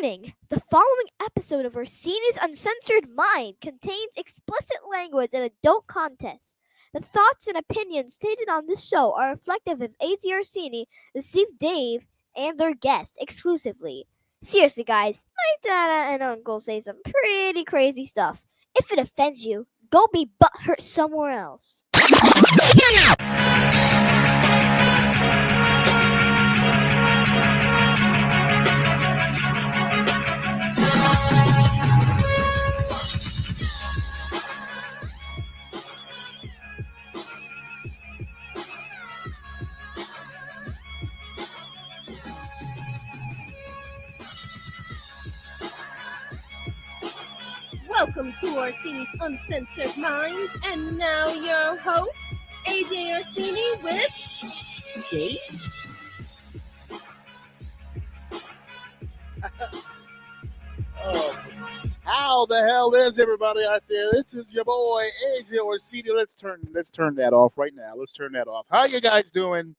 Warning! The following episode of Orsini's Uncensored Mind contains explicit language and adult content. The thoughts and opinions stated on this show are reflective of AZ Orsini, Deceive Dave, and their guests exclusively. Seriously, guys, my dada and uncle say some pretty crazy stuff. If it offends you, go be butthurt somewhere else. Welcome to Orsini's Uncensored Minds, and now your host, AJ Orsini with Dave. How the hell is everybody out there? This is your boy AJ Orsini. Let's turn that off right now. Let's turn that off. How you guys doing?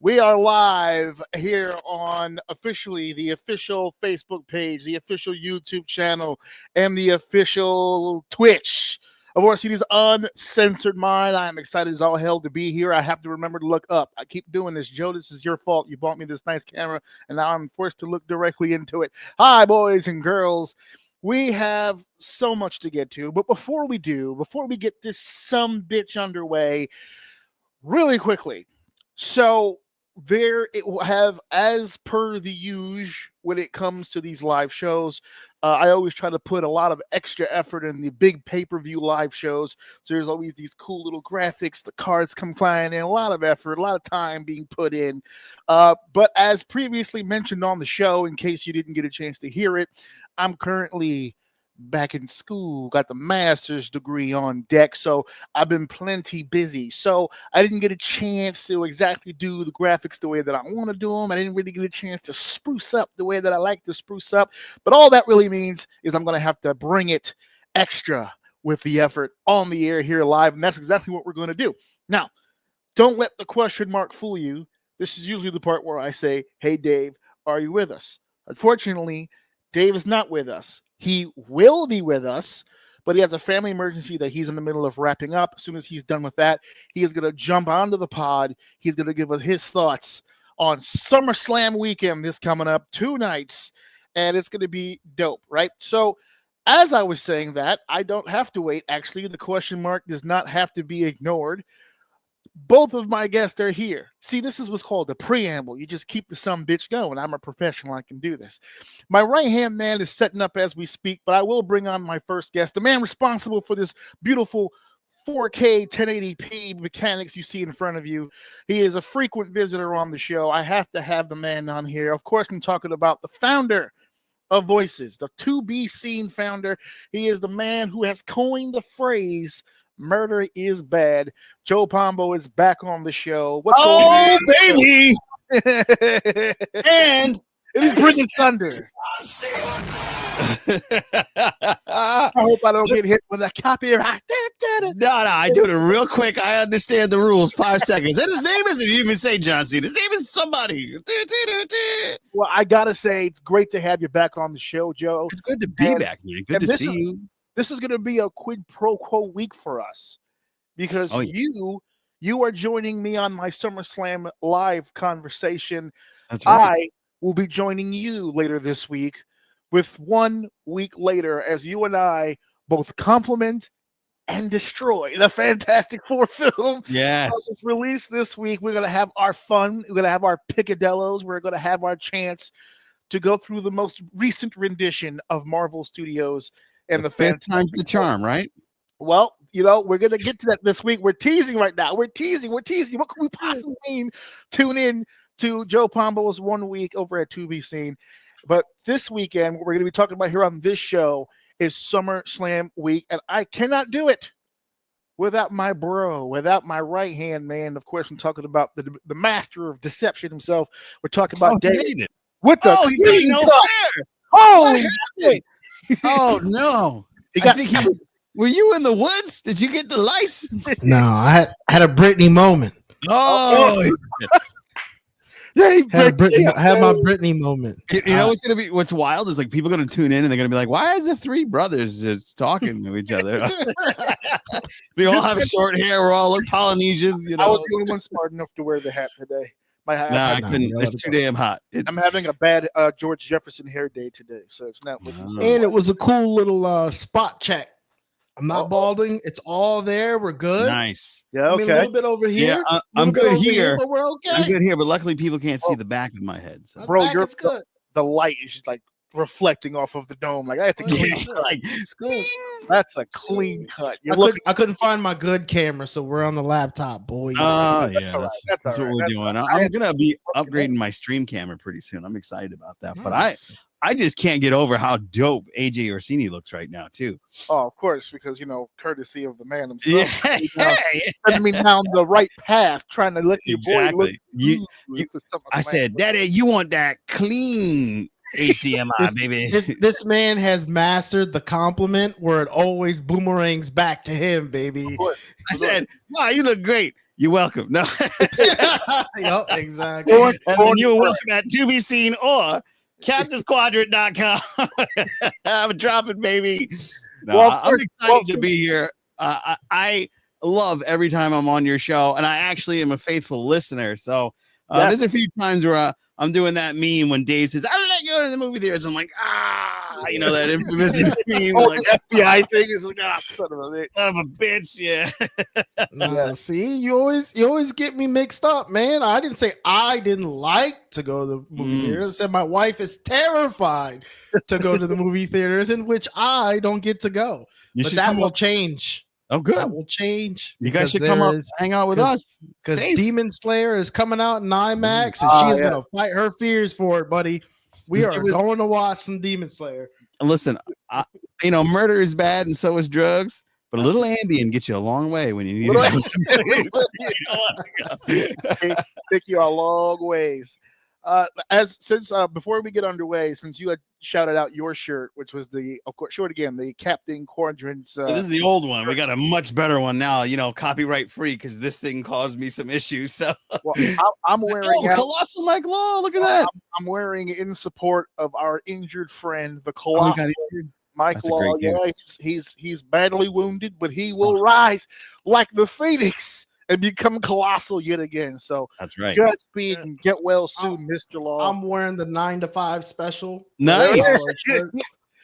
We are live here on the official Facebook page, the official YouTube channel, and the official Twitch of Orsini's Uncensored Mind. I am excited as all hell to be here. I have to remember to look up. I keep doing this. Joe, this is your fault. You bought me this nice camera, and now I'm forced to look directly into it. Hi, boys and girls. We have so much to get to, but before we get this sumbitch underway, really quickly. So it will have, as per the usual when it comes to these live shows, I always try to put a lot of extra effort in the big pay-per-view live shows. So there's always these cool little graphics, the cards come flying in, a lot of effort, a lot of time being put in. But as previously mentioned on the show, in case you didn't get a chance to hear it, I'm currently back in school, got the master's degree on deck, so I've been plenty busy. So I didn't get a chance to exactly do the graphics the way that I want to do them. I didn't really get a chance to spruce up the way that I like to spruce up. But all that really means is I'm going to have to bring it extra with the effort on the air here live, and that's exactly what we're going to do. Now, don't let the question mark fool you. This is usually the part where I say, hey, Dave, are you with us? Unfortunately, Dave is not with us. He will be with us, but he has a family emergency that he's in the middle of wrapping up. As soon as he's done with that, he is going to jump onto the pod. He's going to give us his thoughts on SummerSlam weekend this coming up, 2 nights, and it's going to be dope, right? So as I was saying that, I don't have to wait. Actually, the question mark does not have to be ignored. Both of my guests are here. See, this is what's called a preamble. You just keep the sumbitch going. I'm a professional. I can do this. My right-hand man is setting up as we speak, but I will bring on my first guest, the man responsible for this beautiful 4K 1080p mechanics you see in front of you. He is a frequent visitor on the show. I have to have the man on here. Of course, I'm talking about the founder of Voices, the To Be Seen founder. He is the man who has coined the phrase, murder is bad. Joe Pombo is back on the show. What's going on? Baby! And it is bringing thunder. I hope I don't get hit with a copyright. No, I do it real quick. I understand the rules. 5 seconds. And his name isn't even say John Cena. His name is somebody. Well, I gotta say, it's great to have you back on the show, Joe. It's good to be back, man. Good to see you. This is going to be a quid pro quo week for us because you are joining me on my SummerSlam live conversation. That's right. I will be joining you later this week with 1 week later as you and I both compliment and destroy the Fantastic Four film. Yes. It's released this week. We're going to have our fun. We're going to have our picadillos. We're going to have our chance to go through the most recent rendition of Marvel Studios and the fifth time's the charm, right? Well, we're going to get to that this week. We're teasing right now. We're teasing. What could we possibly mean? Tune in to Joe Pombo's 1 week over at To Be Seen. But this weekend, what we're going to be talking about here on this show is SummerSlam week. And I cannot do it without my bro, without my right-hand man. Of course, I'm talking about the master of deception himself. We're talking about Dave. With the clean cut. Holy shit. Oh no! Were you in the woods? Did you get the lice? No, I had a Britney moment. Oh, Had my Britney moment. You know what's gonna be? What's wild is like people are gonna tune in and they're gonna be like, "Why is the three brothers just talking to each other?" We all have short hair. We're all Polynesian. You know, I was the only one smart enough to wear the hat today. My hat. I couldn't. It's too damn hot. I'm having a bad George Jefferson hair day today, so it's not looking so. And it was a cool little spot check. I'm not balding. It's all there. We're good. Nice. Yeah, okay. I mean, a little bit over here. Yeah, I'm good here. But we're okay. I'm good here, but luckily people can't see the back of my head. So. Bro, you're good. The light is just like reflecting off of the dome. Like I have to clean. It's good. That's a clean cut. I couldn't find my good camera, so we're on the laptop, boys. Oh yeah, right. that's what we're doing. I'm gonna be upgrading my stream camera pretty soon. I'm excited about that. But I just can't get over how dope AJ Orsini looks right now, too. Oh, of course, because courtesy of the man himself. Yeah, sending me down the right path, trying to let your boy look. I said, Daddy, you want that clean HDMI, baby. This man has mastered the compliment where it always boomerangs back to him, baby. I said, wow, you look great. You're welcome. No. Yep, exactly. And you're welcome at To Be Seen or CaptainsQuadrant.com. I'm dropping, baby. No, I'm excited to be here. I love every time I'm on your show, and I actually am a faithful listener. So there's a few times where I'm doing that meme when Dave says, "I don't let you go to the movie theaters." I'm like, that infamous meme. Like, FBI thing is like, son of a bitch. Son of a bitch, yeah. See, you always get me mixed up, man. I didn't say I didn't like to go to the movie theaters. I said my wife is terrified to go to the movie theaters, in which I don't get to go. But that will change. Oh, good. That will change. You guys should come up, hang out with us. Because Demon Slayer is coming out in IMAX, and she's going to fight her fears for it, buddy. We are going to watch some Demon Slayer. Listen, murder is bad, and so is drugs. But a little Ambien gets you a long way when you need to take you a long ways. Before we get underway, since you had shouted out your shirt, which was the Captain Quadrant's. This is the old one. We got a much better one now, copyright free, because this thing caused me some issues. So I'm wearing Colossal Mike Law. Look at that. I'm wearing in support of our injured friend, the Colossal Mike Law. Yeah, he's badly wounded, but he will rise like the Phoenix and become colossal yet again. So that's right. Godspeed and get well soon, Mr. Law. I'm wearing the 9 to 5 special. Nice.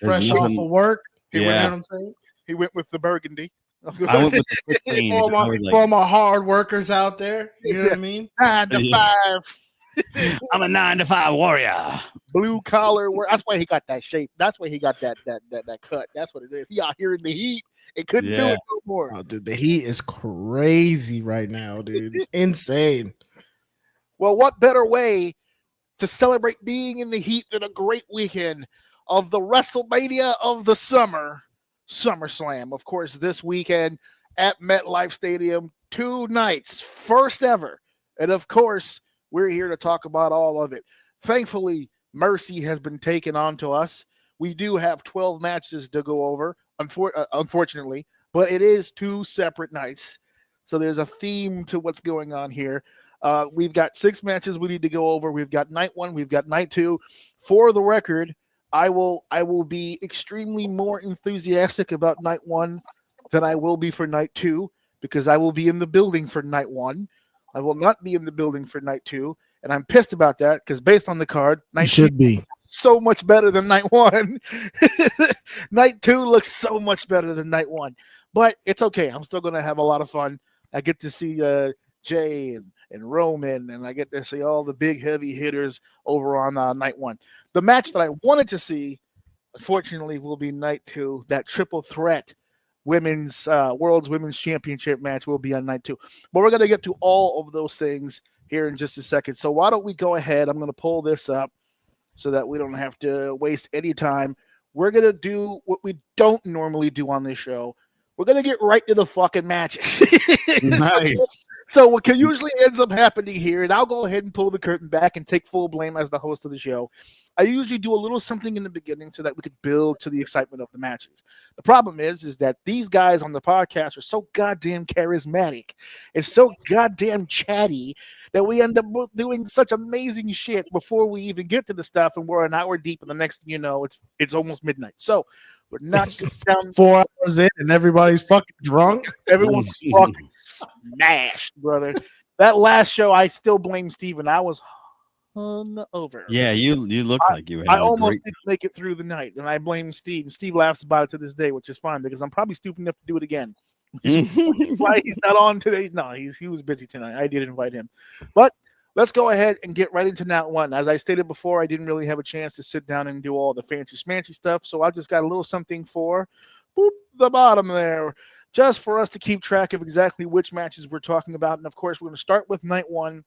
Fresh off of work. You know what I'm saying? He went with the burgundy. I went with the range. For all my hard workers out there. You know what I mean? 9 to 5. I'm a 9 to 5 warrior. Blue collar. That's why he got that shape. That's why he got that cut. That's what it is. He out here in the heat. It couldn't do it no more. Oh, dude, the heat is crazy right now, dude. Insane. Well, what better way to celebrate being in the heat than a great weekend of the WrestleMania of the summer, SummerSlam. Of course, this weekend at MetLife Stadium, 2 nights, first ever. And of course, we're here to talk about all of it. Thankfully, Mercy has been taken on to us. We do have 12 matches to go over, unfortunately, but it is 2 separate nights. So there's a theme to what's going on here. We've got 6 matches we need to go over. We've got night 1, we've got night 2. For the record, I will be extremely more enthusiastic about night 1 than I will be for night 2, because I will be in the building for night 1. I will not be in the building for night 2, and I'm pissed about that, because based on the card, night 2 should be so much better than night 1. Night 2 looks so much better than night 1, but it's okay. I'm still going to have a lot of fun. I get to see Jay and Roman, and I get to see all the big heavy hitters over on night 1. The match that I wanted to see, unfortunately, will be night 2. That triple threat women's World's Women's Championship match will be on night 2. But we're going to get to all of those things here in just a second. So why don't we go ahead? I'm going to pull this up so that we don't have to waste any time. We're going to do what we don't normally do on this show. We're going to get right to the fucking matches. Nice. So what usually ends up happening here, and I'll go ahead and pull the curtain back and take full blame as the host of the show. I usually do a little something in the beginning so that we could build to the excitement of the matches. The problem is that these guys on the podcast are so goddamn charismatic and so goddamn chatty that we end up doing such amazing shit before we even get to the stuff, and we're an hour deep, and the next thing you know, it's almost midnight. So we're not down 4 hours in, and everybody's fucking drunk. Everyone's fucking smashed, brother. That last show, I still blame Steven. I was hungover. Yeah, you look like you had I a almost great... didn't make it through the night, and I blame Steve. And Steve laughs about it to this day, which is fine because I'm probably stupid enough to do it again. Why he's not on today? No, he was busy tonight. I did invite him, but let's go ahead and get right into Nat 1. As I stated before, I didn't really have a chance to sit down and do all the fancy smancy stuff, so I just got a little something for the bottom there, just for us to keep track of exactly which matches we're talking about. And of course, we're going to start with night 1.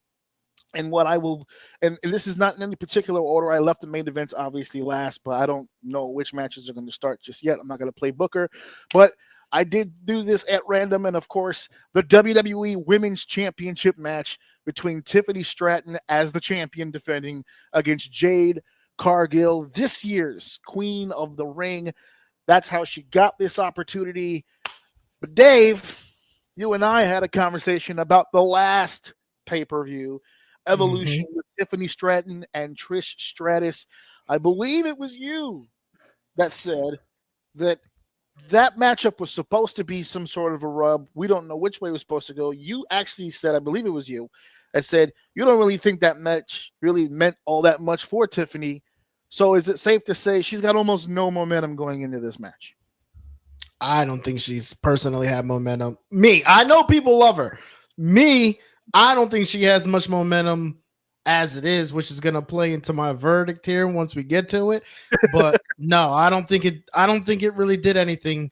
And what I will, and this is not in any particular order. I left the main events obviously last, but I don't know which matches are going to start just yet. I'm not going to play Booker, but I did do this at random. And of course, the WWE Women's Championship match between Tiffany Stratton as the champion defending against Jade Cargill, this year's Queen of the Ring. That's how she got this opportunity. But Dave, you and I had a conversation about the last pay-per-view, Evolution, with Tiffany Stratton and Trish Stratus. I believe it was you that said that matchup was supposed to be some sort of a rub. We don't know which way it was supposed to go. You actually said, I believe it was you, that said you don't really think that match really meant all that much for Tiffany. So is it safe to say she's got almost no momentum going into this match? I don't think she's personally had momentum. I know people love her. I don't think she has much momentum as it is, which is going to play into my verdict here once we get to it. But no, I don't think it really did anything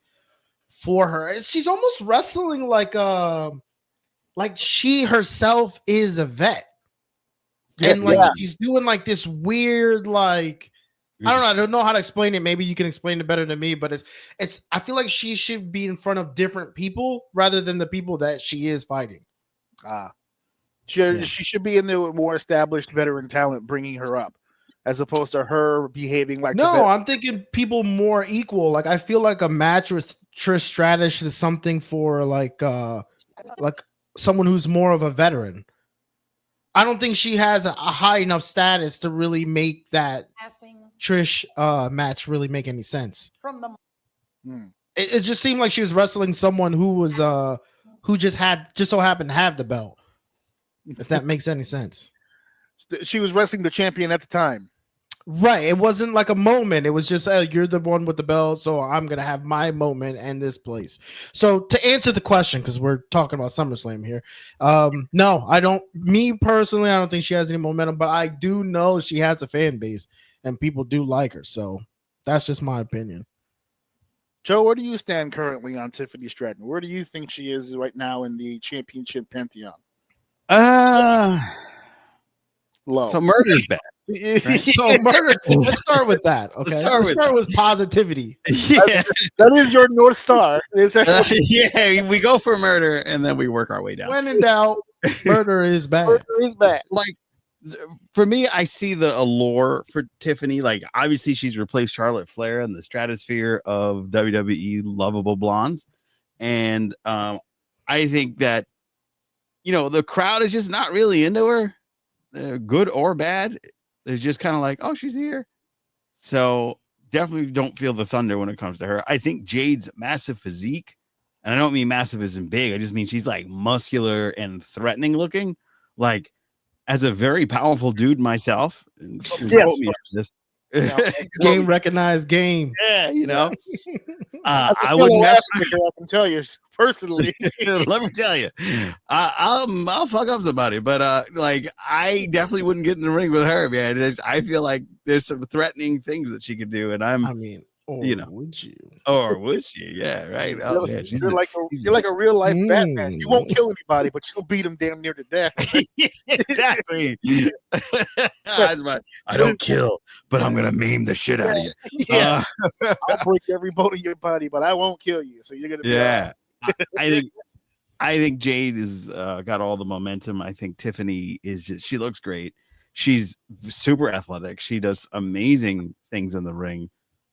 for her. She's almost wrestling like she herself is a vet. And she's doing like this weird, like, I don't know how to explain it. Maybe you can explain it better than me, but it's I feel like she should be in front of different people rather than the people that she is fighting. She should be in the more established veteran talent bringing her up, as opposed to her behaving like I'm thinking people more equal. Like I feel like a match with Trish Stratus is something for like someone who's more of a veteran. I don't think she has a high enough status to really make that Trish match really make any sense. It just seemed like she was wrestling someone who was who just so happened to have the belt. If that makes any sense. She was wrestling the champion at the time. Right. It wasn't like a moment. It was just, you're the one with the belt, so I'm going to have my moment and this place. So to answer the question, because we're talking about SummerSlam here, no, I don't. Me personally, I don't think she has any momentum, but I do know she has a fan base and people do like her. So that's just my opinion. Joe, where do you stand currently on Tiffany Stratton? Where do you think she is right now in the championship pantheon? Low. So murder's bad. Right? So murder. Let's start with that. Okay. Let's start with positivity. Yeah, that is your North Star. Yeah, we go for murder and then we work our way down. When in doubt, murder is bad. Murder is bad. Like for me, I see the allure for Tiffany. Like obviously, she's replaced Charlotte Flair in the stratosphere of WWE lovable blondes, and I think that the crowd is just not really into her, good or bad. They're just kind of like, oh, she's here. So definitely don't feel the thunder when it comes to her. I think Jade's massive physique, and I don't mean massive as in big. I just mean she's like muscular and threatening looking. Like as a very powerful dude myself. Game recognized game. Yeah, I wouldn't mess with her, I can tell you personally. Let me tell you, I'll fuck up somebody, but like I definitely wouldn't get in the ring with her, man. I feel like there's some threatening things that she could do, and would you? Or would she? Yeah, right. Oh, yeah, you're like a real life Batman. You won't kill anybody, but you'll beat them damn near to death. Exactly. I don't kill, but I'm gonna maim the shit out of you. Yeah, I'll break every bone in your body, but I won't kill you. So you're gonna be I think Jade is got all the momentum. I think Tiffany she looks great. She's super athletic. She does amazing things in the ring.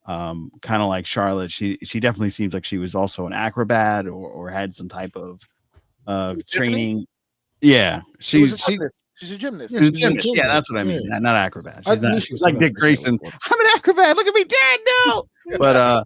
Kind of like Charlotte. She definitely seems like she was also an acrobat or had some type of training. Yeah, she She's a gymnast. Yeah, She's a she's a gymnast. Yeah, gymnast. that's what I mean. Yeah. Not acrobat. I She's knew not she was like South Dick African Grayson. before. I'm an acrobat. Look at me, Dad. No. But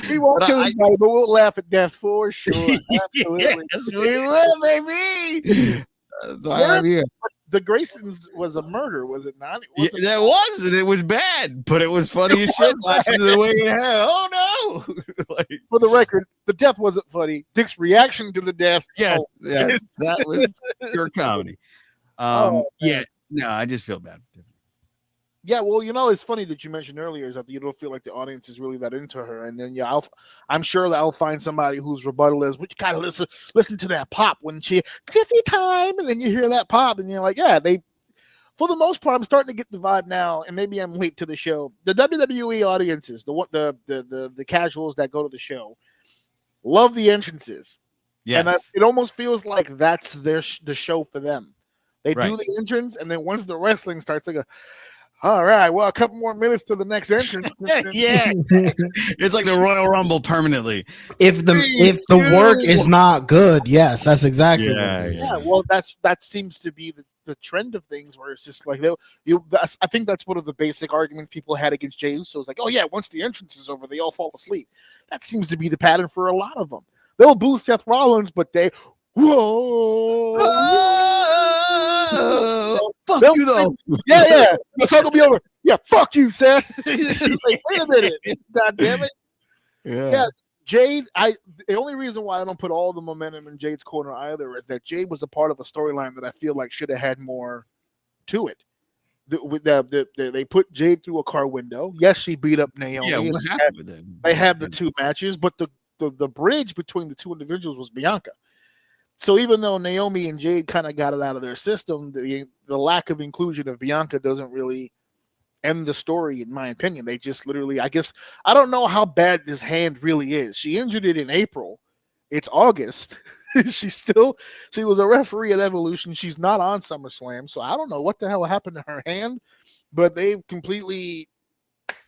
We won't But kill I- anybody, but we'll laugh at death for sure. Absolutely. yes, we will, baby. That's why Yeah. I'm here. The Graysons was a murder, was it not? It Yeah, wasn't. that was, and it was bad, but it was funny as shit. Watching the way it happened. Oh no! Like, For the record, the death wasn't funny. Dick's reaction to the death. yes, oh, yes, that was pure comedy. Oh, Yeah, no, I just feel bad. Yeah, well, it's funny that you mentioned earlier is that you don't feel like the audience is really that into her, and then I'm sure that I'll find somebody whose rebuttal is, "Well, you gotta listen to that pop when she Tiffy time," and then you hear that pop, and you're like, yeah, for the most part, I'm starting to get the vibe now, and maybe I'm late to the show. The WWE audiences, the casuals that go to the show, love the entrances, and it almost feels like that's the show for them. They do the entrance, and then once the wrestling starts, they go, all right, well, a couple more minutes to the next entrance. Yeah, it's like the Royal Rumble permanently. If the work is not good, yes, that's exactly what it is. Yeah, well, that seems to be the trend of things, where it's just like I think that's one of the basic arguments people had against Jey Uso. It's like, oh yeah, once the entrance is over, they all fall asleep. That seems to be the pattern for a lot of them. They'll boo Seth Rollins, but they fuck you though. Yeah. The song will be over. Yeah, fuck you, Seth. Like, wait a minute. God damn it. Yeah. Jade, the only reason why I don't put all the momentum in Jade's corner either is that Jade was a part of a storyline that I feel like should have had more to it. They put Jade through a car window. Yes, she beat up Naomi. Yeah, what happened with it? They had the two matches, but the bridge between the two individuals was Bianca. So even though Naomi and Jade kind of got it out of their system, the lack of inclusion of Bianca doesn't really end the story, in my opinion. They just literally, I guess, I don't know how bad this hand really is. She injured it in April. It's August. She was a referee at Evolution. She's not on SummerSlam, so I don't know what the hell happened to her hand, but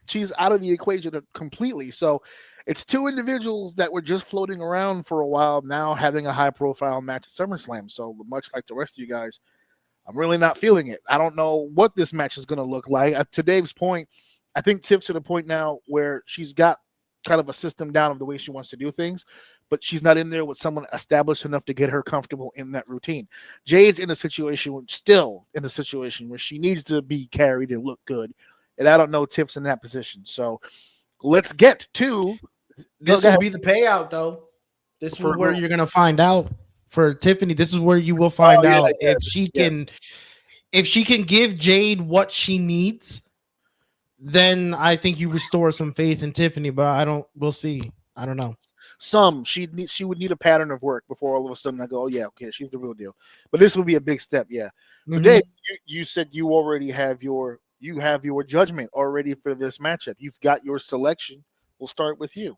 she's out of the equation completely. So it's two individuals that were just floating around for a while now having a high-profile match at SummerSlam. So much like the rest of you guys, I'm really not feeling it. I don't know what this match is going to look like. To Dave's point, I think Tiff's at a point now where she's got kind of a system down of the way she wants to do things, but she's not in there with someone established enough to get her comfortable in that routine. Jade's still in a situation where she needs to be carried and look good, and I don't know Tiff's in that position. So let's get to this. Will be the payout, though. This is where you're going to find out. For Tiffany, this is where you will find out if she can give Jade what she needs. Then I think you restore some faith in Tiffany, but we'll see. I don't know. She would need a pattern of work before all of a sudden I go, oh yeah, okay, she's the real deal. But this would be a big step, yeah. So Dave, you said you already have your judgment already for this matchup. You've got your selection. We'll start with you.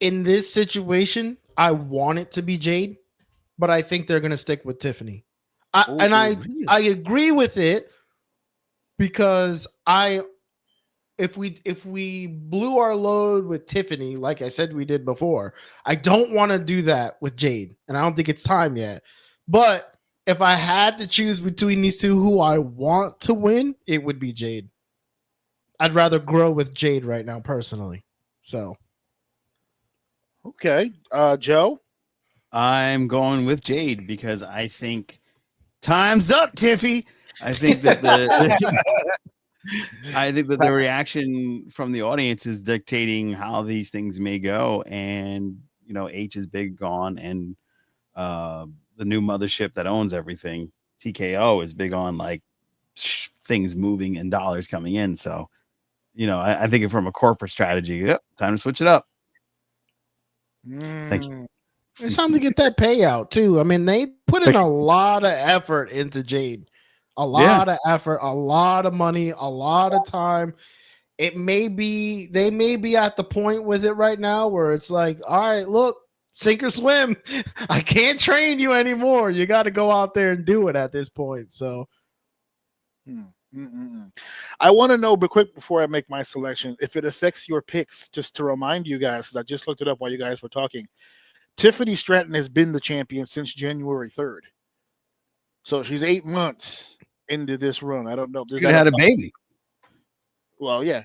In this situation, I want it to be Jade, but I think they're going to stick with Tiffany. I agree with it because if we blew our load with Tiffany, like I said we did before, I don't want to do that with Jade, and I don't think it's time yet. But if I had to choose between these two who I want to win, it would be Jade. I'd rather grow with Jade right now, personally. So, okay, Joe. I'm going with Jade because I think time's up, Tiffy. I think that the reaction from the audience is dictating how these things may go, and H is big gone, and the new mothership that owns everything, TKO, is big on like things moving and dollars coming in. So, I think from a corporate strategy, time to switch it up. Thank you. It's time to get that payout too. I mean, they put in a lot of effort into Jade, a lot of effort, a lot of money, a lot of time. They may be at the point with it right now where it's like, all right, look, sink or swim. I can't train you anymore. You got to go out there and do it at this point. So, I want to know, but quick before I make my selection, if it affects your picks, just to remind you guys, because I just looked it up while you guys were talking. Tiffany Stratton has been the champion since January 3rd. So she's 8 months into this run. I don't know. She had a baby. Well, yeah.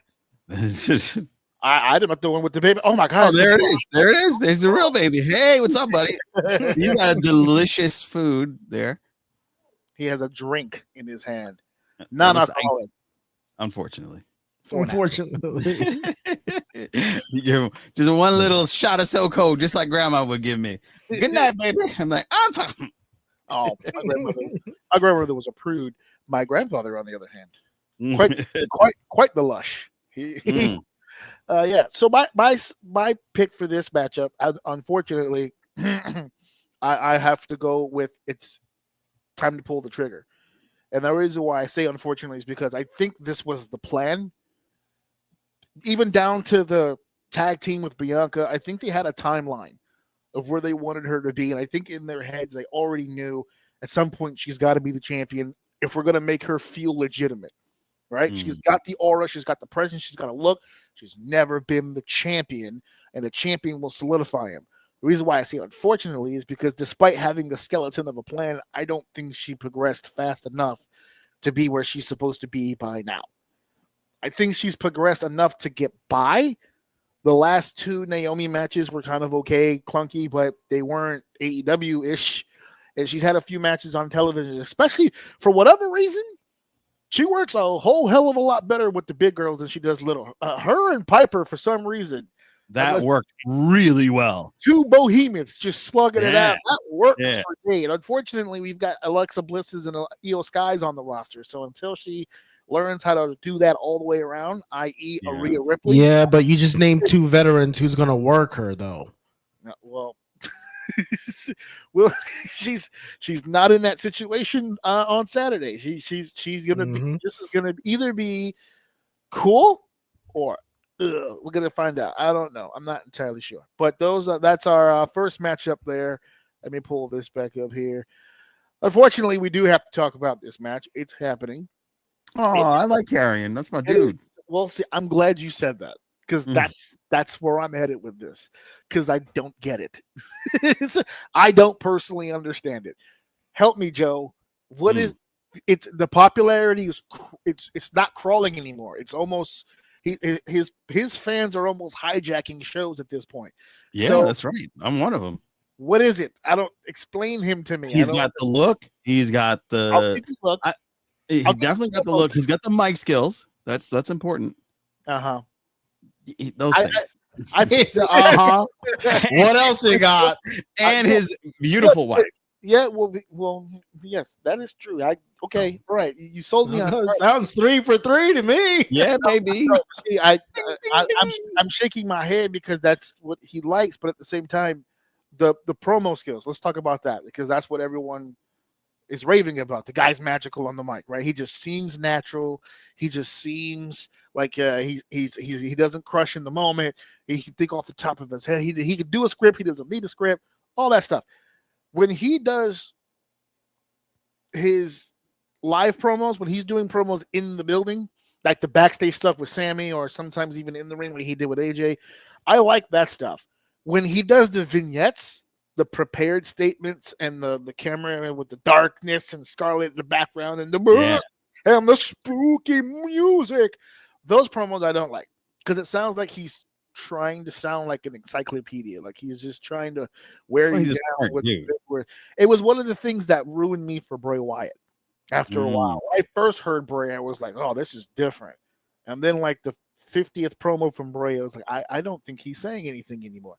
I'm not the one with the baby. Oh my God! Oh, there it is. There it is. There's the real baby. Hey, what's up, buddy? You got a delicious food there. He has a drink in his hand. It Not looks alcoholic. icy, unfortunately. Unfortunately. Just one little shot of SoCo, just like Grandma would give me. Good night, baby. I'm like, I'm fine. Oh, my grandmother was a prude. My grandfather, on the other hand, quite the lush. Yeah. So my pick for this matchup, unfortunately, I have to go with it's time to pull the trigger. And the reason why I say unfortunately is because I think this was the plan. Even down to the tag team with Bianca, I think they had a timeline of where they wanted her to be. And I think in their heads, they already knew at some point she's got to be the champion if we're going to make her feel legitimate, right? She's got the aura. She's got the presence. She's got a look. She's never been the champion, and the champion will solidify him. The reason why I say unfortunately is because despite having the skeleton of a plan, I don't think she progressed fast enough to be where she's supposed to be by now. I think she's progressed enough to get by. The last two Naomi matches were kind of okay, clunky, but they weren't AEW-ish. And she's had a few matches on television, especially for whatever reason. She works a whole hell of a lot better with the big girls than she does little. Her and Piper, for some reason, that worked really well. Two behemoths just slugging it out. That works for me. And unfortunately, we've got Alexa Blisses and Io Skies on the roster. So until she learns how to do that all the way around, i.e. a Rhea Ripley. Yeah, but you just named two veterans who's going to work her, though. Well, she's not in that situation on Saturday. She's gonna be. This is gonna either be cool or we're gonna find out. I don't know. I'm not entirely sure. But that's our first matchup there. Let me pull this back up here. Unfortunately, we do have to talk about this match. It's happening. Oh, I like Carrion. That's my dude. Well, see, I'm glad you said that because that's where I'm headed with this because I don't get it. I don't personally understand it. Help me, Joe. What is it's the popularity is it's not crawling anymore. It's almost his fans are almost hijacking shows at this point. Yeah, so, that's right. I'm one of them. What is it? I don't explain him to me. He's got the look. He's got the look. He definitely got the look. He's got the mic skills. That's important. Uh-huh. Those things. What else he got? And his beautiful wife. Yeah, well, yes, that is true. Okay, all right. You sold me on. Sounds 3 for 3 to me. Yeah, baby. No, see, I'm shaking my head because that's what he likes, but at the same time, the promo skills. Let's talk about that because that's what everyone is raving about. The guy's magical on the mic, right? He just seems natural. He just seems like he doesn't crush in the moment. He can think off the top of his head. He can do a script. He doesn't need a script. All that stuff. When he does his live promos, when he's doing promos in the building, like the backstage stuff with Sammy, or sometimes even in the ring, like he did with AJ, I like that stuff. When he does the vignettes, the prepared statements, and the camera with the darkness and Scarlet in the background and and the spooky music, those promos I don't like because it sounds like he's trying to sound like an encyclopedia, like he's just trying to wear you down with it was one of the things that ruined me for Bray Wyatt after a while. When I first heard Bray, I was like, oh, this is different. And then like the 50th promo from Bray, I was like, I don't think he's saying anything anymore.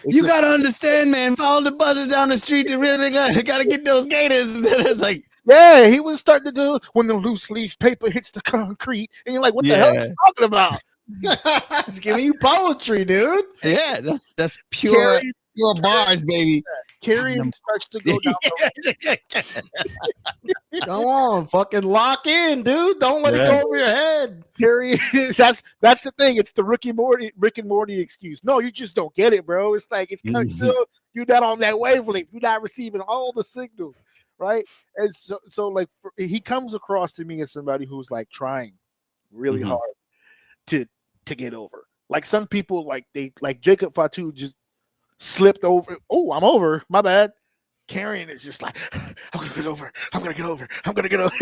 You got to understand, man. Follow the buses down the street. They really got to get those gators. It's like, yeah, he was starting to do when the loose leaf paper hits the concrete. And you're like, what the hell are you talking about? It's giving you poetry, dude. Yeah, that's pure bars, baby. Carrion starts to go down. Come on, fucking lock in, dude. Don't let it go over your head. Carrion, that's the thing. It's the Rick and Morty excuse. No, you just don't get it, bro. It's like it's you're not on that wavelength. You're not receiving all the signals, right? And so like he comes across to me as somebody who's like trying really hard to get over. Like some people, like Jacob Fatu just slipped over. Oh, I'm over. My bad. Karrion is just like, I'm gonna get over. I'm gonna get over. I'm gonna get over.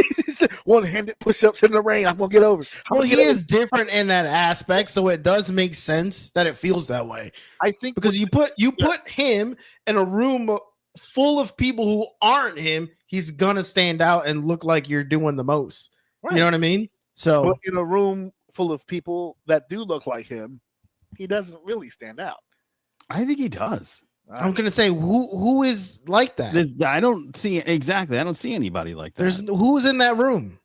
One-handed push-ups in the rain. I'm gonna get over. Well, he is different in that aspect, so it does make sense that it feels that way. I think because you put him in a room full of people who aren't him, he's gonna stand out and look like you're doing the most. Right. You know what I mean? So but in a room full of people that do look like him, he doesn't really stand out. I think he does. I'm gonna say who is like that. I don't see exactly. I don't see anybody like that. There's who's in that room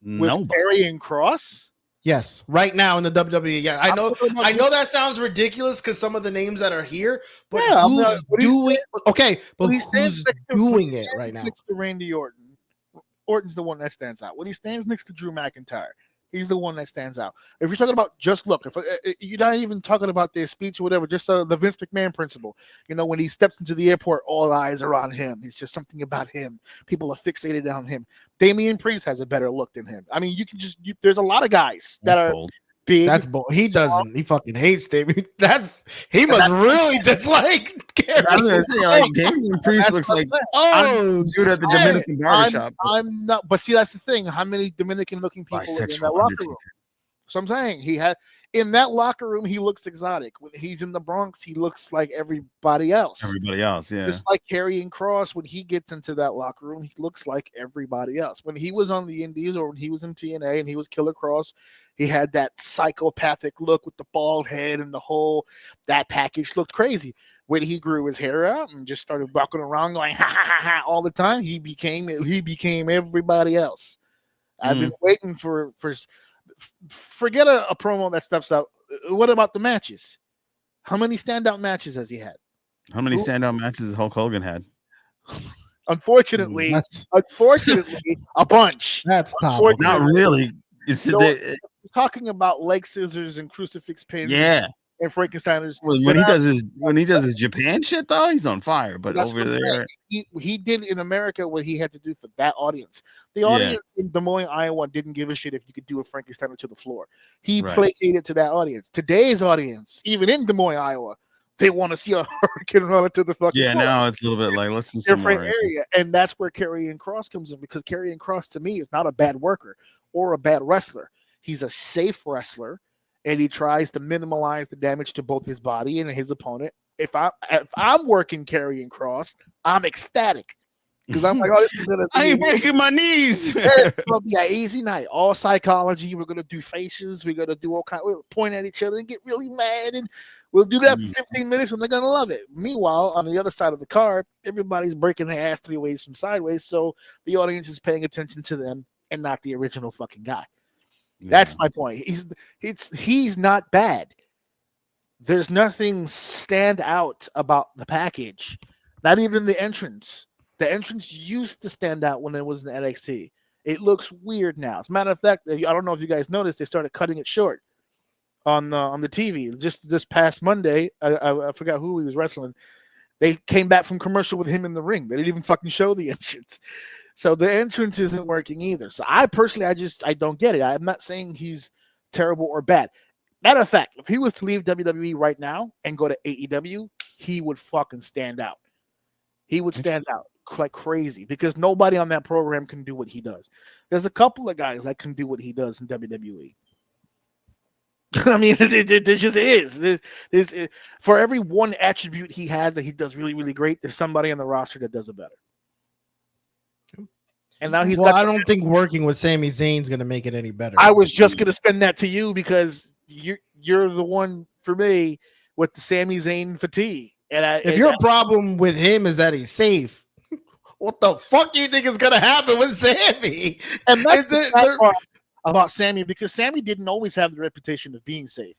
with Karrion Kross. Yes, right now in the WWE. Yeah, I know that sounds ridiculous because some of the names that are here, but who's doing? Okay, but who's doing it right now? Next to Randy Orton. Orton's the one that stands out. When he stands next to Drew McIntyre, he's the one that stands out. If you're talking about just look, if you're not even talking about their speech or whatever, just the Vince McMahon principle. You know, when he steps into the airport, all eyes are on him. It's just something about him. People are fixated on him. Damian Priest has a better look than him. I mean, there's a lot of guys that are big. That's bold. He doesn't. He fucking hates Damian. He must really dislike Karrion. Damian Priest looks like dude at the Dominican barbershop. I'm not, but see, that's the thing. How many Dominican-looking people in that locker room? So I'm saying in that locker room, he looks exotic. When he's in the Bronx, he looks like everybody else. Everybody else, yeah. Just like Karrion Kross, when he gets into that locker room, he looks like everybody else. When he was on the Indies or when he was in TNA and he was Killer Kross, he had that psychopathic look with the bald head and that package looked crazy. When he grew his hair out and just started walking around going ha ha ha ha all the time, he became everybody else. I've been waiting for forget a promo that steps out. What about the matches? How many standout matches has he had? How many standout matches has Hulk Hogan had? Unfortunately, a bunch. That's tough. Not really. Talking about leg scissors and crucifix pins. Yeah. And Frankensteiners. When he does his Japan shit though, he's on fire. But over there, he did in America what he had to do for that audience. The audience in Des Moines, Iowa, didn't give a shit if you could do a Frankensteiner to the floor. He placated to that audience. Today's audience, even in Des Moines, Iowa, they want to see a hurricane run to the fucking floor. Now it's a little bit like let's see different area, and that's where Karrion Kross comes in because Karrion Kross to me is not a bad worker or a bad wrestler. He's a safe wrestler. And he tries to minimize the damage to both his body and his opponent. If I'm working Karrion Kross, I'm ecstatic because I'm like, oh, this is gonna be. I ain't breaking my knees. It's gonna be an easy night. All psychology. We're gonna do faces. We're gonna do all kind. We'll point at each other and get really mad, and we'll do that for 15 minutes, and they're gonna love it. Meanwhile, on the other side of the card, everybody's breaking their ass 3 ways from sideways, so the audience is paying attention to them and not the original fucking guy. That's my point. He's not bad. There's nothing stand out about the package. Not even the entrance. The entrance used to stand out when it was in NXT. It looks weird now. As a matter of fact, I don't know if you guys noticed, they started cutting it short on the TV. Just this past Monday, I forgot who he was wrestling. They came back from commercial with him in the ring. They didn't even fucking show the entrance. So the entrance isn't working either. So I personally, I don't get it. I'm not saying he's terrible or bad. Matter of fact, if he was to leave WWE right now and go to AEW, he would fucking stand out. He would stand out like crazy because nobody on that program can do what he does. There's a couple of guys that can do what he does in WWE. I mean, there just is. There's for every one attribute he has that he does really, really great, there's somebody on the roster that does it better. And now I don't think working with Sami Zayn's going to make it any better. I was just going to spend that to you because you're the one for me with the Sami Zayn fatigue. If your problem with him is that he's safe, what the fuck do you think is going to happen with Sami? And that's the sad part about Sami because Sami didn't always have the reputation of being safe.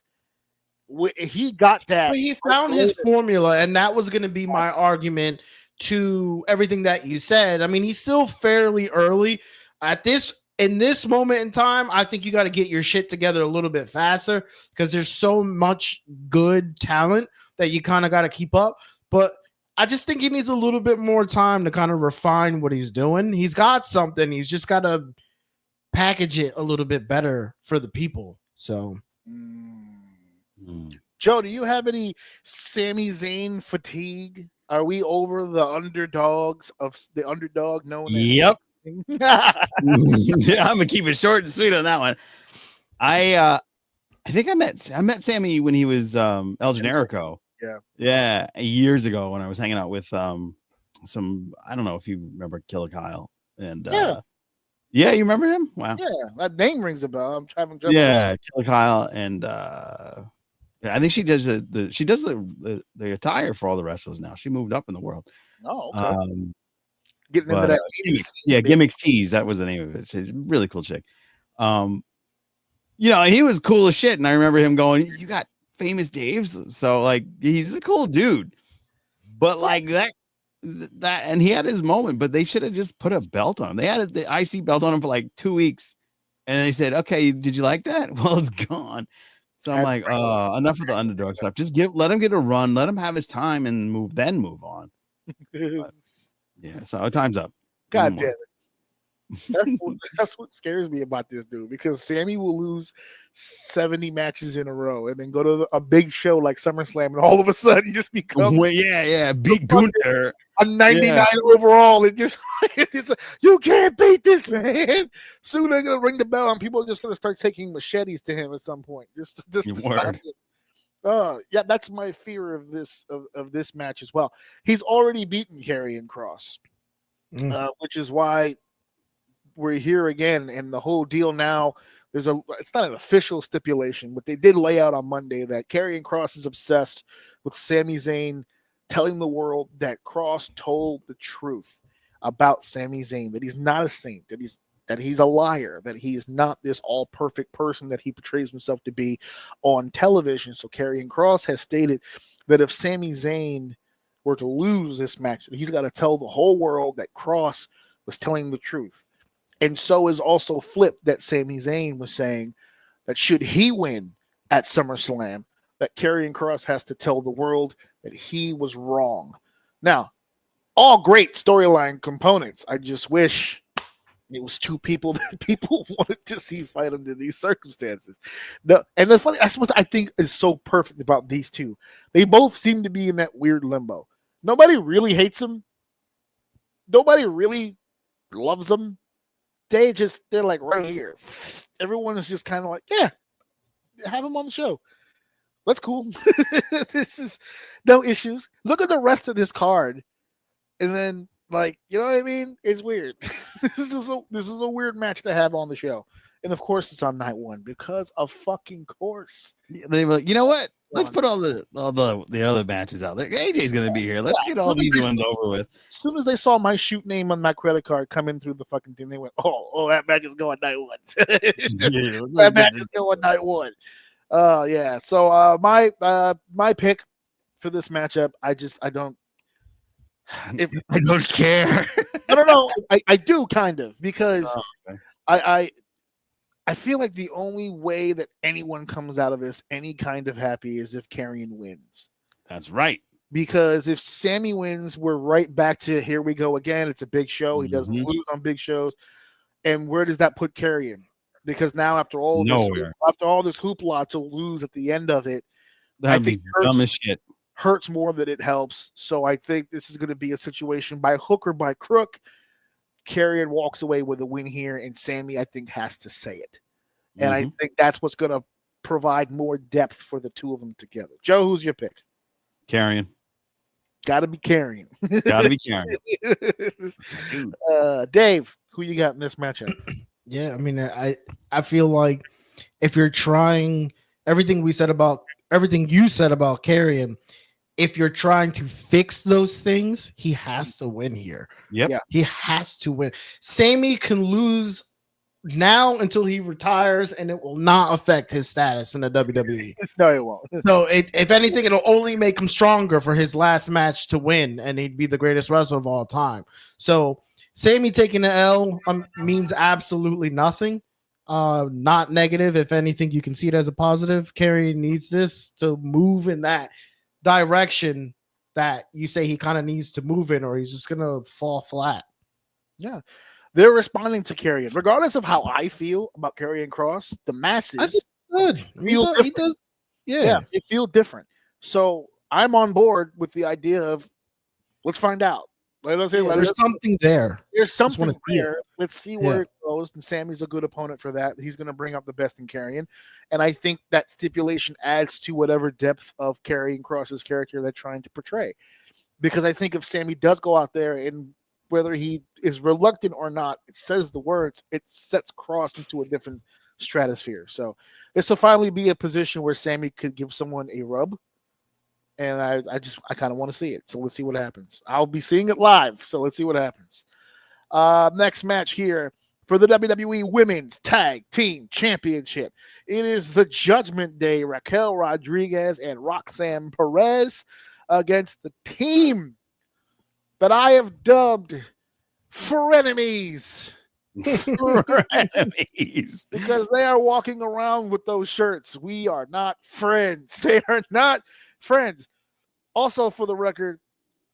He got that. But he found his formula, and that was going to be my argument to everything that you said. I mean, he's still fairly early in this moment in time. I think you got to get your shit together a little bit faster because there's so much good talent that you kind of got to keep up. But I just think he needs a little bit more time to kind of refine what he's doing. He's got something. He's just got to package it a little bit better for the people. So Joe, do you have any Sami Zayn fatigue? Are we over the underdogs of the underdog known Yep. as? Yeah, I'm gonna keep it short and sweet on that one. I think I met Sammy when he was El Generico. Yeah, years ago when I was hanging out with some, I don't know if you remember Killer Kyle and yeah, you remember him? Wow. Yeah, that name rings a bell. I'm having Killer Kyle and yeah, I think she does the attire for all the wrestlers now. She moved up in the world. Oh, okay. Getting into But, that Gimmicks Tees, that was the name of it. She's a really cool chick. You know, he was cool as shit, and I remember him going, "You got famous Dave's," so like he's a cool dude. But like that, and he had his moment, but they should have just put a belt on him. They had the IC belt on him for like 2 weeks, and they said, "Okay, did you like that?" Well, it's gone. So I'm like, enough of the underdog stuff. Just let him get a run, let him have his time, and move on. But, yeah, so time's up. God damn it. That's what scares me about this dude, because Sammy will lose 70 matches in a row and then go to a big show like SummerSlam and all of a sudden just become big Gunther, a 99 overall. It just you can't beat this man. Soon they're gonna ring the bell and people are just gonna start taking machetes to him at some point. Just to stop it. Yeah, that's my fear of this match as well. He's already beaten Karrion Kross, which is why we're here again, and the whole deal now. It's not an official stipulation, but they did lay out on Monday that Karrion Kross is obsessed with Sami Zayn telling the world that Kross told the truth about Sami Zayn, that he's not a saint, that he's a liar, that he is not this all perfect person that he portrays himself to be on television. So Karrion Kross has stated that if Sami Zayn were to lose this match, he's got to tell the whole world that Kross was telling the truth. And so is also flipped that Sami Zayn was saying that should he win at SummerSlam, that Karrion Kross has to tell the world that he was wrong. Now, all great storyline components. I just wish it was two people that people wanted to see fight under these circumstances. And the funny, that's what I think is so perfect about these two. They both seem to be in that weird limbo. Nobody really hates them. Nobody really loves them. They're like right here. Everyone is just kind of like, yeah, have him on the show. That's cool. This is no issues. Look at the rest of this card. And then, like, you know what I mean? It's weird. This is a weird match to have on the show. And of course it's on night one because of fucking course. They were, you know what? Let's put all the other matches out. Like, AJ's gonna be here. Let's get all these ones over with. As soon as they saw my shoot name on my credit card come in through the fucking thing, they went, "Oh, that match is going night one." That match is going night one. Yeah. So my pick for this matchup, I don't care. I don't know. I do kind of, because I feel like the only way that anyone comes out of this any kind of happy is if Karrion wins. That's right. Because if Sammy wins, we're right back to here we go again. It's a big show. He doesn't lose on big shows. And where does that put Karrion? Because now after all this hoopla to lose at the end of it, I think dumb as shit. Hurts more than it helps. So I think this is going to be a situation by hook or by crook. Karrion walks away with a win here, and Sammy, I think, has to say it. And I think that's what's going to provide more depth for the two of them together. Joe, who's your pick? Karrion. Got to be Karrion. Got to be Karrion. Dave, who you got in this matchup? Yeah, I mean, I feel like if you're trying everything you said about Karrion, if you're trying to fix those things, he has to win here. Yep. Yeah. He has to win. Sammy can lose now until he retires, and it will not affect his status in the WWE. No, it won't. So, if anything, it'll only make him stronger for his last match to win, and he'd be the greatest wrestler of all time. So, Sammy taking the L means absolutely nothing. Not negative. If anything, you can see it as a positive. Karrion needs this to move in that direction that you say he kind of needs to move in, or he's just gonna fall flat. Yeah, they're responding to Karrion, regardless of how I feel about Karrion Kross. The masses good. Yeah. they feel different. So I'm on board with the idea of let's find out. There's something there. There's Just wanna something see it. there. Let's see where it goes. And Sammy's a good opponent for that. He's going to bring up the best in carrying. And I think that stipulation adds to whatever depth of carrying Cross's character they're trying to portray. Because I think if Sammy does go out there and whether he is reluctant or not, it says the words, it sets Cross into a different stratosphere. So this will finally be a position where Sammy could give someone a rub. And I kind of want to see it. So let's see what happens. I'll be seeing it live. So let's see what happens. Next match here for the WWE Women's Tag Team Championship. It is the Judgment Day, Raquel Rodriguez and Roxanne Perez against the team that I have dubbed Frenemies. Frenemies. Because they are walking around with those shirts. We are not friends. They are not friends. Also, for the record,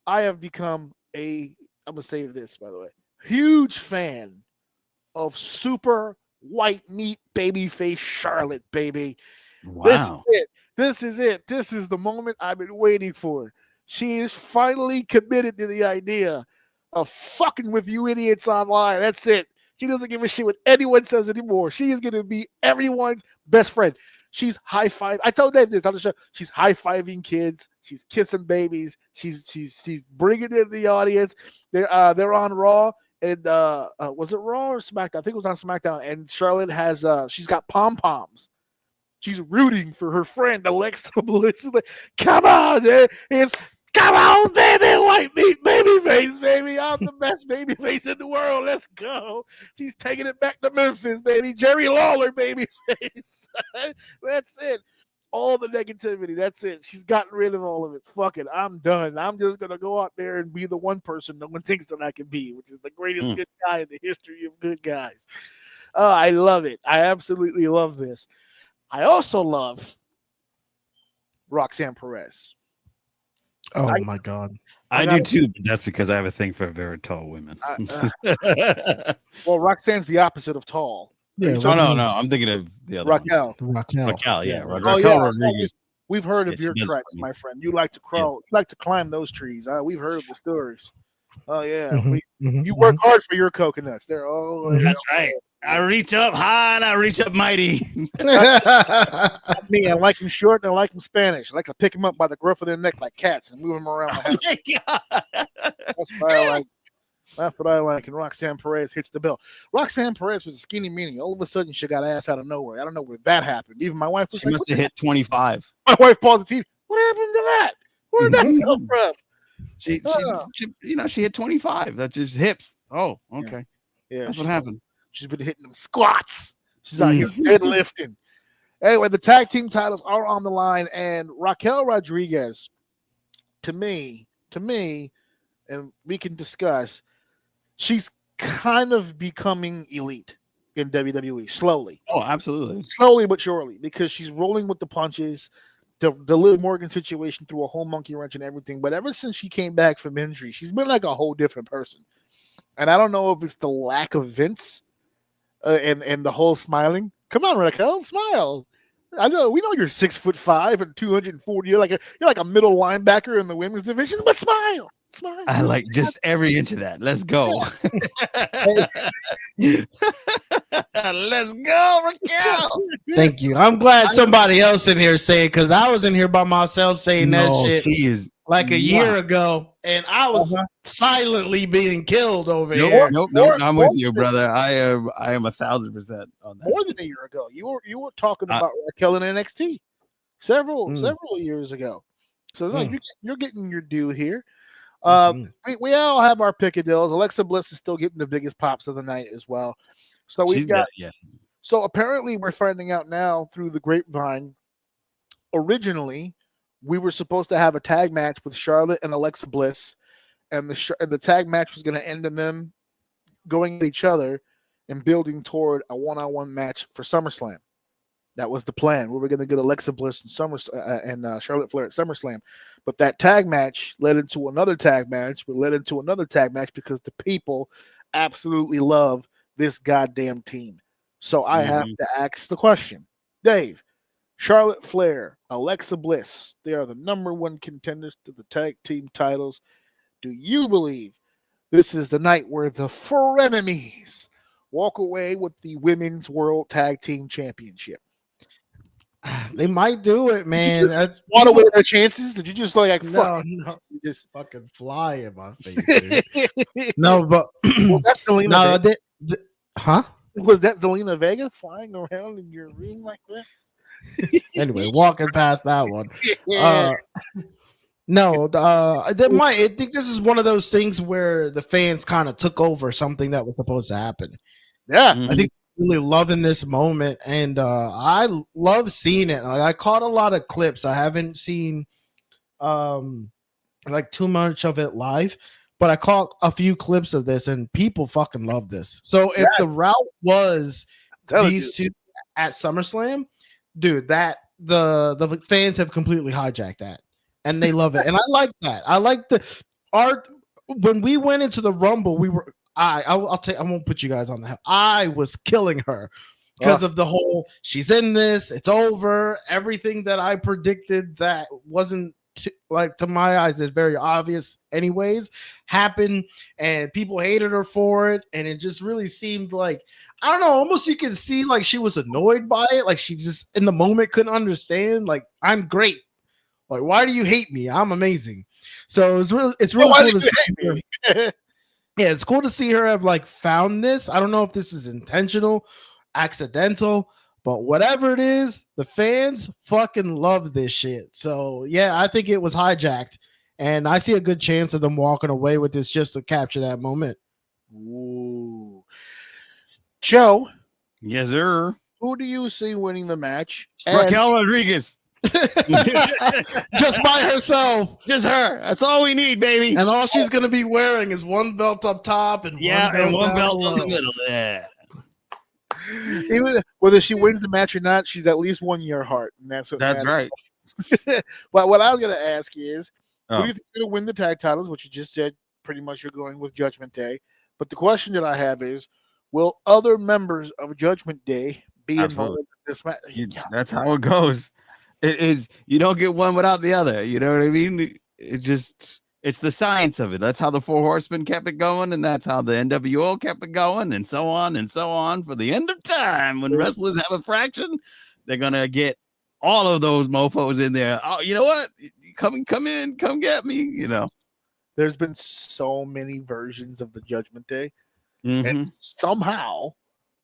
I have become I'm going to save this, by the way, huge fan of super white meat babyface Charlotte, baby. Wow. This is it. This is the moment I've been waiting for. She is finally committed to the idea of fucking with you idiots online. That's it. She doesn't give a shit what anyone says anymore. She is going to be everyone's best friend. She's high-five. I told Dave this on the show. She's high-fiving kids. She's kissing babies. She's bringing in the audience. They're on Raw. And was it Raw or SmackDown? I think it was on SmackDown. And Charlotte has she's got pom-poms. She's rooting for her friend Alexa Bliss. Come on, come on, baby, white meat baby face, baby. I'm the best baby face in the world. Let's go. She's taking it back to Memphis, baby. Jerry Lawler, baby face. That's it. All the negativity. That's it. She's gotten rid of all of it. Fuck it. I'm done. I'm just gonna go out there and be the one person no one thinks that I can be, which is the greatest good guy in the history of good guys. Oh, I love it. I absolutely love this. I also love Roxanne Perez. Oh my God. I do too, but that's because I have a thing for very tall women. Well, Roxanne's the opposite of tall. Yeah, no. I'm thinking of the other Raquel. Raquel, yeah. Raquel Rodriguez. We've heard of your tracks, my friend. You like to crawl. You like to climb those trees. We've heard of the stories. Oh yeah, you work hard for your coconuts. They're all. That's right. I reach up high and I reach up mighty. That's me. I like them short and I like them Spanish. I like to pick them up by the gruff of their neck like cats and move them around the house. That's what I like. That's what I like. And Roxanne Perez hits the bill. Roxanne Perez was a skinny mini. All of a sudden, she got ass out of nowhere. I don't know where that happened. Even my wife was she must have hit 25. My wife paused the TV. What happened to that? Where'd that come from? She hit 25. That's just hips. Oh, okay. Yeah, that's what happened. She's been hitting them squats. She's out here deadlifting. Anyway, the tag team titles are on the line, and Raquel Rodriguez, to me, and we can discuss, she's kind of becoming elite in WWE slowly. Oh, absolutely. Slowly but surely, because she's rolling with the punches. The Liv Morgan situation threw a whole monkey wrench and everything, but ever since she came back from injury, she's been like a whole different person. And I don't know if it's the lack of Vince and the whole smiling. Come on, Raquel, smile. I know we know you're 6'5" and 240. You're like a middle linebacker in the women's division, but smile. I like just every inch of that. Let's go. Let's go, Raquel. Thank you. I'm glad somebody else in here saying, because I was in here by myself saying that shit. She is like a year ago, and I was silently being killed over here. Nope. I'm with you, brother. I am 1,000% on that. More than a year ago, you were talking about Raquel in NXT several years ago. So no, you're getting your due here. We all have our picadillos. Alexa Bliss is still getting the biggest pops of the night as well. So we've got. So apparently, we're finding out now through the grapevine. Originally, we were supposed to have a tag match with Charlotte and Alexa Bliss, and the tag match was going to end in them going at each other and building toward a one-on-one match for SummerSlam. That was the plan. We were going to get Alexa Bliss and Charlotte Flair at SummerSlam. But that tag match led into another tag match, because the people absolutely love this goddamn team. So I have to ask the question, Dave, Charlotte Flair, Alexa Bliss. They are the number one contenders to the tag team titles. Do you believe this is the night where the frenemies walk away with the Women's World Tag Team Championship? They might do it, man. Did you just swat away their chances? Did you just like no, fuck? no, Just fucking fly in my face, dude. No, but was that Zelina no, Vega? huh? Was that Zelina Vega flying around in your ring like that? Anyway, walking past that one. Yeah. No, I think this is one of those things where the fans kind of took over something that was supposed to happen. Yeah. I think really loving this moment, and I love seeing it. Like, I caught a lot of clips. I haven't seen like too much of it live, but I caught a few clips of this, and people fucking love this. So if the route was these two at SummerSlam, dude, that the fans have completely hijacked that, and they love it. And I like that. I like the art. When we went into the Rumble, we were I'll tell you, I won't put you guys on the. I was killing her because of the whole she's in this, it's over. Everything that I predicted that wasn't to my eyes is very obvious anyways happened, and people hated her for it, and it just really seemed like, I don't know, almost you can see like she was annoyed by it, like she just in the moment couldn't understand, like, I'm great, like, why do you hate me? I'm amazing. So it's really cool to see her. Yeah, it's cool to see her have like found this. I don't know if this is intentional, accidental, but whatever it is, the fans fucking love this shit. So yeah, I think it was hijacked, and I see a good chance of them walking away with this just to capture that moment. Ooh. Joe. Yes, sir. Who do you see winning the match? Raquel Rodriguez. Just by herself, just her. That's all we need, baby. And all she's gonna be wearing is one belt up top and one belt in the middle. Yeah. Even whether she wins the match or not, she's at least won your heart, and that's right. But what I was gonna ask is, who do you Oh. think is gonna win the tag titles? Which you just said, pretty much you're going with Judgment Day. But the question that I have is, will other members of Judgment Day be involved in this match? That's how it goes. It is, you don't get one without the other. You know what I mean? It's the science of it. That's how the Four Horsemen kept it going, and that's how the NWO kept it going, and so on for the end of time. When wrestlers have a fraction, they're gonna get all of those mofos in there. Oh, you know what? Come in, come get me. You know, there's been so many versions of the Judgment Day, and somehow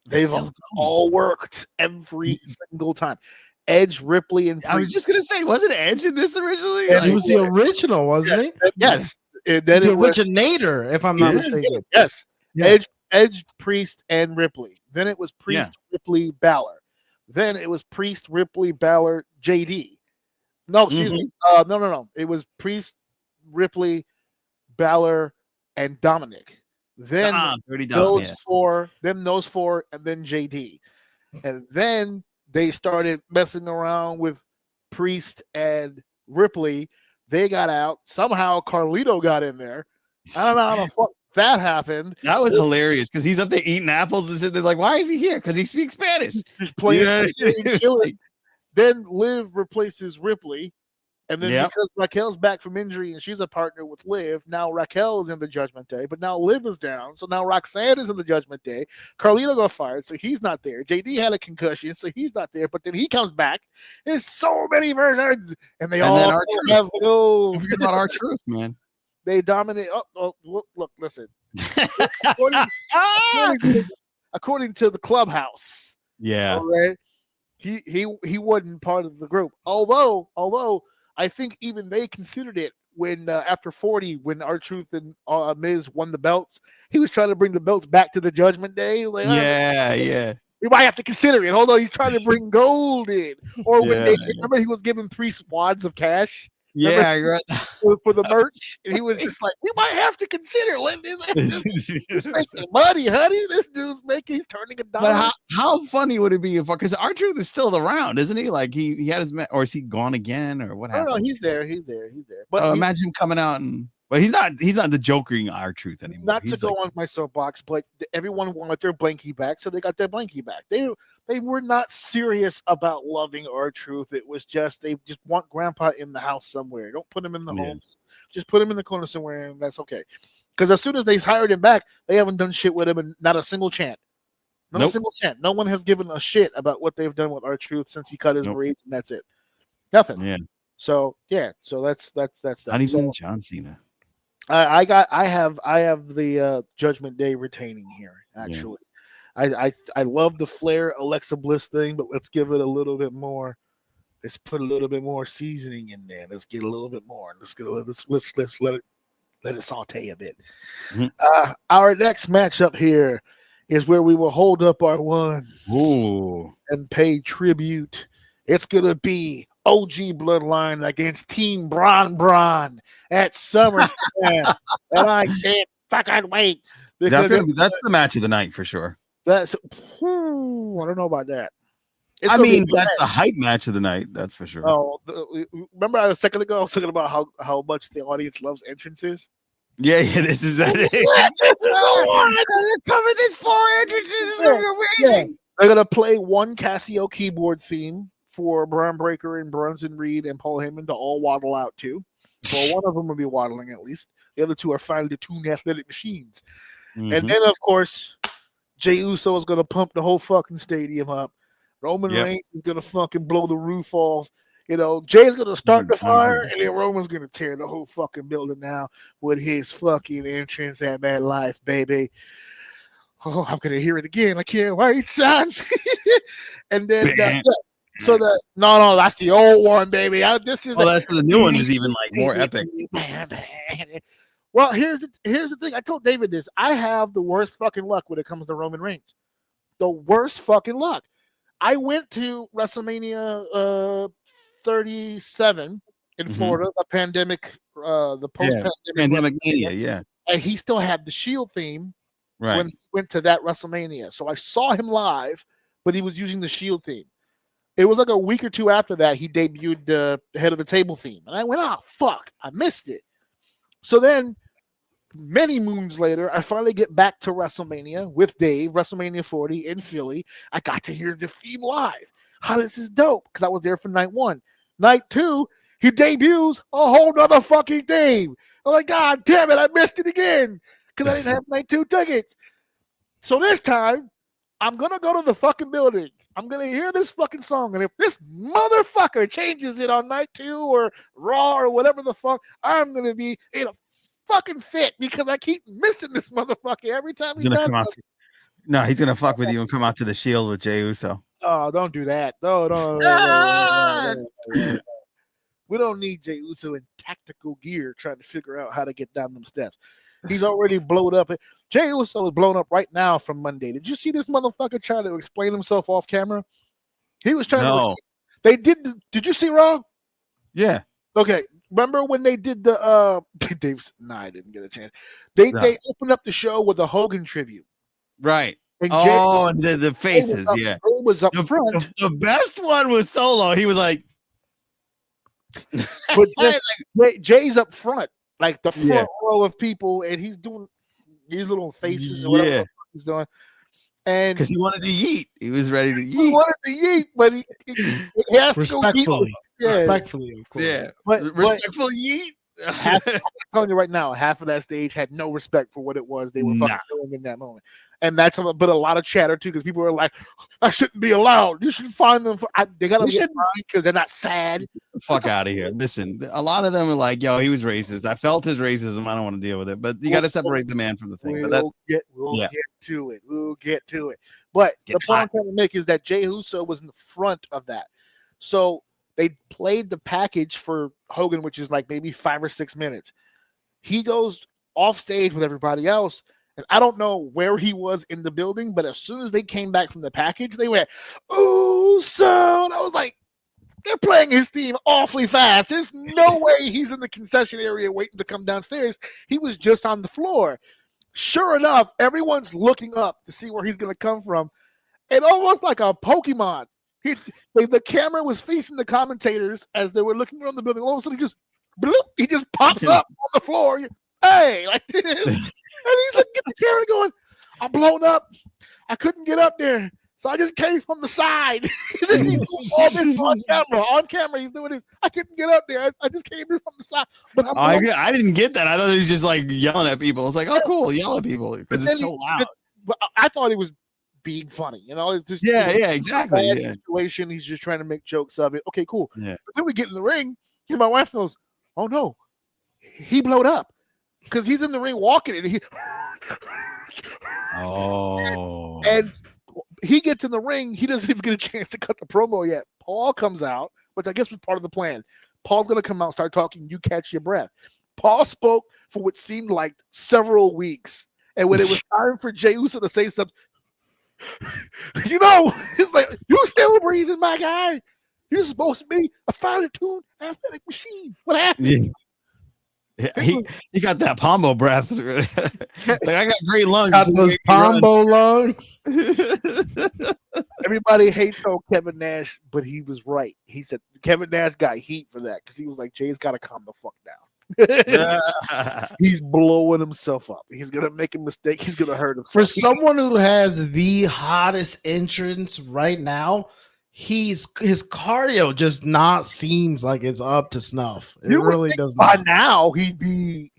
they've all worked every single time. Edge, Ripley, and Priest. I was just gonna say, wasn't Edge in this originally? He was the original, wasn't he? Yes. And then the originator, if I'm not mistaken. Yes. Edge, Priest, and Ripley. Then it was Priest, Ripley, Balor. Then it was Priest, Ripley, Balor, JD. No, excuse me. No. It was Priest, Ripley, Balor, and Dominic. Then those four, and then JD. And then they started messing around with Priest and Ripley. They got out. Somehow Carlito got in there. I don't know how the fuck that happened. That was hilarious because he's up there eating apples and they're like, why is he here? Because he speaks Spanish. He's playing chilling. Then Liv replaces Ripley. And then because Raquel's back from injury and she's a partner with Liv, now Raquel is in the Judgment Day, but now Liv is down. So now Roxanne is in the Judgment Day. Carlito got fired, so he's not there. JD had a concussion, so he's not there, but then he comes back. There's so many versions, and they all have Don't forget about R-Truth, man. They dominate. Oh, look, listen. according to the clubhouse. Yeah. All right, he wasn't part of the group. Although I think even they considered it when after 40, when R-Truth and Miz won the belts, he was trying to bring the belts back to the Judgment Day. Like, we might have to consider it. Hold on, he's trying to bring gold in. Or when they remember he was giving Priest wads of cash. Right. For the merch, and he was just like, we might have to consider this making money, honey. This dude's he's turning $1. But how funny would it be if, because R-Truth is still around, isn't he? Like he had his, or is he gone again, or what happened? No, he's there. But imagine him coming out and But he's not the jokering R-Truth anymore. Not he's to go on my soapbox, but everyone wanted their blankie back, so they got their blankie back. They were not serious about loving R-Truth. It was just they just want Grandpa in the house somewhere. Don't put him in the homes. Just put him in the corner somewhere, and that's okay. Because as soon as they hired him back, they haven't done shit with him, and not a single chant. Not a single chant. No one has given a shit about what they've done with R-Truth since he cut his braids, and that's it. Nothing. Yeah. So that's that. Not even John Cena. I have the Judgment Day retaining here. Actually, I love the Flair Alexa Bliss thing, but let's give it a little bit more. Let's put a little bit more seasoning in there. Let's get a little bit more. Let's let it saute a bit. Mm-hmm. Our next matchup here is where we will hold up our ones and pay tribute. It's gonna be OG Bloodline against Team Bron at SummerSlam, and I can't fucking wait. That's the match of the night for sure. I don't know about that. I mean, that's the hype match of the night. That's for sure. Oh, remember a second ago I was talking about how much the audience loves entrances. Yeah, this is that. This is the one. They're covering this 4 entrances. This is amazing. They're gonna play one Casio keyboard theme for Braun Breaker and Bronson Reed and Paul Heyman to all waddle out to. Well, one of them will be waddling at least. The other two are finely tuned athletic machines. Mm-hmm. And then, of course, Jey Uso is going to pump the whole fucking stadium up. Roman Reigns is going to fucking blow the roof off. You know, Jay's going to start the fire, and then Roman's going to tear the whole fucking building down with his fucking entrance at MetLife, baby. Oh, I'm going to hear it again. I can't wait, son. And then... So no, that's the old one, baby. This is that's the new one is even like more epic. Well, here's the thing. I told David this. I have the worst fucking luck when it comes to Roman Reigns. The worst fucking luck. I went to WrestleMania 37 in Florida, the pandemic, the post-pandemic mania, yeah. And he still had the Shield theme when he went to that WrestleMania. So I saw him live, but he was using the Shield theme. It was like a week or two after that, he debuted the Head of the Table theme. And I went, oh, fuck, I missed it. So then, many moons later, I finally get back to WrestleMania with Dave, WrestleMania 40 in Philly. I got to hear the theme live. How this is dope, because I was there for night 1. Night 2, he debuts a whole nother fucking theme. I'm like, God damn it, I missed it again, because I didn't have night 2 tickets. So this time, I'm going to go to the fucking building. I'm going to hear this fucking song. And if this motherfucker changes it on night 2 or Raw or whatever the fuck, I'm going to be in a fucking fit because I keep missing this motherfucker every time he does something. No, he's going to fuck with you and come out to the Shield with Jey Uso. Oh, don't do that. No. We don't need Jey Uso in tactical gear trying to figure out how to get down them steps. He's already blown up. Jey Uso is blown up right now from Monday. Did you see this motherfucker trying to explain himself off camera? He was trying to. They did. Did you see Raw? Yeah. Okay. Remember when they did the Dave's? Nah, I didn't get a chance. They opened up the show with a Hogan tribute. Right. And and the faces. It was up front. The best one was Solo. He was like, but Jay's up front. Like the front row of people, and he's doing these little faces or whatever he's doing. And because he wanted to yeet. He was ready to yeet. He wanted to yeet, but he has to go yeet. Respectfully, of course. Yeah. Respectful yeet. I'm telling you right now, half of that stage had no respect for what it was they were fucking doing in that moment. And that's but a lot of chatter too, because people are like, I shouldn't be allowed. You should find them. They gotta be fine because they're not sad. Fuck out of here. Listen, a lot of them are like, yo, he was racist. I felt his racism. I don't want to deal with it. But you got to separate the man from the thing. We'll get to it. We'll get to it. But the point I'm trying to make is that Jey Uso was in the front of that. So they played the package for Hogan, which is like maybe 5 or 6 minutes. He goes off stage with everybody else. And I don't know where he was in the building, but as soon as they came back from the package, they went, "Ooh, so!" And I was like, they're playing his theme awfully fast. There's no way he's in the concession area waiting to come downstairs. He was just on the floor. Sure enough, everyone's looking up to see where he's going to come from. And almost like a Pokemon, the camera was facing the commentators as they were looking around the building. All of a sudden, he just bloop, he just pops up on the floor. Hey, like this. And he's looking at the camera going, I'm blown up. I couldn't get up there. So I just came from the side. He's doing all this on camera. On camera, he's doing this. I couldn't get up there. I just came in from the side. But I didn't get that. I thought he was just like yelling at people. It's like, oh, cool, yell at people because it's so loud. But I thought he was being funny. It's just exactly. Situation. He's just trying to make jokes of it. Okay, cool. Yeah. But then we get in the ring, and my wife goes, "Oh no, he blowed up because he's in the ring walking it." And he gets in the ring. He doesn't even get a chance to cut the promo yet. Paul comes out, which I guess was part of the plan. Paul's going to come out, start talking. You catch your breath. Paul spoke for what seemed like several weeks. And when it was time for Jey Uso to say something, it's like, you still breathing, my guy. You're supposed to be a finely tuned athletic machine. What happened? Yeah, he got that Pombo breath. It's like, I got great lungs. Got those Pombo lungs. Everybody hates on Kevin Nash, but he was right. He said Kevin Nash got heat for that because he was like, Jay's got to calm the fuck down. He's blowing himself up. He's going to make a mistake. He's going to hurt himself. For someone who has the hottest entrance right now, his cardio just not seems like it's up to snuff. It really does not. By now he'd be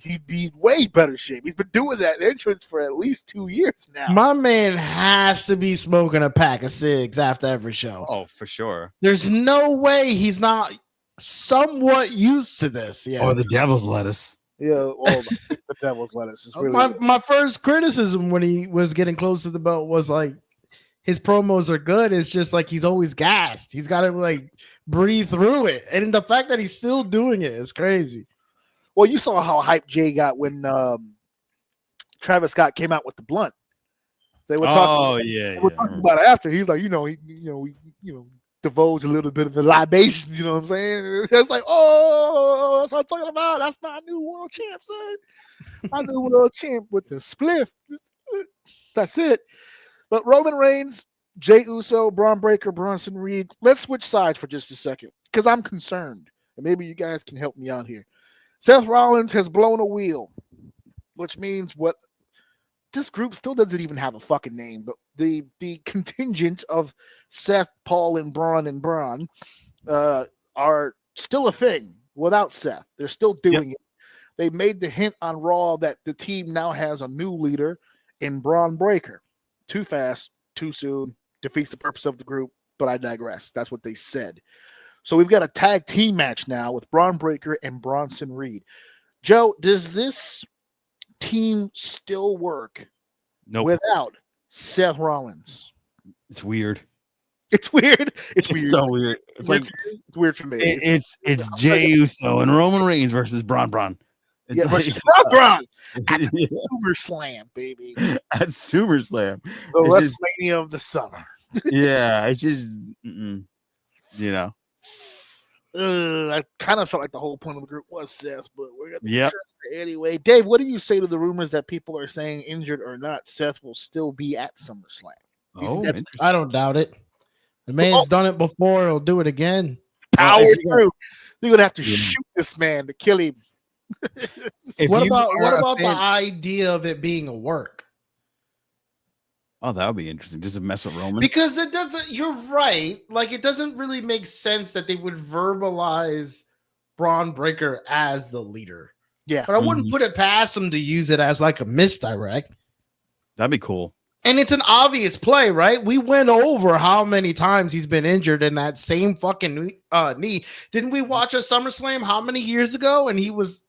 way better shape. He's been doing that entrance for at least 2 years now. My man has to be smoking a pack of cigs after every show. Oh, for sure. There's no way he's not somewhat used to this. Yeah. Or the devil's lettuce. Yeah, the devil's lettuce is really my first criticism when he was getting close to the belt was like, his promos are good. It's just like he's always gassed. He's got to like breathe through it. And the fact that he's still doing it is crazy. Well, you saw how hyped Jay got when Travis Scott came out with the blunt. They were talking. They were talking about it after. He's like, he divulge a little bit of the libation. You know what I'm saying? It's like, oh, that's what I'm talking about. That's my new world champ, son. My new world champ with the spliff. That's it. But Roman Reigns, Jey Uso, Braun Breaker, Bronson Reed. Let's switch sides for just a second because I'm concerned. And maybe you guys can help me out here. Seth Rollins has blown a wheel, which means what? This group still doesn't even have a fucking name, but the contingent of Seth, Paul, and Braun are still a thing without Seth. They're still doing it. They made the hint on Raw that the team now has a new leader in Braun Breaker. Too fast, too soon, defeats the purpose of the group, but I digress. That's what they said. So we've got a tag team match now with Braun Breaker and Bronson Reed. Joe, does this team still work without Seth Rollins? It's weird. It's weird. It's weird. So weird. It's weird for me. It's Jey Uso and Roman Reigns versus Braun. Yeah, versus Braun at SummerSlam, baby. At SummerSlam. The WrestleMania of the summer. Yeah, it's just, I kind of felt like the whole point of the group was Seth, but we're going to anyway. Dave, what do you say to the rumors that people are saying, injured or not, Seth will still be at SummerSlam? I don't doubt it. The man's done it before. He'll do it again. Power through. You're going to have to shoot this man to kill him. What about the idea of it being a work? Oh, that would be interesting. Just to mess with Roman. Because it doesn't, you're right. Like, it doesn't really make sense that they would verbalize Braun Breaker as the leader. Yeah. But I wouldn't put it past them to use it as like a misdirect. That'd be cool. And it's an obvious play, right? We went over how many times he's been injured in that same fucking knee. Didn't we watch a SummerSlam how many years ago? And he was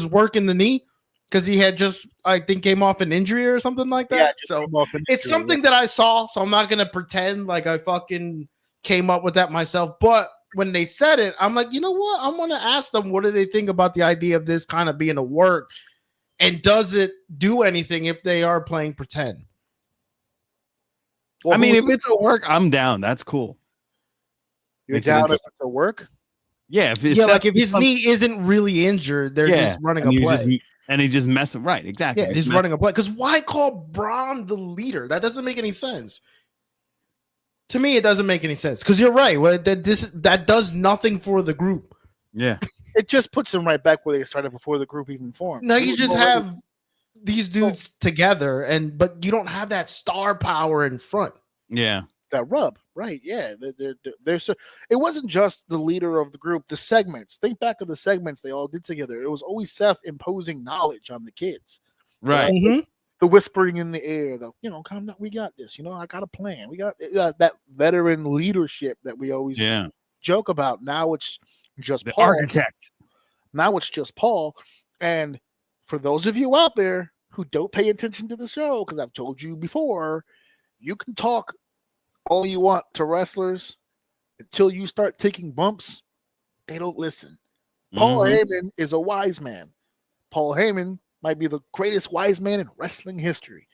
working the knee because he had just, I think, came off an injury or something like that. Yeah, so it's something that I saw. So I'm not gonna pretend like I fucking came up with that myself. But when they said it, I'm like, you know what? I'm gonna ask them what do they think about the idea of this kind of being a work, and does it do anything if they are playing pretend? Well, I mean, if it's a work, I'm down. That's cool. You're down if it's a work? Yeah. If his knee isn't really injured, they're just running a play. And he just messing. Right. Exactly. Yeah, he's running a play. Because why call Braun the leader? That doesn't make any sense. To me, it doesn't make any sense. Because you're right. Well, that does nothing for the group. Yeah. It just puts them right back where they started before the group even formed. No, you just have these dudes together, but you don't have that star power in front. Yeah. That rub, right? Yeah, they're so. It wasn't just the leader of the group. The segments. Think back of the segments they all did together. It was always Seth imposing knowledge on the kids. Right. The whispering in the air. Calm down. We got this. I got a plan. We got that veteran leadership that we always joke about. Now it's just the Paul. architect. Now it's just Paul. And for those of you out there who don't pay attention to the show, because I've told you before, you can talk all you want to wrestlers until you start taking bumps. They don't listen. Paul Heyman is a wise man. Paul Heyman might be the greatest wise man in wrestling history.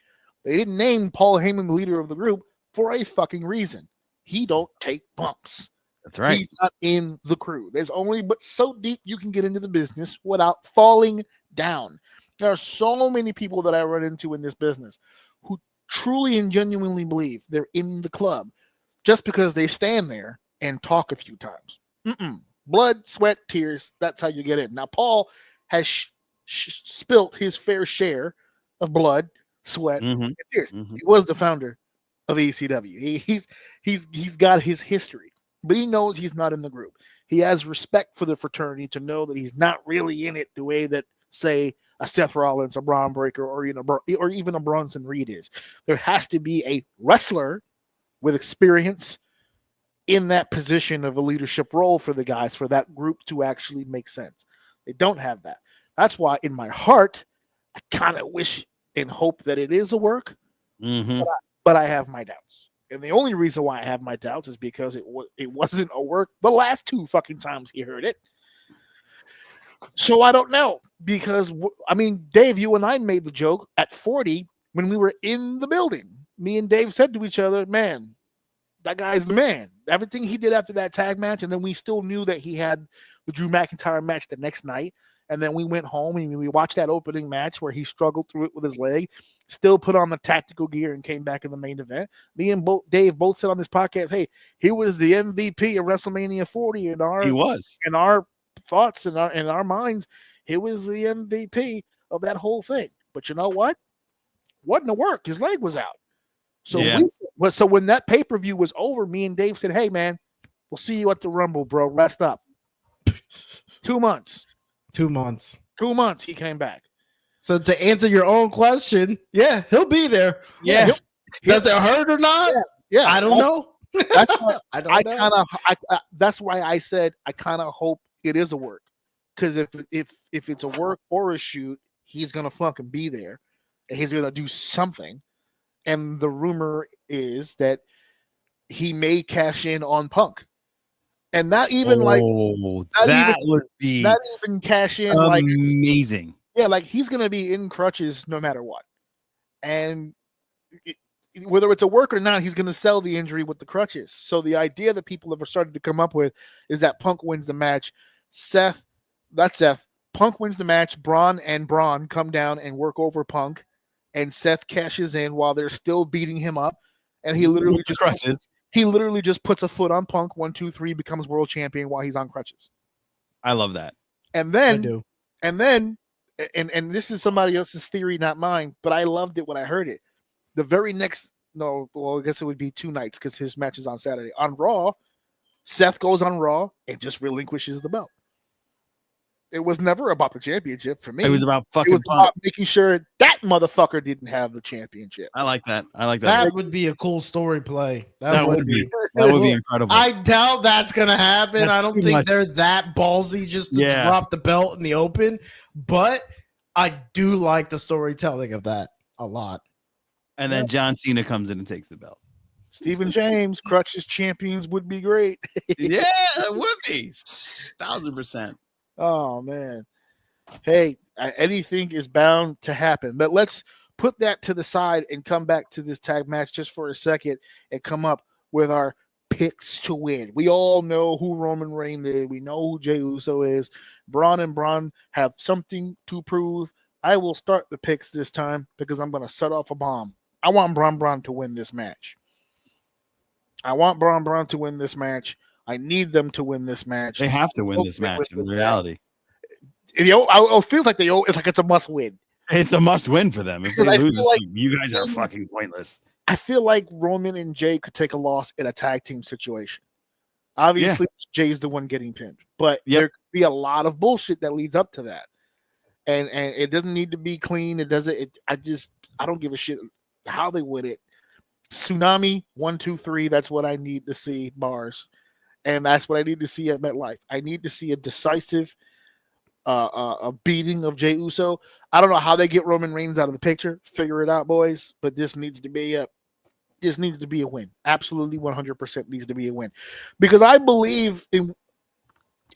They didn't name Paul Heyman the leader of the group for a fucking reason. He don't take bumps. That's right. He's not in the crew. There's only but so deep you can get into the business without falling down. There are so many people that I run into in this business who truly and genuinely believe they're in the club just because they stand there and talk a few times. Blood, sweat, tears. That's how you get in. Now, Paul has spilt his fair share of blood, sweat, and tears. He was the founder of ECW. He's got his history, but he knows he's not in the group. He has respect for the fraternity to know that he's not really in it the way that, say, a Seth Rollins, a Braun Breaker, or even a Bronson Reed is. There has to be a wrestler with experience in that position of a leadership role for the guys, for that group to actually make sense. They don't have that. That's why in my heart, I kind of wish and hope that it is a work, but I have my doubts. And the only reason why I have my doubts is because it wasn't a work the last 2 fucking times he heard it. So I don't know, because Dave, you and I made the joke at 40 when we were in the building. Me and Dave said to each other, man, that guy's the man. Everything he did after that tag match, and then we still knew that he had the Drew McIntyre match the next night. And then we went home and we watched that opening match where he struggled through it with his leg, still put on the tactical gear and came back in the main event. Me and Dave both said on this podcast, hey, he was the MVP of WrestleMania 40 in our thoughts and in our minds. He was the MVP of that whole thing. But you know what? Wasn't a work. His leg was out. So so when that pay-per-view was over, me and Dave said, hey, man, we'll see you at the Rumble, bro. Rest up. 2 months. 2 months. 2 months he came back. So to answer your own question, yeah, he'll be there. Yeah. Does it hurt or not? Yeah. I don't know. That's why that's why I said I kind of hope it is a work. Because if it's a work or a shoot, he's gonna fucking be there and he's gonna do something. And the rumor is that he may cash in on Punk. And not even would be not even cash in amazing. Like he's gonna be in crutches no matter what. And whether it's a work or not, he's gonna sell the injury with the crutches. So the idea that people have started to come up with is that Punk wins the match. Punk wins the match. Braun come down and work over Punk, and Seth cashes in while they're still beating him up, and he literally just crutches. He literally just puts a foot on Punk, 1, 2, 3, becomes world champion while he's on crutches. I love that. And then, and this is somebody else's theory, not mine, but I loved it when I heard it. The very next, I guess it would be 2 nights because his match is on Saturday. On Raw, Seth goes on Raw and just relinquishes the belt. It was never about the championship for me. It was about making sure that motherfucker didn't have the championship. I like that. That would be a cool story play. That would be incredible. I doubt that's gonna happen. I don't think they're that ballsy just to drop the belt in the open. But I do like the storytelling of that a lot. And then John Cena comes in and takes the belt. Steven James, crutches champions would be great. Yeah, it would be 1,000%. Oh, man. Hey, anything is bound to happen. But let's put that to the side and come back to this tag match just for a second and come up with our picks to win. We all know who Roman Reigns is. We know who Jey Uso is. Braun and Braun have something to prove. I will start the picks this time because I'm going to set off a bomb. I want Braun to win this match. I want Braun to win this match. I need them to win this match. They have to win this match in reality. it feels like it's like it's a must win. It's a must win for them. If they lose, like you guys are fucking pointless. I feel like Roman and Jay could take a loss in a tag team situation. Obviously, Jay's the one getting pinned, but there could be a lot of bullshit that leads up to that, and it doesn't need to be clean. It doesn't. I don't give a shit how they win it. Tsunami 1, 2, 3. That's what I need to see, bars, and that's what I need to see at MetLife. I need to see a decisive, a beating of Jey Uso. I don't know how they get Roman Reigns out of the picture. Figure it out, boys. But this needs to be a win. Absolutely, 100% needs to be a win, because I believe in.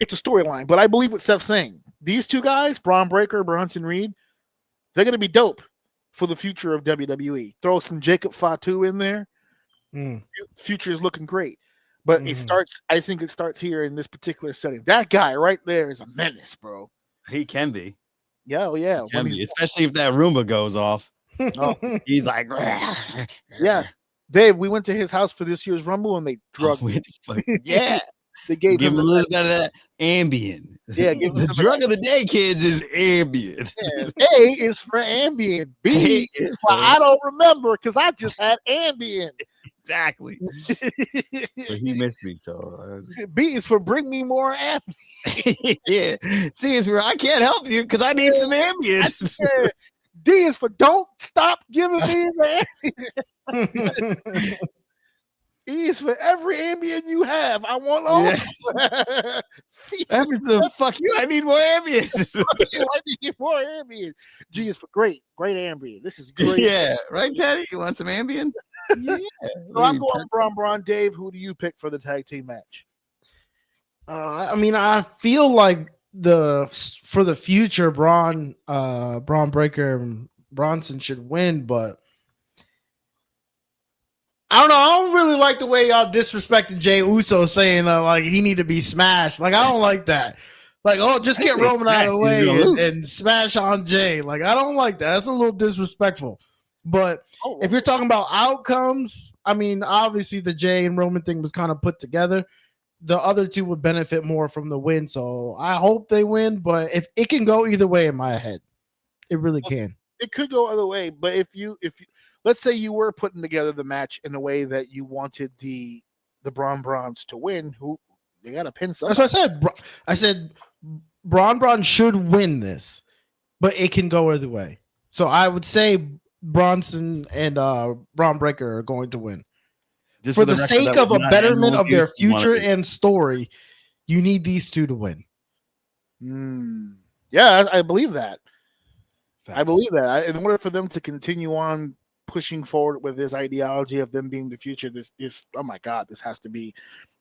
It's a storyline, but I believe what Seth's saying. These two guys, Braun Breaker, Bronson Reed, they're going to be dope for the future of WWE. Throw some Jacob Fatu in there. Future is looking great. But I think it starts here in this particular setting. That guy right there is a menace, bro. He can be. Yeah, Especially if that Roomba goes off. He's like, yeah. Dave, we went to his house for this year's Rumble and they drugged him. Yeah. They gave him a little bit of that Ambien. Yeah, the drug of the day, kids, is Ambien. Yeah. A is for Ambien. B is for I don't remember because I just had Ambien. Exactly. But he missed me, so B is for bring me more Ambien. Yeah. C is for I can't help you because I need some Ambien. D is for don't stop giving me the Ambien. E is for every Ambien you have. I want all. Yes. Episode, fuck you. I need more Ambien. I need more Ambien. G is for great Ambien. This is great. Yeah, right, Teddy? You want some Ambien? Yeah. So I'm going Braun. Dave, who do you pick for the tag team match? I mean, I feel like for the future, Braun Breaker and Bronson should win, but I don't know. I don't really like the way y'all disrespected Jey Uso, saying like he need to be smashed. Like I don't like that. Like, oh, just get Roman out of the way and smash on Jay. Like I don't like that. That's a little disrespectful. But if you're talking about outcomes, I mean, obviously the Jay and Roman thing was kind of put together. The other two would benefit more from the win. So I hope they win. But if it can go either way in my head, it really can. It could go other way. But if you let's say you were putting together the match in a way that you wanted the Brawns to win, who they got to pin somebody. That's what I said. I said Braun should win this, but it can go either way. So I would say Bronson and Braun Breaker are going to win. Just for the sake of a betterment of their future and story, you need these two to win. Yeah, I believe that. Facts. I believe that. In order for them to continue on pushing forward with this ideology of them being the future, this oh my God, this has to be.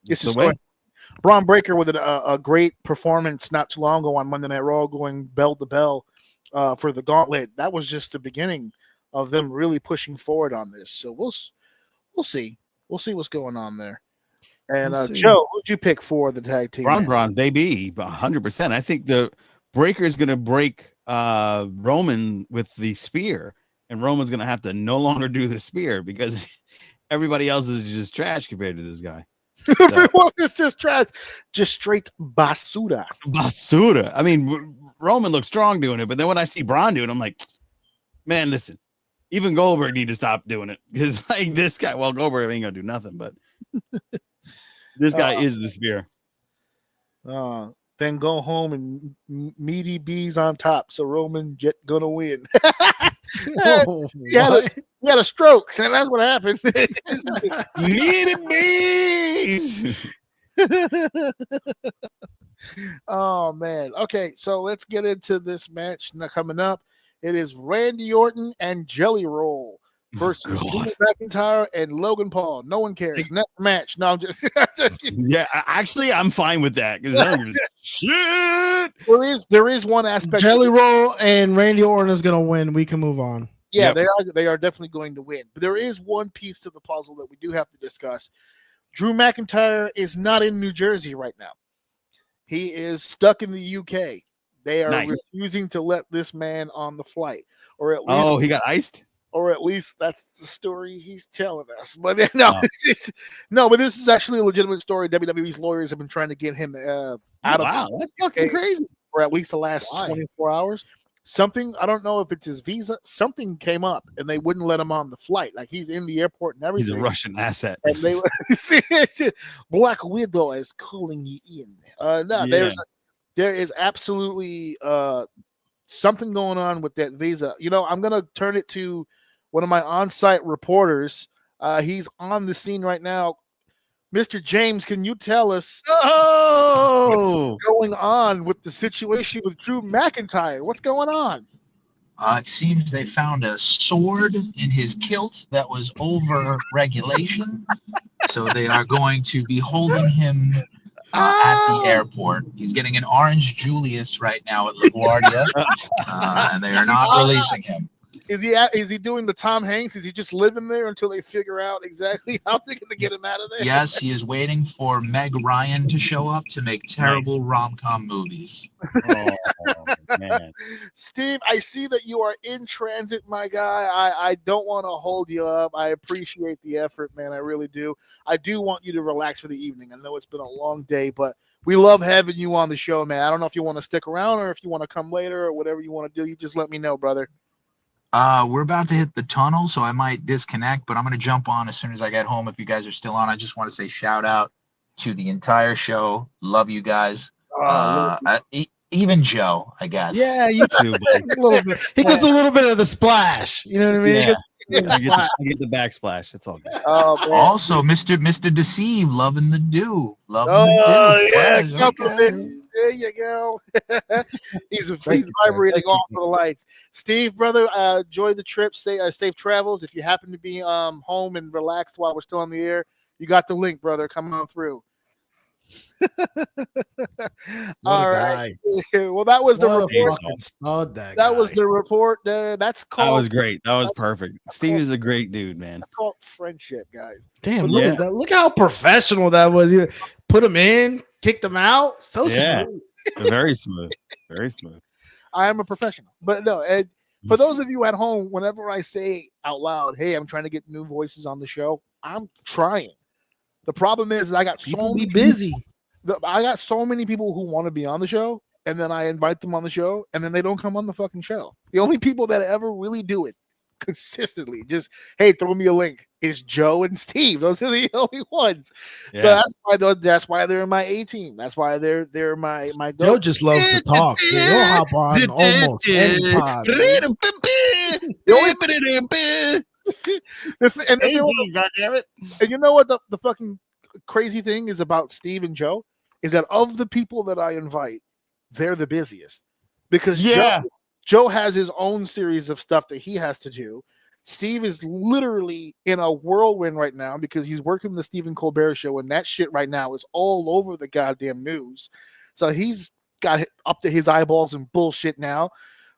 This is Braun Breaker with a great performance not too long ago on Monday Night Raw, going bell to bell for the gauntlet. That was just the beginning of them really pushing forward on this. So we'll see. We'll see what's going on there. And Joe, who'd you pick for the tag team? Braun, baby, 100%. I think the Breaker is going to break Roman with the spear, and Roman's going to have to no longer do the spear because everybody else is just trash compared to this guy. Everyone is just trash, just straight basura. Basura. I mean, Roman looks strong doing it, but then when I see Braun doing it, I'm like, man, listen, even Goldberg need to stop doing it because like this guy, well, Goldberg ain't gonna do nothing, but this guy is the spear. Then go home and meaty bees on top, so Roman gonna win. He had a stroke, and that's what happened. Meaty bees. Oh man. Okay, so let's get into this match now coming up. It is Randy Orton and Jelly Roll versus Drew McIntyre and Logan Paul. No one cares. Next match. No, I'm just yeah. Actually, I'm fine with that because shit. There is one aspect. Jelly Roll and Randy Orton is gonna win. We can move on. Yeah, they are definitely going to win. But there is one piece to the puzzle that we do have to discuss. Drew McIntyre is not in New Jersey right now. He is stuck in the UK. They are refusing to let this man on the flight, or at least he got iced. Or at least that's the story he's telling us. But no, but this is actually a legitimate story. WWE's lawyers have been trying to get him out of. Wow, that's fucking crazy. for at least the last Why? 24 hours. Something, I don't know if it's his visa, something came up and they wouldn't let him on the flight. Like he's in the airport and everything. He's a Russian asset. And they Black Widow is calling you in. There is absolutely something going on with that visa. You know, I'm gonna turn it to one of my on-site reporters. He's on the scene right now. Mr. James, can you tell us what's going on with the situation with Drew McIntyre? What's going on? It seems they found a sword in his kilt that was over regulation. So they are going to be holding him at the airport. He's getting an orange Julius right now at LaGuardia, and they are not releasing him. Is he doing the Tom Hanks? Is he just living there until they figure out exactly how they're going to get him out of there? Yes, he is waiting for Meg Ryan to show up to make terrible rom-com movies. Oh, man. Steve, I see that you are in transit, my guy. I don't want to hold you up. I appreciate the effort, man. I really do. I do want you to relax for the evening. I know it's been a long day, but we love having you on the show, man. I don't know if you want to stick around or if you want to come later or whatever you want to do. You just let me know, brother. We're about to hit the tunnel, so I might disconnect, but I'm going to jump on as soon as I get home. If you guys are still on, I just want to say shout out to the entire show. Love you guys. Even Joe, I guess. Yeah, you too. A little bit. He gets a little bit of the splash. You know what I mean? Yeah. I get the backsplash. It's all good. Oh, man. Also, Mr. Deceive, loving the do. Yeah, Yes, compliments. There you go. he's vibrating off of the lights. Steve, brother, enjoy the trip. Safe travels. If you happen to be home and relaxed while we're still on the air, you got the link, brother. Come on through. All right. Well, that was the report. That was the report. That's called. That was great. That was perfect. Steve is a great dude, man. That's called friendship, guys. Damn, look how professional that was. You put him in, kicked him out. So smooth. Very smooth. Very smooth. I am a professional, but no. And for those of you at home, whenever I say out loud, "Hey, I'm trying to get new voices on the show," I'm trying. The problem is I got so many busy. I got so many people who want to be on the show, and then I invite them on the show, and then they don't come on the fucking show. The only people that ever really do it consistently, just hey, throw me a link, is Joe and Steve. Those are the only ones. Yeah. So that's why they're in my A team. That's why they're my Joe just loves to talk. He'll hop on almost any pod. And you know what the fucking crazy thing is about Steve and Joe is that of the people that I invite, they're the busiest because Joe has his own series of stuff that he has to do. Steve is literally in a whirlwind right now because he's working the Stephen Colbert show, and that shit right now is all over the goddamn news. So he's got up to his eyeballs in bullshit now.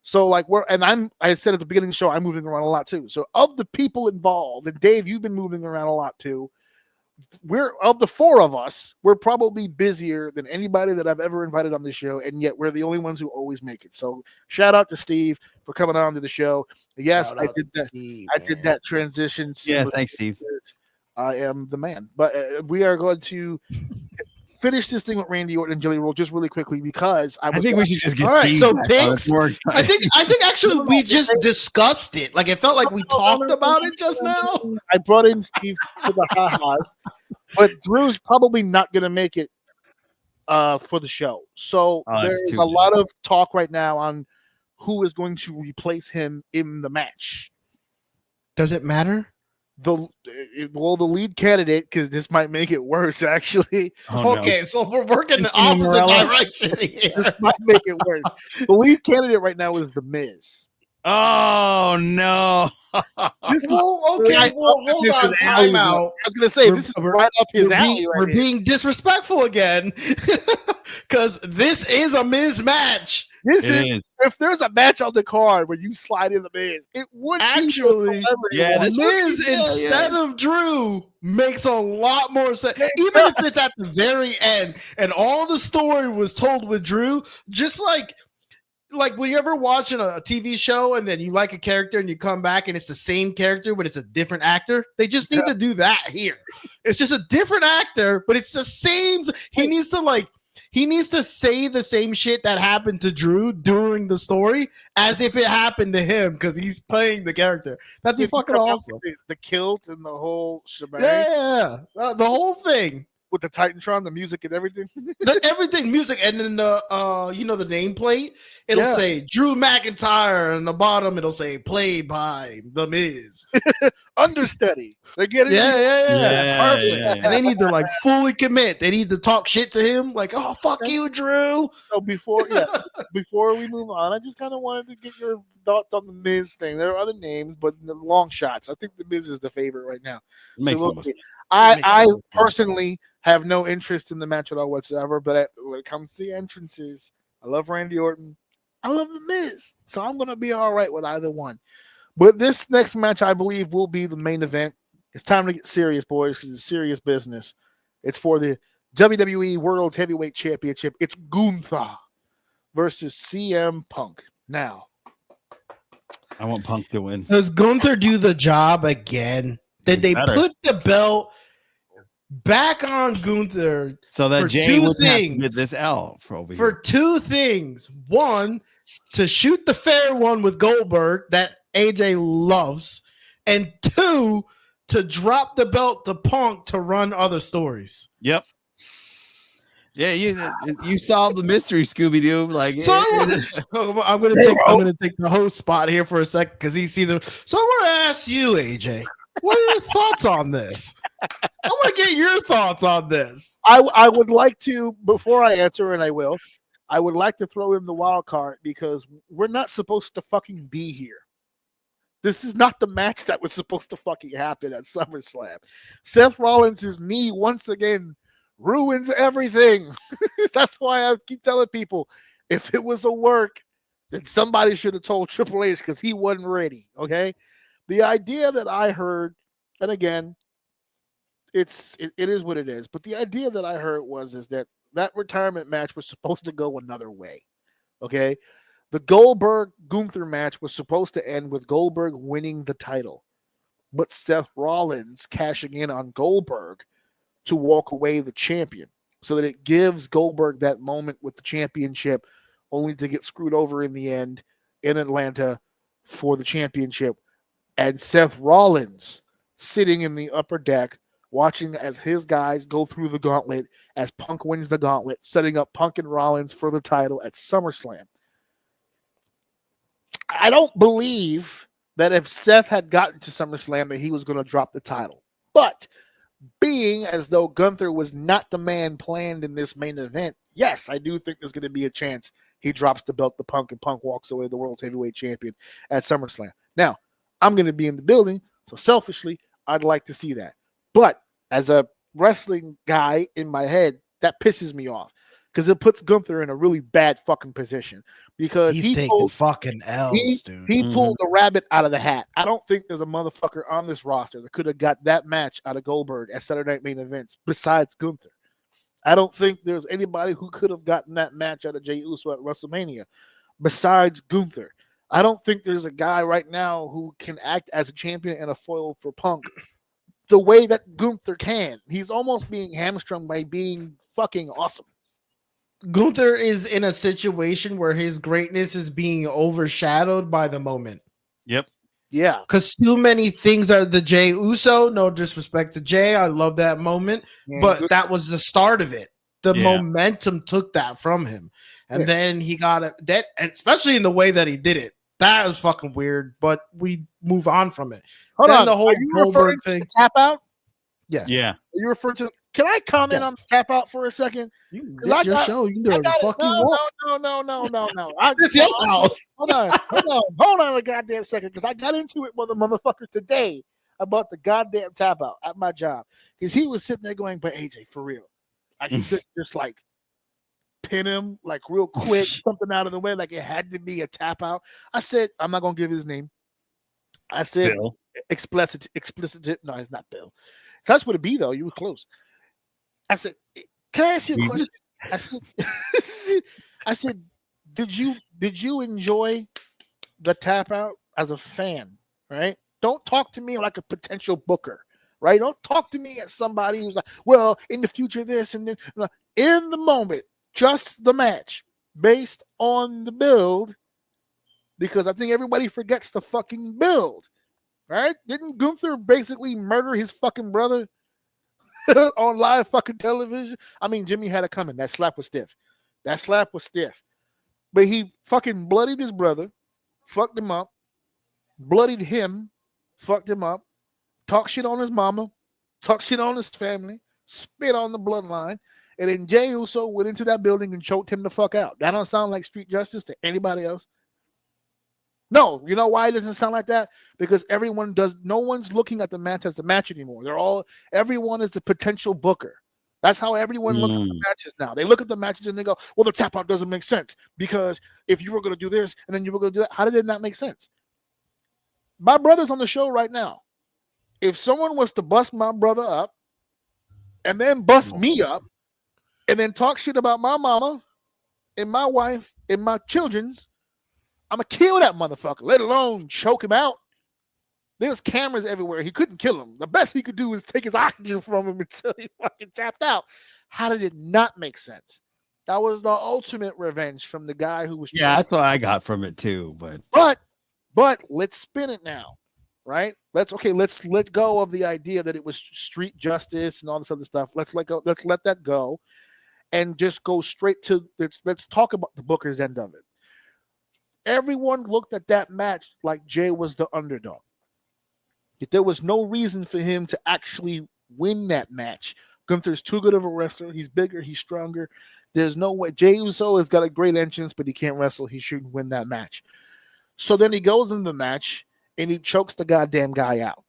So like I said at the beginning of the show, I'm moving around a lot too. So of the people involved, and Dave, you've been moving around a lot too. Of the four of us, we're probably busier than anybody that I've ever invited on the show, and yet we're the only ones who always make it. So shout out to Steve for coming on to the show. Yes, I did that. Steve, I did that transition. Yeah, thanks, Steve. I am the man. But we are going to finish this thing with Randy Orton and Jelly Roll just really quickly because I think we should just get Steve. So picks. I think actually we just discussed it. Like it felt like we talked about it just now. I brought in Steve for the ha-has, but Drew's probably not going to make it for the show. So there's a lot of talk right now on who is going to replace him in the match. Does it matter? The lead candidate, because this might make it worse, actually. Okay, so we're working the opposite direction here. This might make it worse. The lead candidate right now is The Miz. Oh no! Hold on, time out. I was gonna say this is right up his alley. We're being disrespectful again because this is a Miz match. If there's a match on the card where you slide in the Miz, it would actually be this Miz instead of Drew makes a lot more sense. Even if it's at the very end and all the story was told with Drew, just like when you're ever watching a TV show and then you like a character and you come back and it's the same character but it's a different actor, they just need to do that here. It's just a different actor, but it's the same. He needs to he needs to say the same shit that happened to Drew during the story as if it happened to him because he's playing the character. That'd be fucking awesome. The kilt and the whole shebang. Yeah. The whole thing. With the Titantron, the music and everything. Everything, music, and then the the nameplate, it'll say Drew McIntyre, and the bottom it'll say played by The Miz. Understudy. They're getting And they need to like fully commit. They need to talk shit to him, like, oh fuck you, Drew. So before we move on, I just kind of wanted to get your thoughts on the Miz thing. There are other names, but the long shots, I think the Miz is the favorite right now. I personally have no interest in the match at all whatsoever, but when it comes to the entrances, I love Randy Orton. I love the Miz, so I'm gonna be all right with either one. But this next match, I believe, will be the main event. It's time to get serious, boys, because it's serious business. It's for the WWE World Heavyweight Championship. It's Gunther versus CM Punk. Now, I want Punk to win. Does Gunther do the job again? Did they put the belt back on Gunther so that Jay would have to get this L for two things? One, to shoot the fair one with Goldberg that AJ loves, and two, to drop the belt to Punk to run other stories. Yep. Yeah, you solved the mystery, Scooby-Doo. Like, so I'm gonna take the host spot here for a second because he's either. So I want to ask you, AJ, what are your thoughts on this? I want to get your thoughts on this. I would like to, before I answer, and I will, I would like to throw in the wild card because we're not supposed to fucking be here. This is not the match that was supposed to fucking happen at SummerSlam. Seth Rollins' knee once again ruins everything. That's why I keep telling people, if it was a work, then somebody should have told Triple H because he wasn't ready. Okay, the idea that I heard, and again, it is what it is. But the idea that I heard is that retirement match was supposed to go another way. Okay, the Goldberg Gunther match was supposed to end with Goldberg winning the title, but Seth Rollins cashing in on Goldberg to walk away the champion, so that it gives Goldberg that moment with the championship, only to get screwed over in the end in Atlanta for the championship, and Seth Rollins sitting in the upper deck watching as his guys go through the gauntlet as Punk wins the gauntlet, setting up Punk and Rollins for the title at SummerSlam. I don't believe that if Seth had gotten to SummerSlam that he was going to drop the title. But being as though Gunther was not the man planned in this main event, yes, I do think there's going to be a chance he drops the belt to Punk and Punk walks away the World Heavyweight Champion at SummerSlam. Now, I'm going to be in the building, so selfishly, I'd like to see that. But as a wrestling guy in my head, that pisses me off because it puts Gunther in a really bad fucking position because he's taking fucking L's, dude. He pulled the rabbit out of the hat. I don't think there's a motherfucker on this roster that could have got that match out of Goldberg at Saturday Night Main Events besides Gunther. I don't think there's anybody who could have gotten that match out of Jey Uso at WrestleMania besides Gunther. I don't think there's a guy right now who can act as a champion and a foil for Punk the way that Gunther can. He's almost being hamstrung by being fucking awesome. Gunther is in a situation where his greatness is being overshadowed by the moment. Yep. Yeah. Because too many things are the Jey Uso. No disrespect to Jey. I love that moment. Yeah, but that was the start of it. The momentum took that from him. And then he got it. That, especially in the way that he did it. That was fucking weird. But we move on from it. Hold then on. The whole are you referring thing. To tap out? Yes. Yeah. Are you referring to? Can I comment on tap out for a second? This your show. You can do it fuck you want. No. This your house. Hold on a goddamn second, because I got into it with a motherfucker today about the goddamn tap out at my job. Because he was sitting there going, but AJ, for real. I could just like pin him like real quick, something out of the way, like it had to be a tap out. I said, I'm not gonna give his name. I said Bill. Explicit. No, it's not Bill. That's what it be though. You were close. I said, can I ask you a question? I said, did you enjoy the tap out as a fan? Right? Don't talk to me like a potential booker. Right? Don't talk to me as somebody who's like, well, in the future, this and then. In the moment, just the match based on the build, because I think everybody forgets the fucking build, right? Didn't Gunther basically murder his fucking brother on live fucking television? I mean, Jimmy had it coming. That slap was stiff. That slap was stiff. But he fucking bloodied his brother, fucked him up, bloodied him, fucked him up, talked shit on his mama, talked shit on his family, spit on the bloodline, and then Jey Uso went into that building and choked him the fuck out. That don't sound like street justice to anybody else. No, you know why it doesn't sound like that? Because no one's looking at the match as the match anymore. Everyone is the potential booker. That's how everyone looks at the matches now. They look at the matches and they go, well, the tap out doesn't make sense because if you were going to do this and then you were going to do that, how did it not make sense? My brother's on the show right now. If someone was to bust my brother up and then bust me up and then talk shit about my mama and my wife and my children's, I'm going to kill that motherfucker, let alone choke him out. There's cameras everywhere. He couldn't kill him. The best he could do is take his oxygen from him until he fucking tapped out. How did it not make sense? That was the ultimate revenge from the guy who was. Yeah, that's what I got from it too. But let's spin it now, right? Let's let go of the idea that it was street justice and all this other stuff. Let's let that go, and just go straight to let's talk about the Booker's end of it. Everyone looked at that match like Jey was the underdog. If there was no reason for him to actually win that match. Gunther's too good of a wrestler. He's bigger. He's stronger. There's no way. Jey Uso has got a great entrance, but he can't wrestle. He shouldn't win that match. So then he goes in the match and he chokes the goddamn guy out.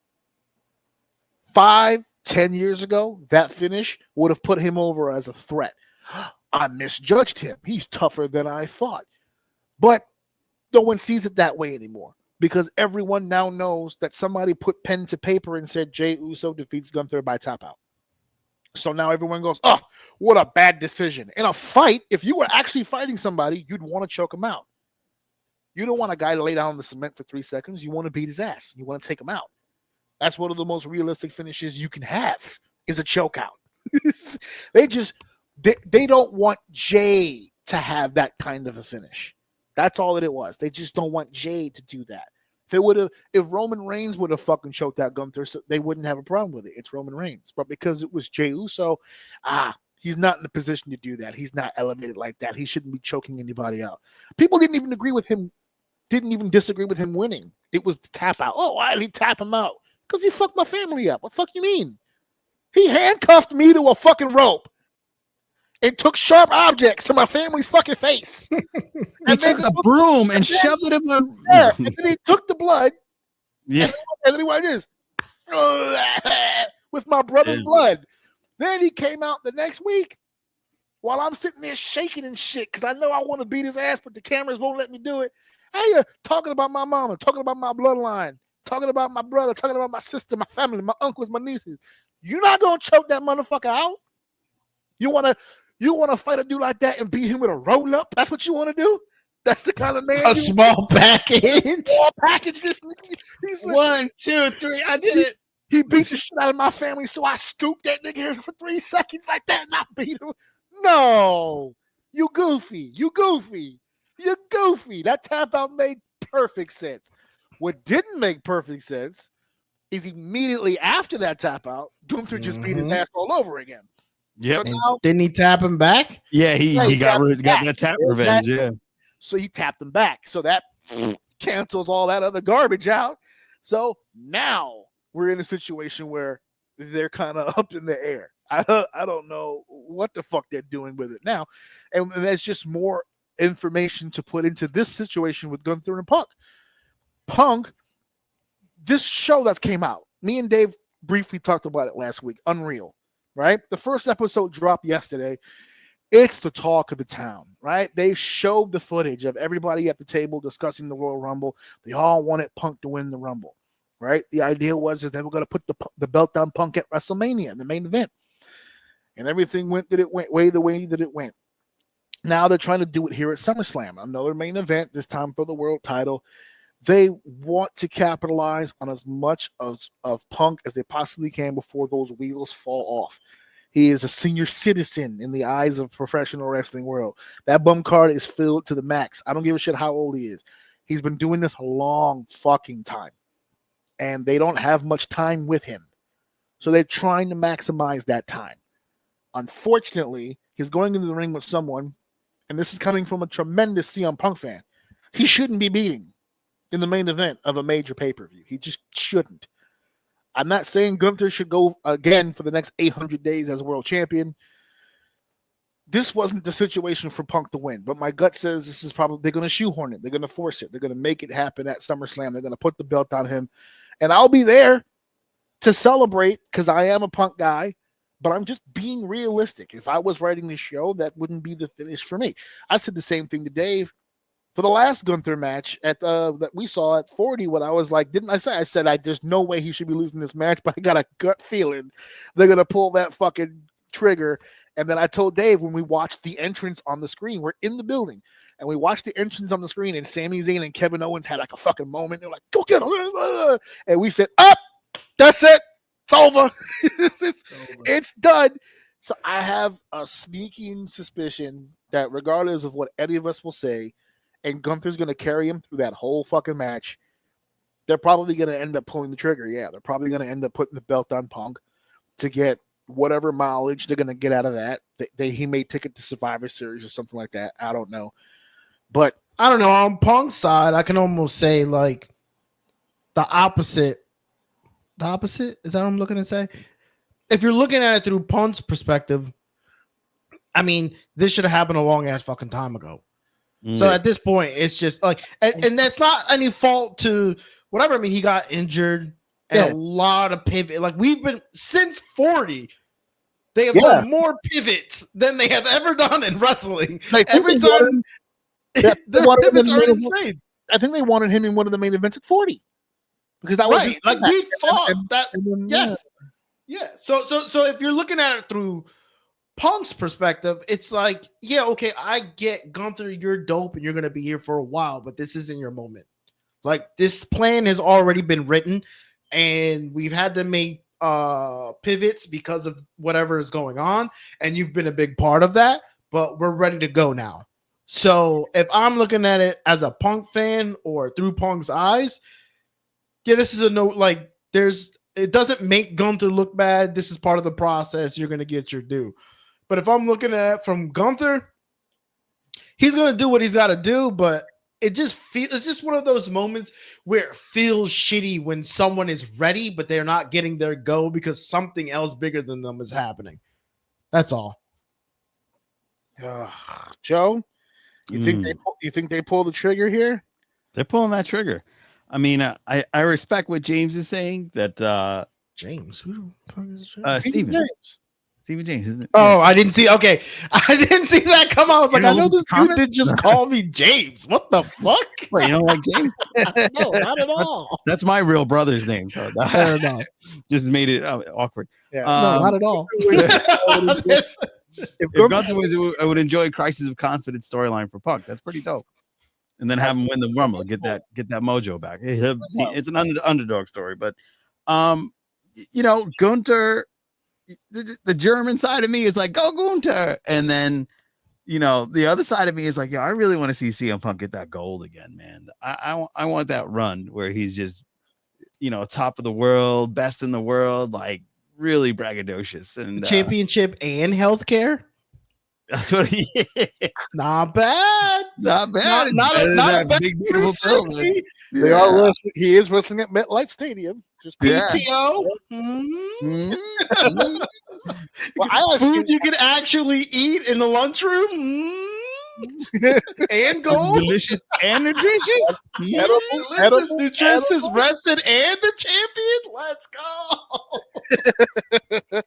5-10 years ago, that finish would have put him over as a threat. I misjudged him. He's tougher than I thought. But no one sees it that way anymore. Because everyone now knows that somebody put pen to paper and said Jey Uso defeats Gunther by tap out. So now everyone goes, oh, what a bad decision. In a fight, if you were actually fighting somebody, you'd want to choke him out. You don't want a guy to lay down on the cement for 3 seconds. You want to beat his ass. You want to take him out. That's one of the most realistic finishes you can have is a choke out. They don't want Jey to have that kind of a finish. That's all that it was. They just don't want Jey to do that. If Roman Reigns would have fucking choked out Gunther, so they wouldn't have a problem with it. It's Roman Reigns. But because it was Jey Uso, he's not in a position to do that. He's not elevated like that. He shouldn't be choking anybody out. People didn't even disagree with him winning. It was the tap out. Oh, why did he tap him out? Because he fucked my family up. What the fuck you mean? He handcuffed me to a fucking rope and took sharp objects to my family's fucking face. And then took a broom and shoved it in my... Yeah, and then he took the blood. Yeah. And then he went this with my brother's blood. Then he came out the next week while I'm sitting there shaking and shit because I know I want to beat his ass, but the cameras won't let me do it. Hey, talking about my mama, talking about my bloodline, talking about my brother, talking about my sister, my family, my uncles, my nieces. You're not going to choke that motherfucker out? You want to fight a dude like that and beat him with a roll up? That's what you want to do? That's the kind of man. A small package. Small package. He's like, 1, 2, 3. I did it. He beat the shit out of my family, so I scooped that nigga for 3 seconds like that and I beat him. No. You goofy. That tap out made perfect sense. What didn't make perfect sense is immediately after that tap out, Gunther just beat his ass all over again. Yeah. So didn't he tap him back? Yeah, he got that tap revenge. Yeah. So he tapped him back. So that cancels all that other garbage out. So now we're in a situation where they're kind of up in the air. I don't know what the fuck they're doing with it now. And that's just more information to put into this situation with Gunther and Punk. Punk, this show that came out, me and Dave briefly talked about it last week, Unreal, right? The first episode dropped yesterday. It's the talk of the town, right? They showed the footage of everybody at the table discussing the Royal Rumble. They all wanted Punk to win the Rumble, right? The idea was that they were going to put the belt on Punk at WrestleMania in the main event. And everything went the way that it went. Now they're trying to do it here at SummerSlam, another main event, this time for the world title. They want to capitalize on as much of Punk as they possibly can before those wheels fall off. He is a senior citizen in the eyes of professional wrestling world. That bum card is filled to the max. I don't give a shit how old he is. He's been doing this a long fucking time. And they don't have much time with him. So they're trying to maximize that time. Unfortunately, he's going into the ring with someone, and this is coming from a tremendous CM Punk fan, he shouldn't be beating in the main event of a major pay-per-view. He just shouldn't. I'm not saying Gunther should go again for the next 800 days as a world champion. This wasn't the situation for Punk to win, but my gut says this is probably, they're going to shoehorn it. They're going to force it. They're going to make it happen at SummerSlam. They're going to put the belt on him, and I'll be there to celebrate because I am a Punk guy, but I'm just being realistic. If I was writing this show, that wouldn't be the finish for me. I said the same thing to Dave for the last Gunther match at that we saw at 40. What I was like, didn't I say? I said there's no way he should be losing this match, but I got a gut feeling they're gonna pull that fucking trigger. And then I told Dave when we watched the entrance on the screen, we're in the building, and we watched the entrance on the screen, and Sami Zayn and Kevin Owens had like a fucking moment. They're like, "Go get him!" And we said, "Up, that's it, it's over, it's done." So I have a sneaking suspicion that regardless of what any of us will say, and Gunther's going to carry him through that whole fucking match, they're probably going to end up pulling the trigger. Yeah, they're probably going to end up putting the belt on Punk to get whatever mileage they're going to get out of that. He may take it to Survivor Series or something like that. I don't know. But I don't know. On Punk's side, I can almost say like the opposite. The opposite? Is that what I'm looking to say? If you're looking at it through Punk's perspective, I mean, this should have happened a long ass fucking time ago. So at this point, it's just like, and that's not any fault to whatever. I mean, he got injured and a lot of pivot. Like we've been since 40, they have done more pivots than they have ever done in wrestling. Every time their pivots are insane. I think they wanted him in one of the main events at 40 because that was just like we thought that. Then, yes, yeah. So if you're looking at it through Punk's perspective, it's like, yeah, okay, I get Gunther, you're dope and you're going to be here for a while, but this isn't your moment. Like this plan has already been written and we've had to make pivots because of whatever is going on. And you've been a big part of that, but we're ready to go now. So if I'm looking at it as a Punk fan or through Punk's eyes, yeah, this is a no, like it doesn't make Gunther look bad. This is part of the process. You're going to get your due. But if I'm looking at it from Gunther, he's going to do what he's got to do. But it's just one of those moments where it feels shitty when someone is ready, but they're not getting their go because something else bigger than them is happening. That's all. Joe, you think they pull the trigger here? They're pulling that trigger. I mean, I respect what James is saying. That James, who the fuck is Steven James. Steven James, isn't it? Oh, I didn't see. Okay, I didn't see that come out. I was like, I know this dude did just call me James. What the fuck? Wait, you don't like James? No, not at all. That's my real brother's name. So that just made it awkward. Yeah, no, not at all. If Gunther was, I would enjoy Crisis of Confidence storyline for Punk. That's pretty dope. And then have him win the Rumble, get that mojo back. It's an underdog story, but Gunther. The German side of me is like, go Gunther. And then, the other side of me is like, I really want to see CM Punk get that gold again, man. I want that run where he's just, top of the world, best in the world, like really braggadocious. And championship and healthcare. That's what he is. Not bad. Not bad. Not a bad big beautiful film. They are wrestling. He is wrestling at MetLife Stadium. Just PTO. Well, food you can actually eat in the lunchroom. And gold. Delicious and nutritious. Delicious, nutritious, rested, and the champion. Let's go.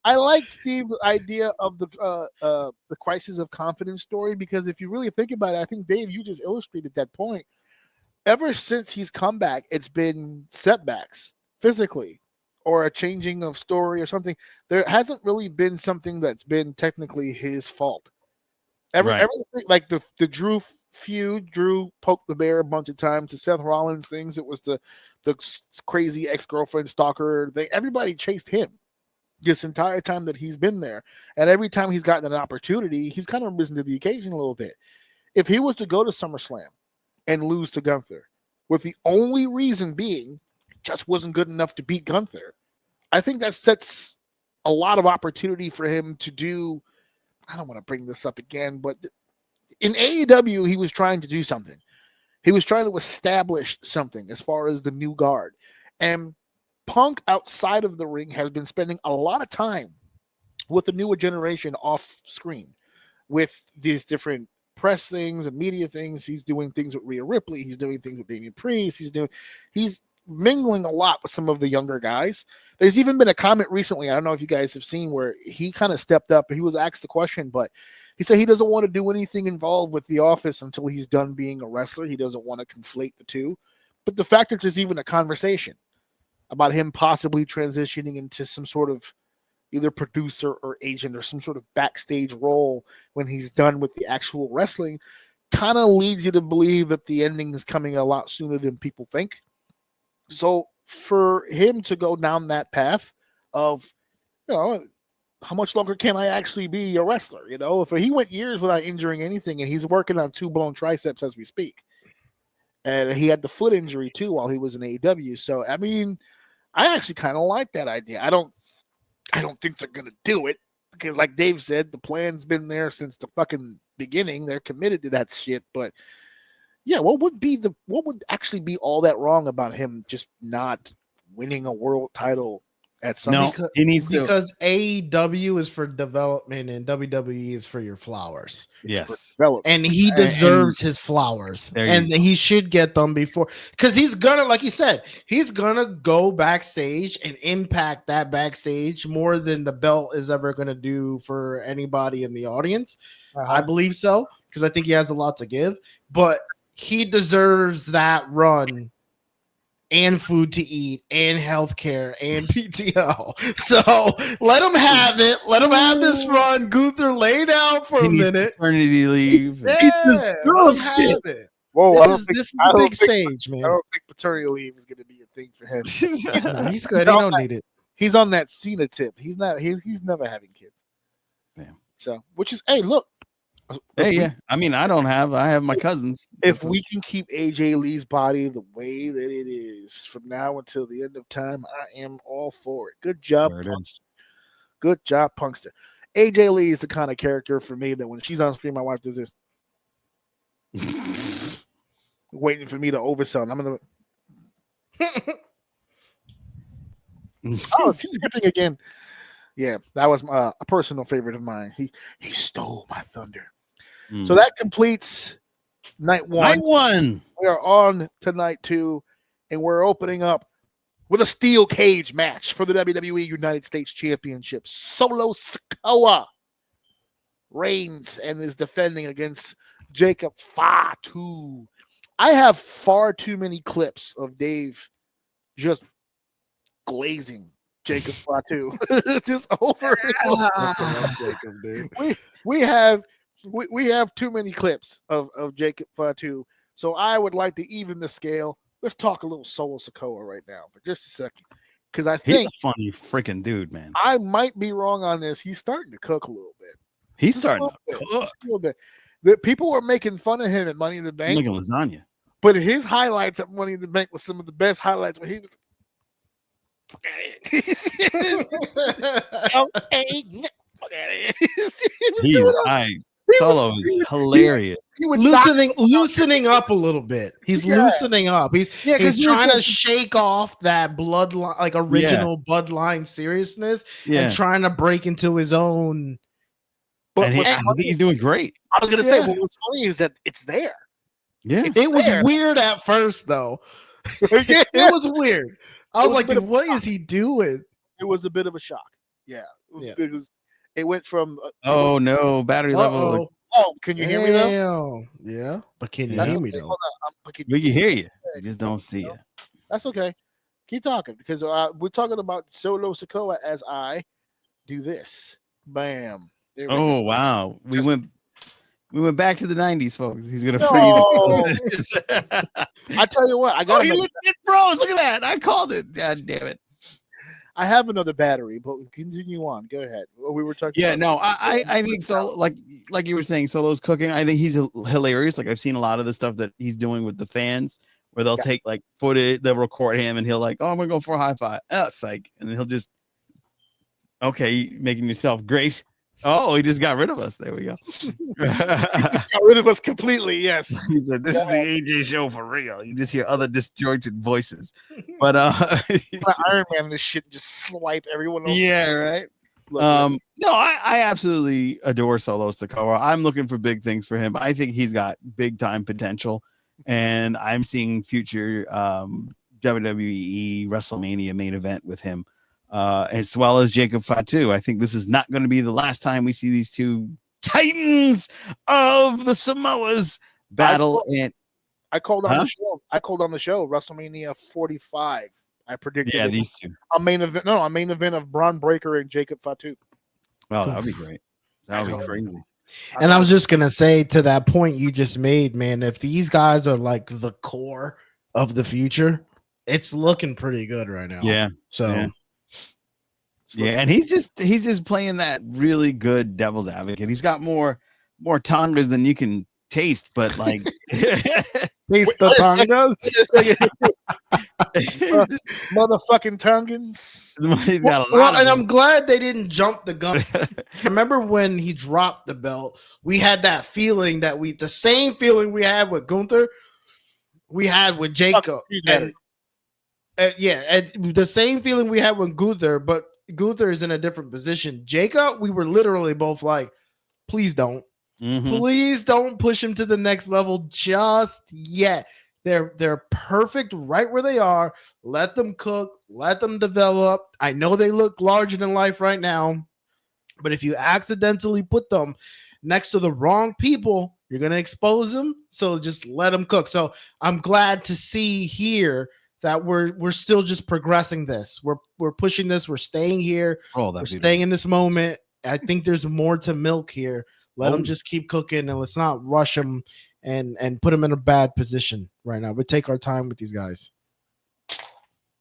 I like Steve's idea of the crisis of confidence story because if you really think about it, I think Dave, you just illustrated that point. Ever since he's come back, it's been setbacks physically or a changing of story or something. There hasn't really been something that's been technically his fault. Everything like the Drew feud, Drew poked the bear a bunch of times. The Seth Rollins things, it was the crazy ex-girlfriend stalker thing. Everybody chased him. this entire time that he's been there. And every time he's gotten an opportunity, he's kind of risen to the occasion a little bit. If he was to go to SummerSlam and lose to Gunther, with the only reason being just wasn't good enough to beat Gunther, I think that sets a lot of opportunity for him to do. I don't want to bring this up again, but in AEW, he was trying to do something. He was trying to establish something as far as the new guard. And Punk outside of the ring has been spending a lot of time with the newer generation off screen with these different press things and media things. He's doing things with Rhea Ripley. He's doing things with Damian Priest. He's mingling a lot with some of the younger guys. There's even been a comment recently, I don't know if you guys have seen, where he kind of stepped up and he was asked the question, but he said he doesn't want to do anything involved with the office until he's done being a wrestler. He doesn't want to conflate the two. But the fact that there's even a conversation about him possibly transitioning into some sort of either producer or agent or some sort of backstage role when he's done with the actual wrestling kind of leads you to believe that the ending is coming a lot sooner than people think. So for him to go down that path of, how much longer can I actually be a wrestler? If he went years without injuring anything, and he's working on 2 blown triceps as we speak. And he had the foot injury too while he was in AEW. So, I mean, I actually kind of like that idea. I don't think they're going to do it because, like Dave said, the plan's been there since the fucking beginning. They're committed to that shit. But yeah, what would actually be all that wrong about him just not winning a world title at some? No, he needs to, because AEW is for development and WWE is for your flowers. Yes, and he deserves his flowers, and he should get them before, because he's gonna, like you said, he's gonna go backstage and impact that backstage more than the belt is ever gonna do for anybody in the audience. I believe so, because I think he has a lot to give, but he deserves that run and food to eat and healthcare and PTO. So let him have it. Let him have this run. Gunther laid out for a minute. Paternity leave. He deserves it. Whoa, this is the big stage, man. I don't think paternity leave is going to be a thing for him. No, he's good. He don't need it. He's on that Cena tip. He's not. He's never having kids. Damn. So, which is, hey, look. Hey, yeah. I mean, I have my cousins. If we can keep AJ Lee's body the way that it is from now until the end of time, I am all for it. Good job, Punkster. Good job, Punkster. AJ Lee is the kind of character for me that when she's on screen, my wife does this. Waiting for me to oversell. I'm going to. Oh, she's skipping again. Yeah, that was a personal favorite of mine. He stole my thunder. So that completes night 1. Night 1. We are on to night 2, and we're opening up with a steel cage match for the WWE United States Championship. Solo Sikoa reigns and is defending against Jacob Fatu. I have far too many clips of Dave just glazing Jacob Fatu just over. Jacob, dude. We have too many clips of Jacob Fatu, so I would like to even the scale. Let's talk a little Solo Sikoa right now for just a second, because I think he's a funny freaking dude, man. I might be wrong on this. He's starting to cook a little bit. He's starting to cook a little bit. The people were making fun of him at Money in the Bank, making lasagna. But his highlights at Money in the Bank was some of the best highlights when he was. Solo is hilarious. Loosening up a little bit. He's loosening up. He's trying to shake off that bloodline, like original bloodline seriousness, and trying to break into his own. But I think he's doing great. I was gonna say, what was funny is that it's there. Yeah, it was weird at first, though. It was weird. I was like, what is he doing? It was a bit of a shock. Yeah. It went from no battery level. Oh, can you hear me though? Yeah, but can you hear me though? We can hear you. We just don't see you. That's okay. Keep talking, because we're talking about Solo Sikoa as I do this. Bam. Oh wow, we went back to the 90s, folks. He's gonna freeze. I tell you what, I got. He legit froze. Look at that. I called it. God damn it. I have another battery, but continue on. Go ahead. We were talking. Yeah, about no, I think so. Like you were saying, Solo's cooking. I think he's hilarious. Like I've seen a lot of the stuff that he's doing with the fans, where they'll take like footage, they'll record him, and he'll like, oh, I'm gonna go for a high five. Oh, psych, and then he'll just, okay, making yourself great. Oh, he just got rid of us. There we go. He just got rid of us completely. Yes. He said, "This is the AJ show for real." You just hear other disjointed voices, but Iron Man, this shit just swipe everyone over. yeah, right. No, I absolutely adore Solo Sikoa. I'm looking for big things for him. I think he's got big time potential, and I'm seeing future WWE WrestleMania main event with him, as well as Jacob Fatu. I think this is not going to be the last time we see these two titans of the Samoas battle. I called on the show. I called on the show. WrestleMania 45. I predicted. Yeah, these two. A main event. No, a main event of Braun Breaker and Jacob Fatu. Oh, that would be great. That would be crazy. And I was just gonna say, to that point you just made, man, if these guys are like the core of the future, it's looking pretty good right now. Yeah. So yeah, and he's just playing that really good devil's advocate. He's got more tongas than you can taste, but like taste the tongas. Motherfucking Tongans. He's got a lot and I'm glad they didn't jump the gun. Remember when he dropped the belt, we had that feeling that the same feeling we had with Gunther, we had with Jacob. And the same feeling we had with Gunther, but Gunther is in a different position. Jacob, we were literally both like, please don't. Mm-hmm. Please don't push him to the next level just yet. They're perfect right where they are. Let them cook. Let them develop. I know they look larger than life right now, but if you accidentally put them next to the wrong people, you're going to expose them. So just let them cook. So I'm glad to see here that we're still just progressing this. We're pushing this. We're staying here. We're staying in this moment. I think there's more to milk here. Let them just keep cooking, and let's not rush them and put them in a bad position right now. We take our time with these guys.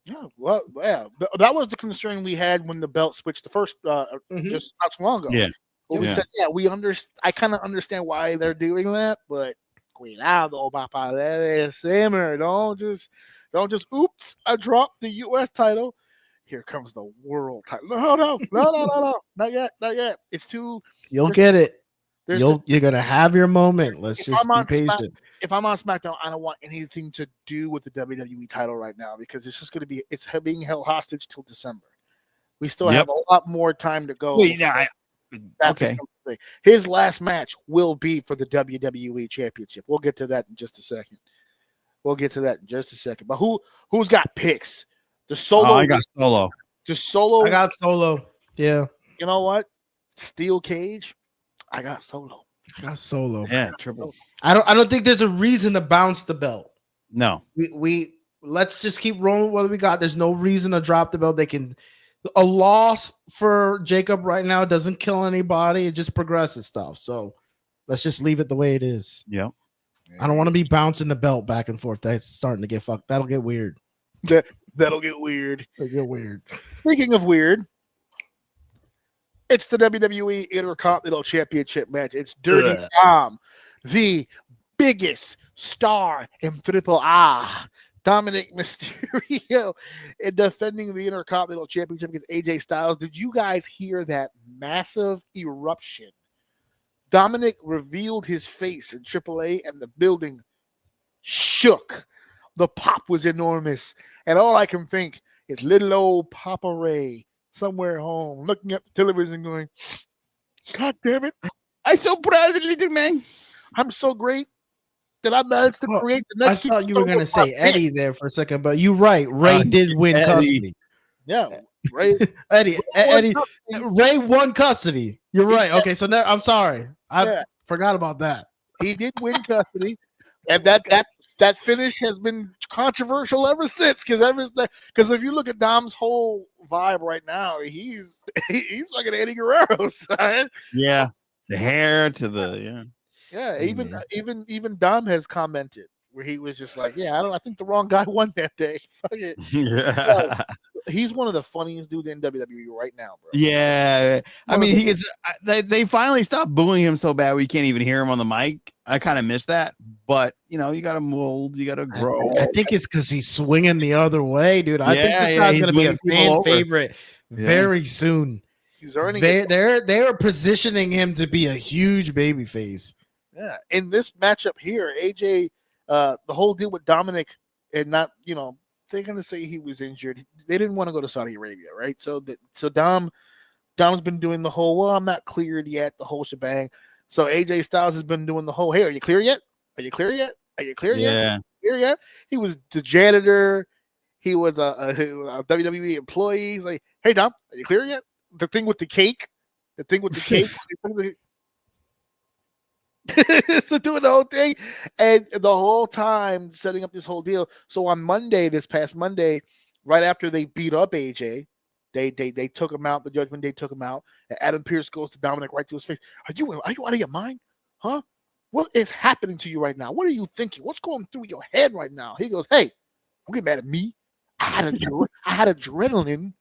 Yeah, well, yeah, that was the concern we had when the belt switched the first just not so long ago. Yeah, but we said, we understand. I kind of understand why they're doing that, but cuidado, papa, let it simmer. Don't just oops, I dropped the U.S. title. Here comes the world title. No, not yet. It's too. You'll get it. You're gonna have your moment. Let's just be patient. If I'm on SmackDown, I don't want anything to do with the WWE title right now because it's just gonna be being held hostage till December. We still have a lot more time to go. Okay. His last match will be for the WWE Championship. We'll get to that in just a second. But who's got picks? The Solo. I got Solo. The Solo. I got Solo. Yeah. You know what? Steel Cage. I got Solo. Yeah, triple. I don't think there's a reason to bounce the belt. No. We let's just keep rolling what we got. There's no reason to drop the belt. A loss for Jacob right now doesn't kill anybody. It just progresses stuff. So let's just leave it the way it is. Yeah. I don't want to be bouncing the belt back and forth. That's starting to get fucked. That'll get weird. That'll get weird. It'll get weird. Speaking of weird, it's the WWE Intercontinental Championship match. It's Dirty Dom, the biggest star in Triple A, Dominic Mysterio, in defending the Intercontinental Championship against AJ Styles. Did you guys hear that massive eruption? Dominic revealed his face in AAA, and the building shook. The pop was enormous, and all I can think is little old Papa Ray somewhere home, looking at the television going, God damn it. I'm so proud of the little man. I'm so great that I managed to create the next. I thought you were going to say Eddie there for a second, but you're right. Ray did win custody. Yeah, Ray. Ray won custody. You're right. Okay, so now I'm sorry. I forgot about that. He did win custody. And that finish has been controversial ever since. Because if you look at Dom's whole vibe right now, he's fucking Eddie Guerrero. Right? Yeah, the hair to the Even Dom has commented where he was just like, I think the wrong guy won that day. Fuck it. he's one of the funniest dudes in WWE right now, bro. Yeah, I mean, he gets. They finally stopped booing him so bad we can't even hear him on the mic. I kind of miss that, but you know, you got to mold, you got to grow. I think it's because he's swinging the other way, dude. I think this guy's gonna be a fan favorite very soon. He's earning. They're positioning him to be a huge baby face. Yeah, in this matchup here, AJ, the whole deal with Dominic and not, you know, they're gonna say he was injured. They didn't want to go to Saudi Arabia, right? So Dom's been doing the whole, well, I'm not cleared yet, the whole shebang. So AJ Styles has been doing the whole, hey, are you clear yet? Are you clear yet? Are you clear yet? Yeah. Clear yet? He was the janitor. He was a WWE employee. He's like, hey, Dom, are you clear yet? The thing with the cake. So doing the whole thing, and the whole time setting up this whole deal. So on Monday, this past Monday, right after they beat up AJ, they took him out. The Judgment Day took him out. And Adam Pearce goes to Dominic right to his face. Are you out of your mind? Huh? What is happening to you right now? What are you thinking? What's going through your head right now? He goes, hey, don't get mad at me. I had adrenaline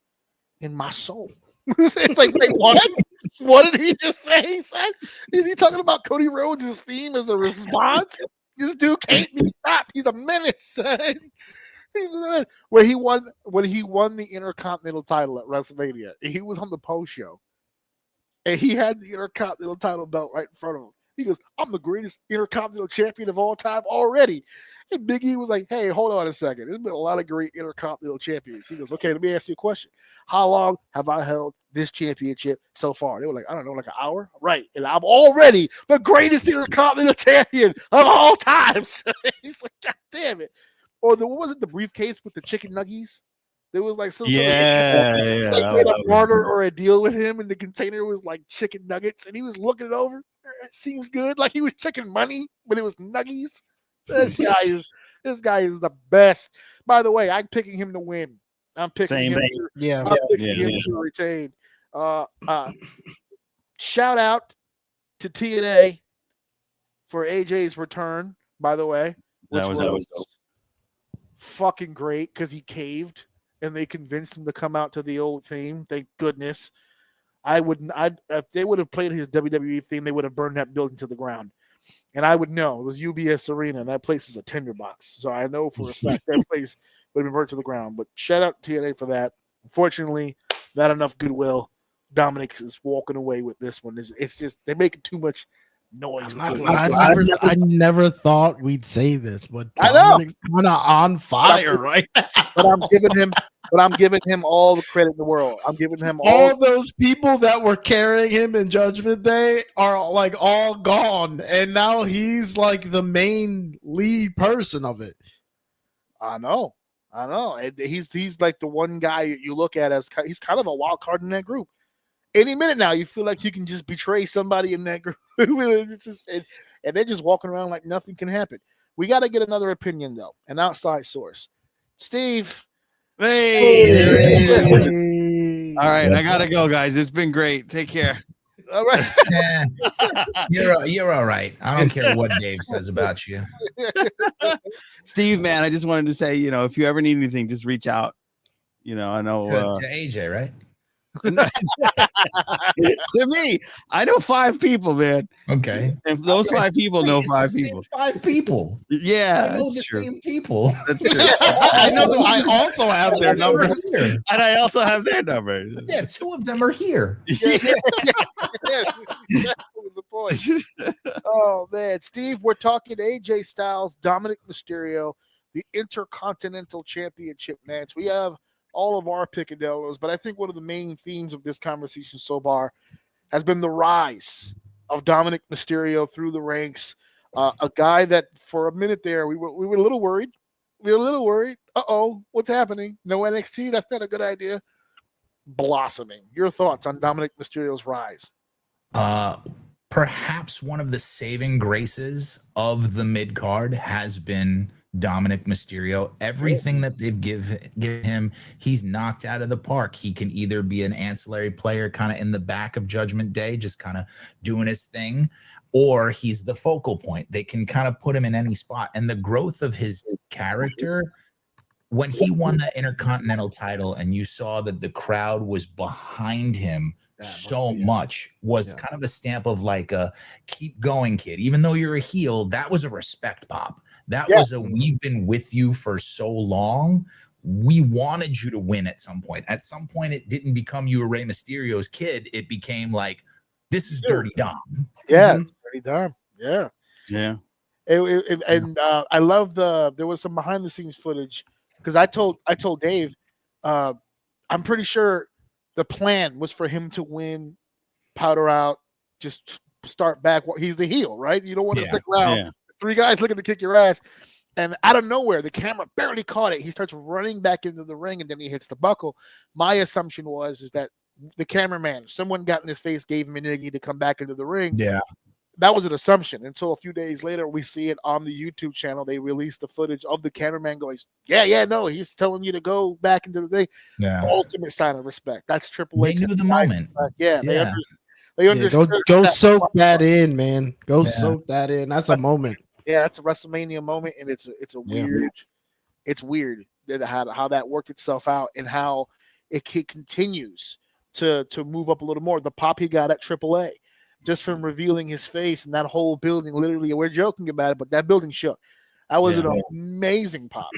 in my soul. It's like, wait, what? What did he just say? He said, is he talking about Cody Rhodes' theme as a response? This dude can't be stopped. He's a menace. He's a menace. When he won the Intercontinental title at WrestleMania, he was on the post show, and he had the Intercontinental title belt right in front of him. He goes, I'm the greatest Intercontinental champion of all time already. And Big E was like, hey, hold on a second. There's been a lot of great Intercontinental champions. He goes, okay, let me ask you a question. How long have I held this championship so far? They were like, I don't know, like an hour? Right. And I'm already the greatest Intercontinental champion of all times. He's like, God damn it. Or what was it, the briefcase with the chicken nuggies? There was like some sort of made a barter or a deal with him, and the container was like chicken nuggets, and he was looking it over. It seems good, like he was checking money, but it was nuggies. This guy is the best. By the way, I'm picking him to win. I'm picking him to retain. Shout out to TNA for AJ's return. By the way, which was fucking great because he caved. And they convinced him to come out to the old theme. Thank goodness. If they would have played his WWE theme, they would have burned that building to the ground. And I would know. It was UBS Arena, and that place is a tinderbox. So I know for a fact that place would have been burnt to the ground. But shout out to TNA for that. Unfortunately, not enough goodwill. Dominic is walking away with this one. It's just they're making too much noise. I never thought we'd say this, but Dominic's kind of on fire right now. But I'm giving him all the credit in the world. I'm giving him all those people that were carrying him in Judgment Day are like all gone, and now he's like the main lead person of it. I know. He's like the one guy you look at as he's kind of a wild card in that group. Any minute now, you feel like you can just betray somebody in that group. It's just, and they're just walking around like nothing can happen. We got to get another opinion, though, an outside source. Steve. Hey. All right, I got to go, guys. It's been great. Take care. All right. You're all right. I don't care what Dave says about you. Steve, man, I just wanted to say, if you ever need anything, just reach out. I know. To AJ, right? To me, I know 5 people, man. Okay. If those 5 people know 5 people. 5 people. Yeah. I know the same people. That's true. I know that I also have their numbers. And I also have their numbers. Yeah, 2 of them are here. The point. Oh man, Steve, we're talking AJ Styles, Dominic Mysterio, the Intercontinental Championship match. We have all of our picadillos, but I think one of the main themes of this conversation so far has been the rise of Dominic Mysterio through the ranks. A guy that for a minute there we were a little worried. We were a little worried. What's happening? No NXT? That's not a good idea. Blossoming. Your thoughts on Dominic Mysterio's rise? Perhaps one of the saving graces of the mid card has been Dominic Mysterio. Everything that they've given him, he's knocked out of the park. He can either be an ancillary player kind of in the back of Judgment Day, just kind of doing his thing, or he's the focal point. They can kind of put him in any spot. And the growth of his character when he won that Intercontinental title and you saw that the crowd was behind him so much, was kind of a stamp of like a keep going, kid. Even though you're a heel, that was a respect pop. That was a we've been with you for so long. We wanted you to win at some point. At some point, it didn't become you were Rey Mysterio's kid. It became like, this is Dirty Dom. Yeah, it's Dirty Dom. Yeah. Yeah. And I love there was some behind the scenes footage because I told Dave, I'm pretty sure the plan was for him to win, powder out, just start back. He's the heel, right? You don't want to stick around. Yeah. 3 guys looking to kick your ass. And out of nowhere, the camera barely caught it. He starts running back into the ring, and then he hits the buckle. My assumption is that the cameraman, someone got in his face, gave him an Iggy to come back into the ring. Yeah. That was an assumption until a few days later, we see it on the YouTube channel. They released the footage of the cameraman going, no, he's telling you to go back into the thing. Yeah. Ultimate sign of respect. That's Triple They H. knew the moment. They understood. Go soak that in, man. Go soak that in. That's a moment. Yeah, that's a WrestleMania moment, and it's weird how that worked itself out and how it continues to move up a little more. The pop he got at AAA, just from revealing his face, and that whole building, literally, we're joking about it, but that building shook. That was an amazing pop,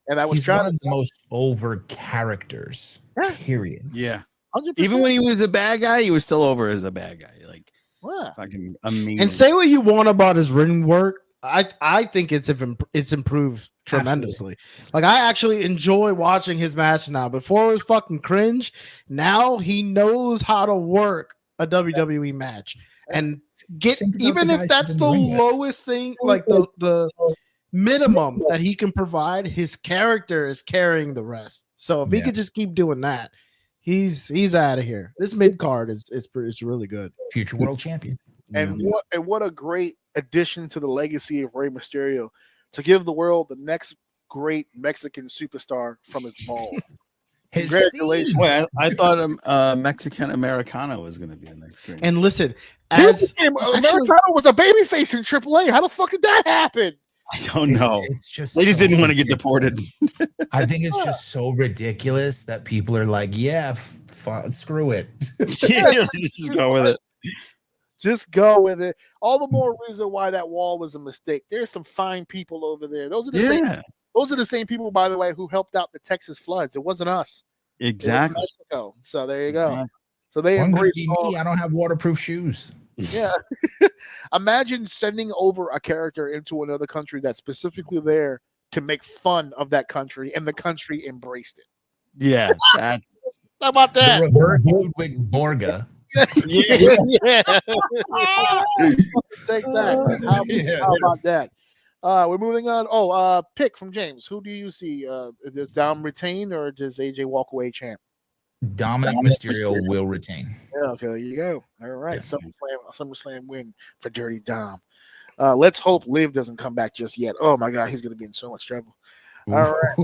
and I was He's one of the most over characters. Period. Yeah. 100%. Even when he was a bad guy, he was still over as a bad guy. Like, Wow. fucking amazing. And say what you want about his ring work, I think it's improved tremendously. Like, I actually enjoy watching his match now. Before it was fucking cringe. Now he knows how to work a WWE match and get, even if that's the lowest thing, like the minimum that he can provide, his character is carrying the rest. So if he could just keep doing that, he's out of here. This mid card is really good. Future world champion. And what a great addition to the legacy of Rey Mysterio to give the world the next great Mexican superstar from his balls. Congratulations. Wait, I thought Mexican Americano was going to be the next great. And listen, as Americano was a babyface in AAA. How the fuck did that happen? I don't know. It's just they just didn't want to get deported. I think it's just so ridiculous that people are like, screw it. Just go with it. Just go with it. All the more reason why that wall was a mistake. There's some fine people over there. Those are the same people, by the way, who helped out the Texas floods. It wasn't us. Exactly. It was Mexico. So there you go. Exactly. So they embrace me. I don't have waterproof shoes. Yeah. Imagine sending over a character into another country that's specifically there to make fun of that country, and the country embraced it. Yeah. How about that? The reverse Ludwig Borga. Yeah. Take that. How about that? We're moving on. Pick from James. Who do you see? Does Dom retain or does AJ walk away champ? Dominic Mysterio will retain. Yeah, okay, there you go. All right. SummerSlam win for Dirty Dom. Let's hope Liv doesn't come back just yet. Oh my god, he's gonna be in so much trouble. All right.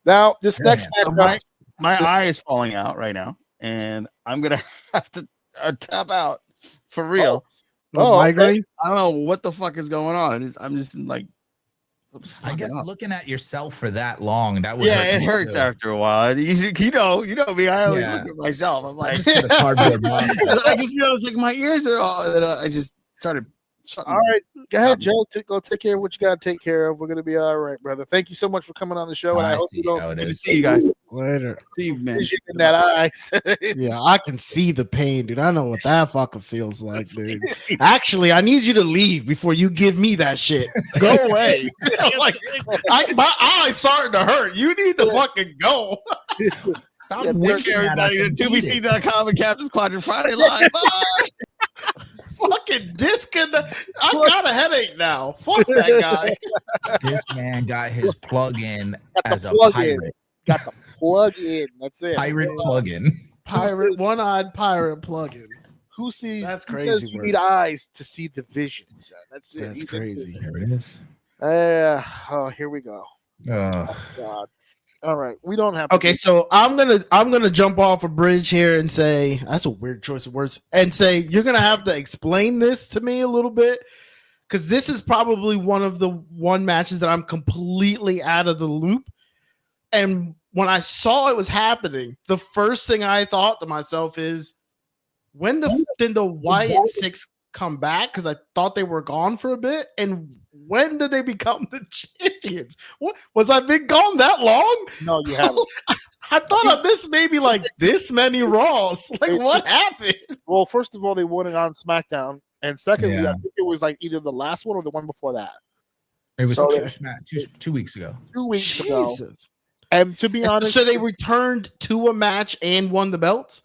Now this next match, my eye is falling out right now, and I'm gonna have to tap out for real. Migraine? I don't know what the fuck is going on. I'm just like, I guess looking at yourself for that long, that would it hurts after a while. You know me. I always look at myself. I'm like, I just it's like my ears are all. I just started. All right, go ahead, Joe. Go take care of what you got to take care of. We're gonna be all right, brother. Thank you so much for coming on the show, and I hope you don't. Good to see you guys later. Steve, man. In that eyes. Yeah, I can see the pain, dude. I know what that fucking feels like, dude. Actually, I need you to leave before you give me that shit. Go away. My eye's starting to hurt. You need to fucking go. Stop looking at us. QVC.com and Captain Squadron Friday Live. Bye. Fucking disconnect. I got a headache now. Fuck that guy. This man got his plug-in as a pirate. Got the plug-in. That's it. Pirate plug-in. Pirate, one-eyed pirate plug-in. Who sees? That's crazy. Says you need eyes to see the vision. Son. That's it. That's crazy. There it is. Here we go. Oh God. All right, we don't have. Okay, so I'm gonna jump off a bridge here and say that's a weird choice of words, and say you're gonna have to explain this to me a little bit, because this is probably one matches that I'm completely out of the loop, And when I saw it was happening, the first thing I thought to myself is, when did the Wyatt Six come back? Because I thought they were gone for a bit. And when did they become the champions? What was I been gone that long? No, you haven't. I thought I missed maybe like this many Raws. Like, what happened? Well, first of all, they won it on SmackDown, and secondly, I think it was like either the last one or the one before that. It was 2 weeks ago. 2 weeks Jesus. ago. And to be honest, so they returned to a match and won the belts.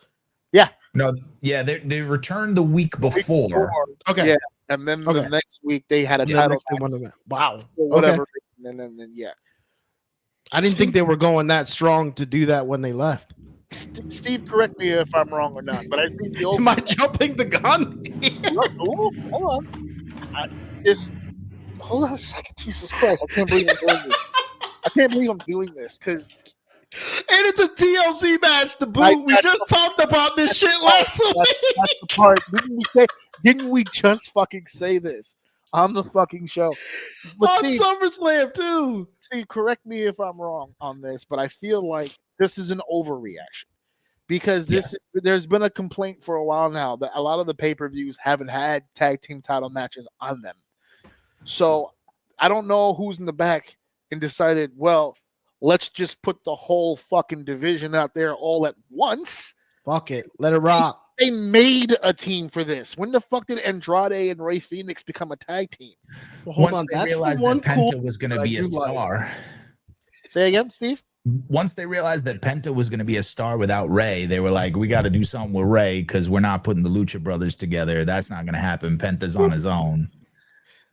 No, yeah, they returned the week before. Okay, yeah, and then the next week they had a title. Wow, whatever. And then I didn't think they were going that strong to do that when they left. Steve, correct me if I'm wrong or not, but I think the old. Am I jumping the gun? Hold on. Hold on a second. Jesus Christ! I can't believe I'm doing this. I can't believe I'm doing this because. And it's a TLC match to boot. We just talked about this shit last week. That's the part. Didn't we just fucking say this on the fucking show? But on Steve, SummerSlam too. Steve, correct me if I'm wrong on this, but I feel like this is an overreaction because there's been a complaint for a while now that a lot of the pay-per-views haven't had tag team title matches on them. So I don't know who's in the back and decided, well, let's just put the whole fucking division out there all at once. Fuck it. Let it rock. They made a team for this. When the fuck did Andrade and Rey Fenix become a tag team? Well, hold Once on. they That's realized the one that Penta was going to be a star. Say again, Steve? Once they realized that Penta was going to be a star without Rey, they were like, we got to do something with Rey because we're not putting the Lucha Brothers together. That's not going to happen. Penta's on his own.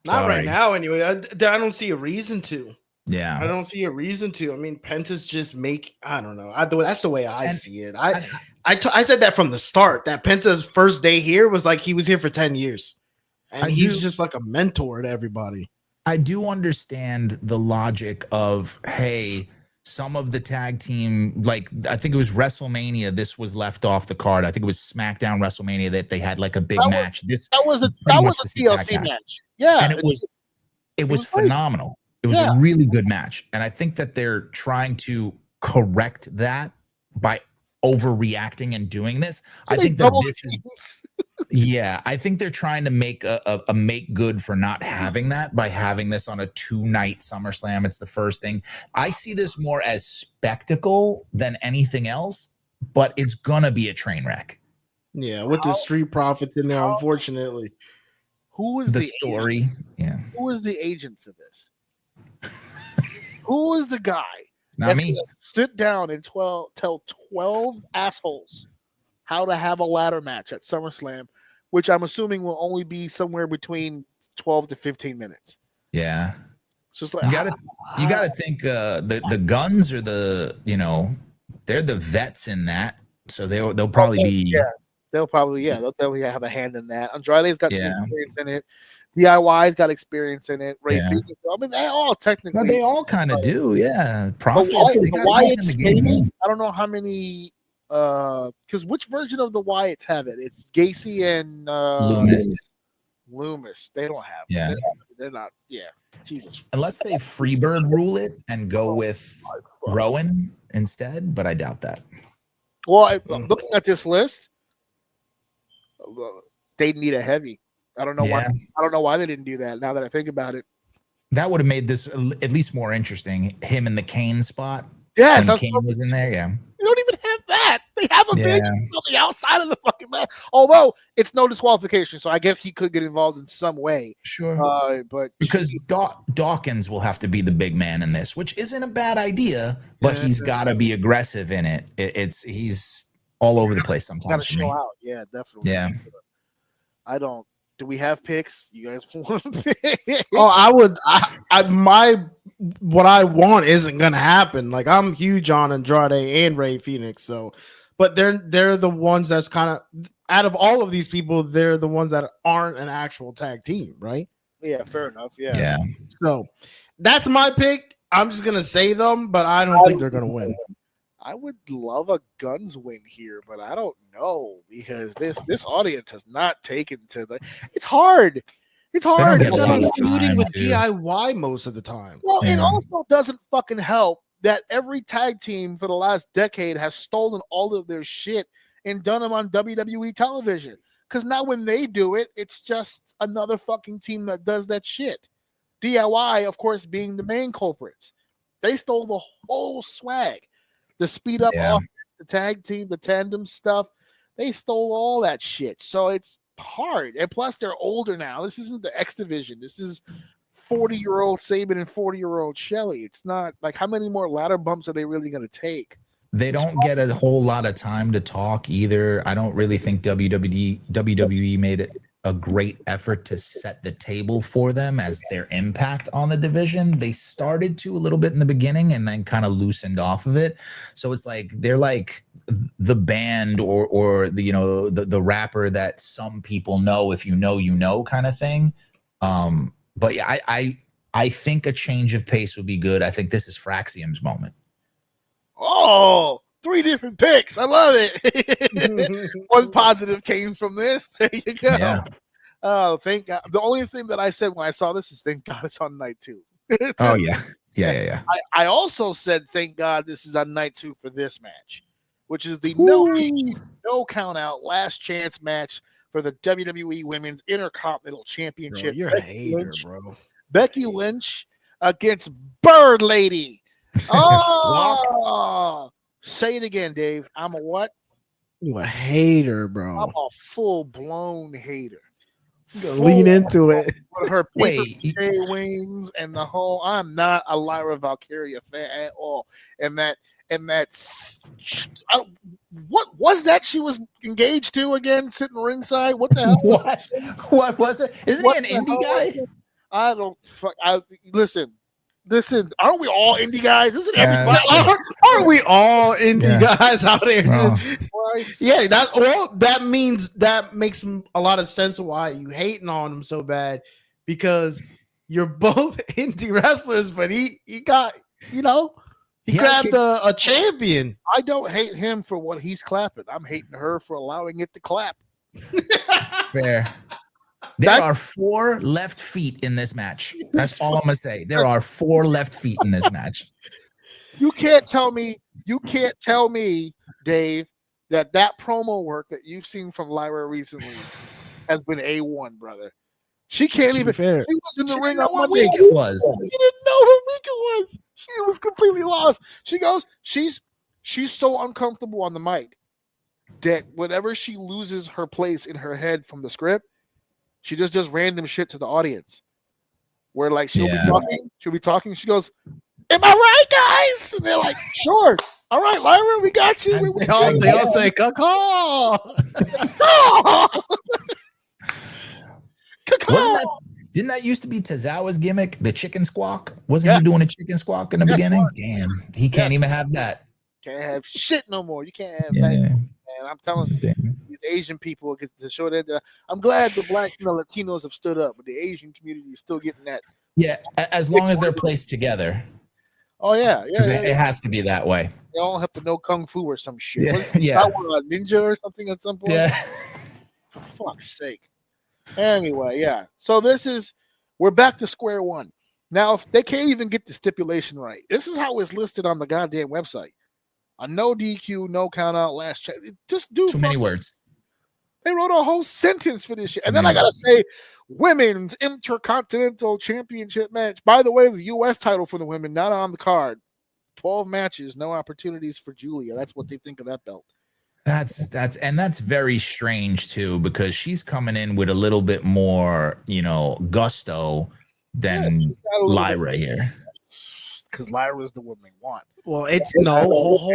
Not right now, anyway. I don't see a reason to. Yeah, I don't see a reason to. I mean, Penta's just I don't know. That's the way I see it. I said that from the start, that Penta's first day here was like he was here for 10 years. And he's just like a mentor to everybody. I do understand the logic of, hey, some of the tag team, like I think it was WrestleMania, this was left off the card. I think it was SmackDown WrestleMania that they had like a big match. That was a TLC match. Yeah. And it was phenomenal. It was a really good match. And I think that they're trying to correct that by overreacting and doing this. I think that this is I think they're trying to make a make good for not having that by having this on a 2-night SummerSlam. It's the first thing. I see this more as spectacle than anything else, but it's gonna be a train wreck. Yeah, with the Street Profits in there, unfortunately. Who is the story? Agent? Yeah. Who is the agent for this? Who is the guy? Not me. Sit down and tell 12 assholes how to have a ladder match at SummerSlam, which I'm assuming will only be somewhere between 12 to 15 minutes. Yeah. It's just like you gotta think the Guns are they're the vets in that, so they'll probably be they'll probably have a hand in that. Andrade's got some experience in it. DIY's got experience in it. Ray Phoenix, I mean, they all technically. No, they all kind of do, yeah. Profits. The Wyatts, maybe. I don't know how many. Because which version of the Wyatts have it? It's Gacy and Loomis. They don't have. Yeah, they're not. Yeah, Jesus. Unless they Freebird rule it and go with Rowan instead, but I doubt that. Well, looking at this list, they need a heavy. I don't know why. I don't know why they didn't do that. Now that I think about it, that would have made this at least more interesting. Him in the Kane spot. Yes, Kane was in there. Yeah, they don't even have that. They have a big on the outside of the fucking match. Although it's no disqualification, so I guess he could get involved in some way. Sure, but because Dawkins will have to be the big man in this, which isn't a bad idea, but he's got to be aggressive in it. He's all over the place sometimes. Got to show out. Yeah, definitely. Yeah, I don't. Do we have picks? You guys want to pick? Oh, I would. What I want isn't gonna happen. Like, I'm huge on Andrade and Rey Fenix. So, but they're the ones that's kind of out of all of these people, they're the ones that aren't an actual tag team, right? Yeah, fair enough. Yeah. So that's my pick. I'm just gonna say them, but I don't think they're gonna win. I would love a Guns win here, but I don't know because this audience has not taken to the. It's hard. It's hard. They're feuding with DIY most of the time. Well, it also doesn't fucking help that every tag team for the last decade has stolen all of their shit and done them on WWE television. Because now when they do it, it's just another fucking team that does that shit. DIY, of course, being the main culprits. They stole the whole swag. The speed up off the tag team, the tandem stuff. They stole all that shit. So it's hard. And plus, they're older now. This isn't the X Division. This is 40-year-old Sabin and 40-year-old Shelley. It's not like, how many more ladder bumps are they really going to take? They don't get a whole lot of time to talk either. I don't really think WWE made it a great effort to set the table for them as their impact on the division. They started to a little bit in the beginning and then kind of loosened off of it. So it's like they're like the band or the, you know, the rapper that some people know, if you know kind of thing. But yeah, I think a change of pace would be good. I think this is Fraxium's moment. Oh, 3 different picks. I love it. One positive came from this. There you go. Yeah. Oh, thank God. The only thing that I said when I saw this is thank God it's on night 2. Oh, yeah. Yeah. I also said thank God this is on night 2 for this match, which is the no count out last chance match for the WWE Women's Intercontinental Championship. Bro, you're a hater, bro. Becky Lynch against Bird Lady. Oh, say it again, Dave. I'm a what? You a hater, bro. I'm a full-blown hater. Lean into it. With her paper wings and the whole. I'm not a Lyra Valkyria fan at all. And that's what was that she was engaged to again, sitting ringside? What the hell? What was it? Isn't he an indie guy? I don't fuck. Listen. Aren't we all indie guys? Isn't everybody? Aren't we all indie guys out there? Yeah, that makes a lot of sense why you hating on him so bad, because you're both indie wrestlers, but he got, he grabbed a champion. I don't hate him for what he's clapping. I'm hating her for allowing it to clap. Fair. There are 4 left feet in this match. That's all I'm gonna say. There are 4 left feet in this match. You can't tell me, Dave, that promo work that you've seen from Lyra recently has been A1, brother. She can't even. Fair. She was in the ring on on what week it was. She didn't know what week it was. She was completely lost. She goes, she's so uncomfortable on the mic that whenever she loses her place in her head from the script, she just does random shit to the audience. Where like she'll be talking. She goes, "Am I right, guys?" And they're like, "Sure, all right, Lyra, we got you." They all say, "Caw." Didn't that used to be Tozawa's gimmick, the chicken squawk? Wasn't he doing a chicken squawk in the beginning? Damn, he can't even have that. Can't have shit no more. You can't have that. Man, I'm telling you, these Asian people get to show that. I'm glad the Black and the Latinos have stood up, but the Asian community is still getting that. Yeah, as long as they're placed together. Oh yeah. It has to be that way. They all have to know kung fu or some shit. Yeah. That one, a ninja or something at some point. Yeah. For fuck's sake. Anyway, yeah. So we're back to square one. Now, if they can't even get the stipulation right, this is how it's listed on the goddamn website. A no DQ, no count out, last check. Just do too many words. They wrote a whole sentence for this shit. And then I gotta say, Women's Intercontinental Championship match. By the way, the US title for the women, not on the card. 12 matches, no opportunities for Julia. That's what they think of that belt. That's very strange too, because she's coming in with a little bit more, gusto than Lyra here. Because Lyra is the one they want. Well, it's no.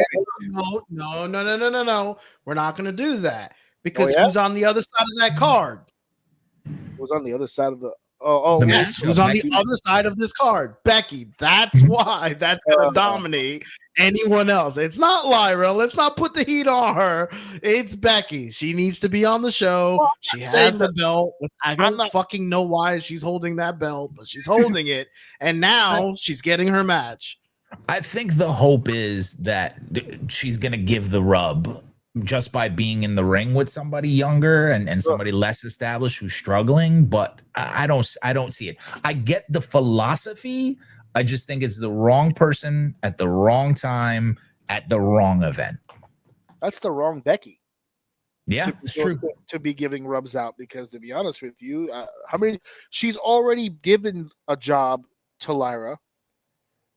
We're not going to do that, because who's on the other side of that card? Who's on the other side of the? Who's on the other side of this card? Becky. That's why that's going to dominate anyone else. It's not Lyra. Let's not put the heat on her. It's Becky. She needs to be on the show. Well, she has the belt. I don't fucking know why she's holding that belt, but she's holding it, and now she's getting her match. I think the hope is that she's going to give the rub just by being in the ring with somebody younger and somebody less established who's struggling, but I don't see it. I get the philosophy I just think it's the wrong person at the wrong time at the wrong event. That's the wrong Becky. Yeah, it's true. To be giving rubs out, because to be honest with you, she's already given a job to Lyra,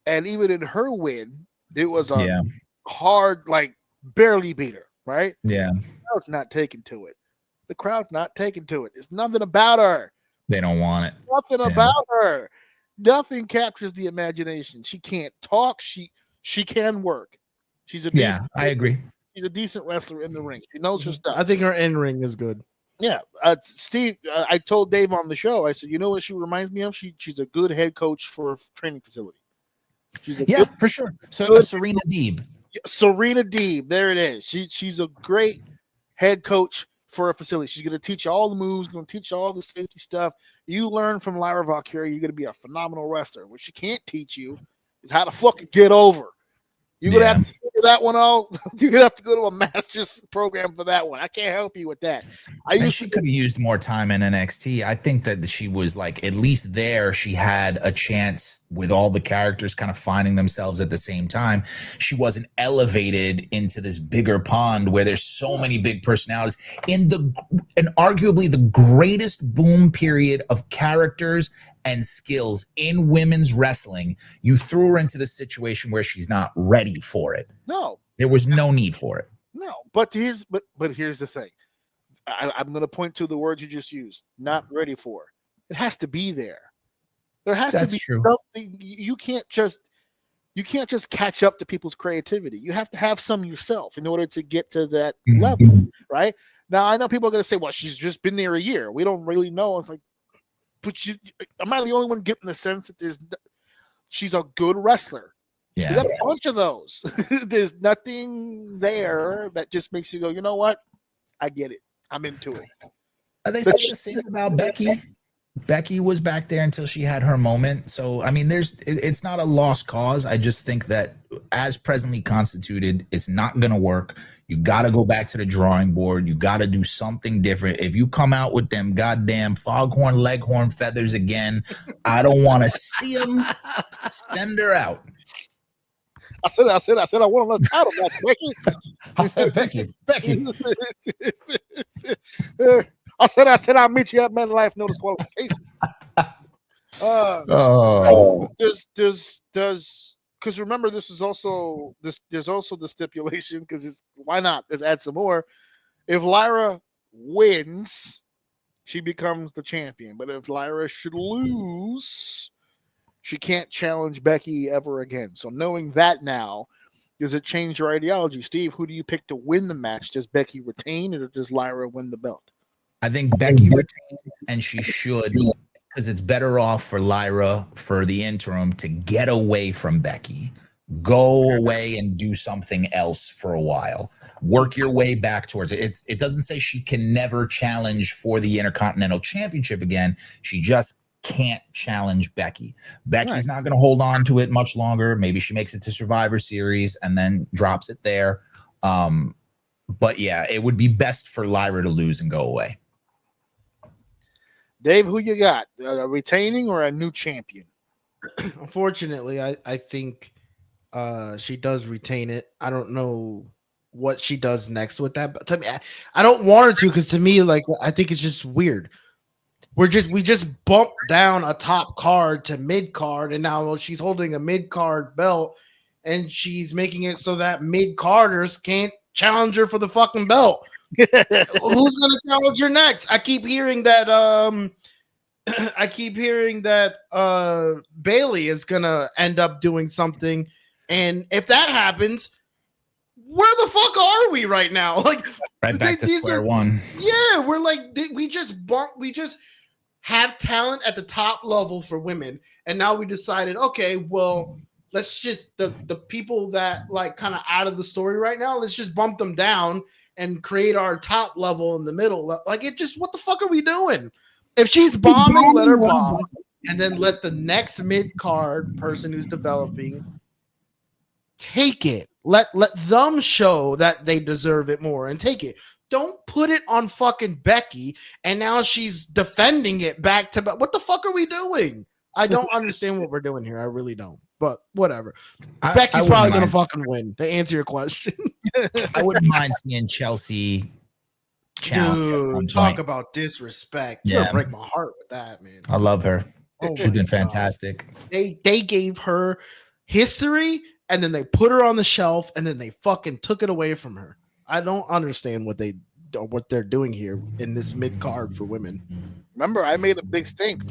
and even in her win, it was a hard, like barely beat her, right? Yeah, the crowd's not taken to it. The crowd's not taken to it. It's nothing about her. They don't want it. Nothing about her. Nothing captures the imagination. She can't talk. She can work. She's a I agree. She's a decent wrestler in the ring. She knows her stuff. I think her in ring is good. Yeah, Steve. I told Dave on the show. I said, you know what she reminds me of? She's a good head coach for a training facility. She's a good, for sure. So Serena Deeb. Serena Deeb. There it is. She's a great head coach for a facility. She's going to teach you all the moves, going to teach you all the safety stuff. You learn from Lyra Valkyria, you're going to be a phenomenal wrestler. What she can't teach you is how to fucking get over. You're going to have to figure that one out. You're going to have to go to a master's program for that one. I can't help you with that. She could have used more time in NXT. I think that she was like, at least there, she had a chance with all the characters kind of finding themselves at the same time. She wasn't elevated into this bigger pond where there's so many big personalities and arguably the greatest boom period of characters and skills in women's wrestling. You threw her into the situation where she's not ready for it. No, there was no need for it. No, but here's the thing. I'm going to point to the words you just used. Not ready for. It has to be there. There has to be something. You can't just catch up to people's creativity. You have to have some yourself in order to get to that level, right? Now I know people are going to say, "Well, she's just been there a year. We don't really know." It's like, but am I the only one getting the sense that she's a good wrestler? Yeah, you got a bunch of those. There's nothing there that just makes you go, you know what? I get it. I'm into it. They said the same about Becky. Becky was back there until she had her moment. So, I mean, it's not a lost cause. I just think that as presently constituted, it's not going to work. You got to go back to the drawing board. You got to do something different. If you come out with them goddamn foghorn, leghorn feathers again, I don't want to see them. Send her out. I said, I want another title match, Becky. I said, Becky. I said, I'll meet you at MetLife. No disqualification. Because remember, there's also the stipulation, because why not? Let's add some more. If Lyra wins, she becomes the champion. But if Lyra should lose, she can't challenge Becky ever again. So knowing that now, does it change your ideology? Steve, who do you pick to win the match? Does Becky retain, or does Lyra win the belt? I think Becky retains, and she should, because it's better off for Lyra for the interim to get away from Becky. Go away and do something else for a while. Work your way back towards it. It doesn't say she can never challenge for the Intercontinental Championship again. She just can't challenge Becky. Becky's not going to hold on to it much longer. Maybe she makes it to Survivor Series and then drops it there. But yeah, it would be best for Lyra to lose and go away. Dave, who you got? A retaining or a new champion? Unfortunately, I think she does retain it. I don't know what she does next with that. But to me, I don't want her to, because to me, like, I think it's just weird. We just bumped down a top card to mid card, and now she's holding a mid card belt, and she's making it so that mid carders can't challenge her for the fucking belt. Who's gonna challenge her next? I keep hearing that Bailey is gonna end up doing something, and if that happens, where the fuck are we right now? Like, right back to square one. Yeah, we're like, we just have talent at the top level for women, and now we decided, okay, well, let's just the people that like kind of out of the story right now, let's just bump them down and create our top level in the middle. Like, it just, what the fuck are we doing? If she's bombing, let her bomb, and then let the next mid card person who's developing take it. Let them show that they deserve it more and take it. Don't put it on fucking Becky, and now she's defending it back to back. What the fuck are we doing? I don't understand what we're doing here. I really don't. But whatever. I Becky's wouldn't probably gonna mind. fucking win. To answer your question, I wouldn't mind seeing Chelsea challenge at some dude, talk point. about disrespect. You're Yeah. gonna break my heart with that, man. I love her. Oh She's my been God. fantastic. They gave her history and then they put her on the shelf and then they fucking took it away from her. I don't understand what they're doing here in this mid card for women. Remember, I made a big stink.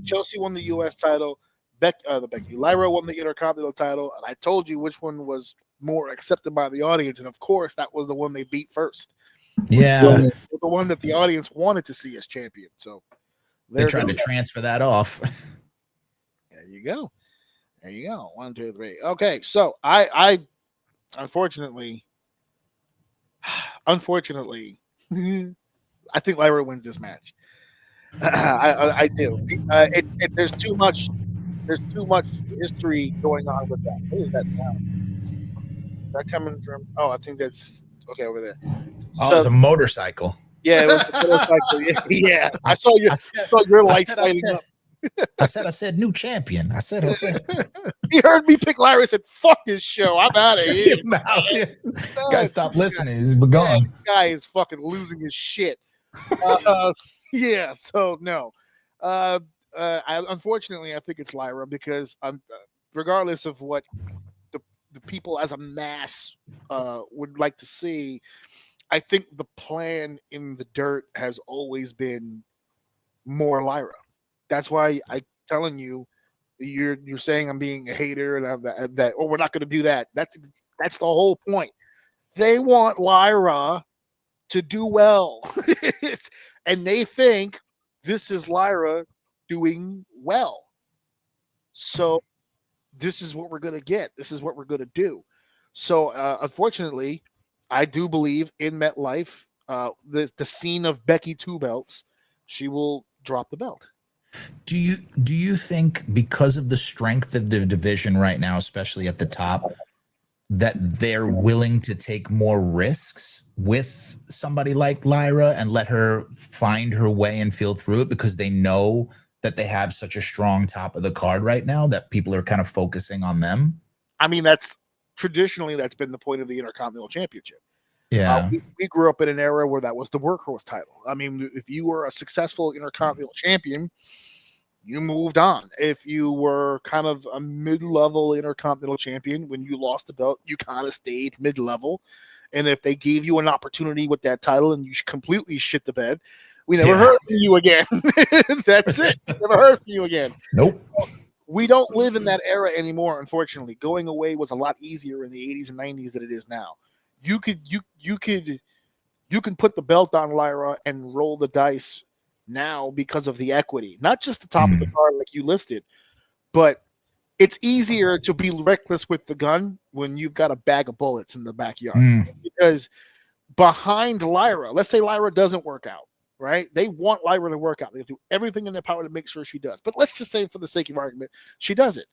Chelsea won the U.S. title. Lyra won the Intercontinental title, and I told you which one was more accepted by the audience, and of course, that was the one they beat first. Yeah. The one that the audience wanted to see as champion. So they're trying to transfer that off. There you go. 1, 2, 3. Okay, so I unfortunately, I think Lyra wins this match. I do. There's too much history going on with that. What is that sound? Is that coming from? Oh, I think that's okay over there. Oh, it's a motorcycle. Yeah, it was a motorcycle. Yeah. I saw your lights lighting up. I said new champion. I said. He heard me pick Larry and said, "Fuck this show. I'm out of here." Guys, stop listening. He's been gone. This guy is fucking losing his shit. Yeah. So no. Unfortunately, I think it's Lyra because regardless of what the people as a mass would like to see, I think the plan in the dirt has always been more Lyra. That's why I'm telling you, you're saying I'm being a hater and that we're not going to do that. That's the whole point. They want Lyra to do well, and they think this is Lyra doing well. So this is what we're going to get. This is what we're going to do. So unfortunately, I do believe in MetLife, the scene of Becky Two Belts, she will drop the belt. Do you think because of the strength of the division right now, especially at the top, that they're willing to take more risks with somebody like Lyra and let her find her way and feel through it because they know that they have such a strong top of the card right now that people are kind of focusing on them? I mean, that's traditionally been the point of the Intercontinental Championship. Yeah. We grew up in an era where that was the workhorse title. I mean, if you were a successful Intercontinental Champion, you moved on. If you were kind of a mid-level Intercontinental Champion, when you lost the belt, you kind of stayed mid-level. And if they gave you an opportunity with that title and you completely shit the bed, we never heard from you again. That's it. Never heard from you again. Nope. We don't live in that era anymore, unfortunately. Going away was a lot easier in the 80s and 90s than it is now. You can put the belt on Lyra and roll the dice now because of the equity, not just the top of the card like you listed, but it's easier to be reckless with the gun when you've got a bag of bullets in the backyard. Because behind Lyra, let's say Lyra doesn't work out, right? They want Lyra to work out. They do everything in their power to make sure she does. But let's just say, for the sake of argument, she does it.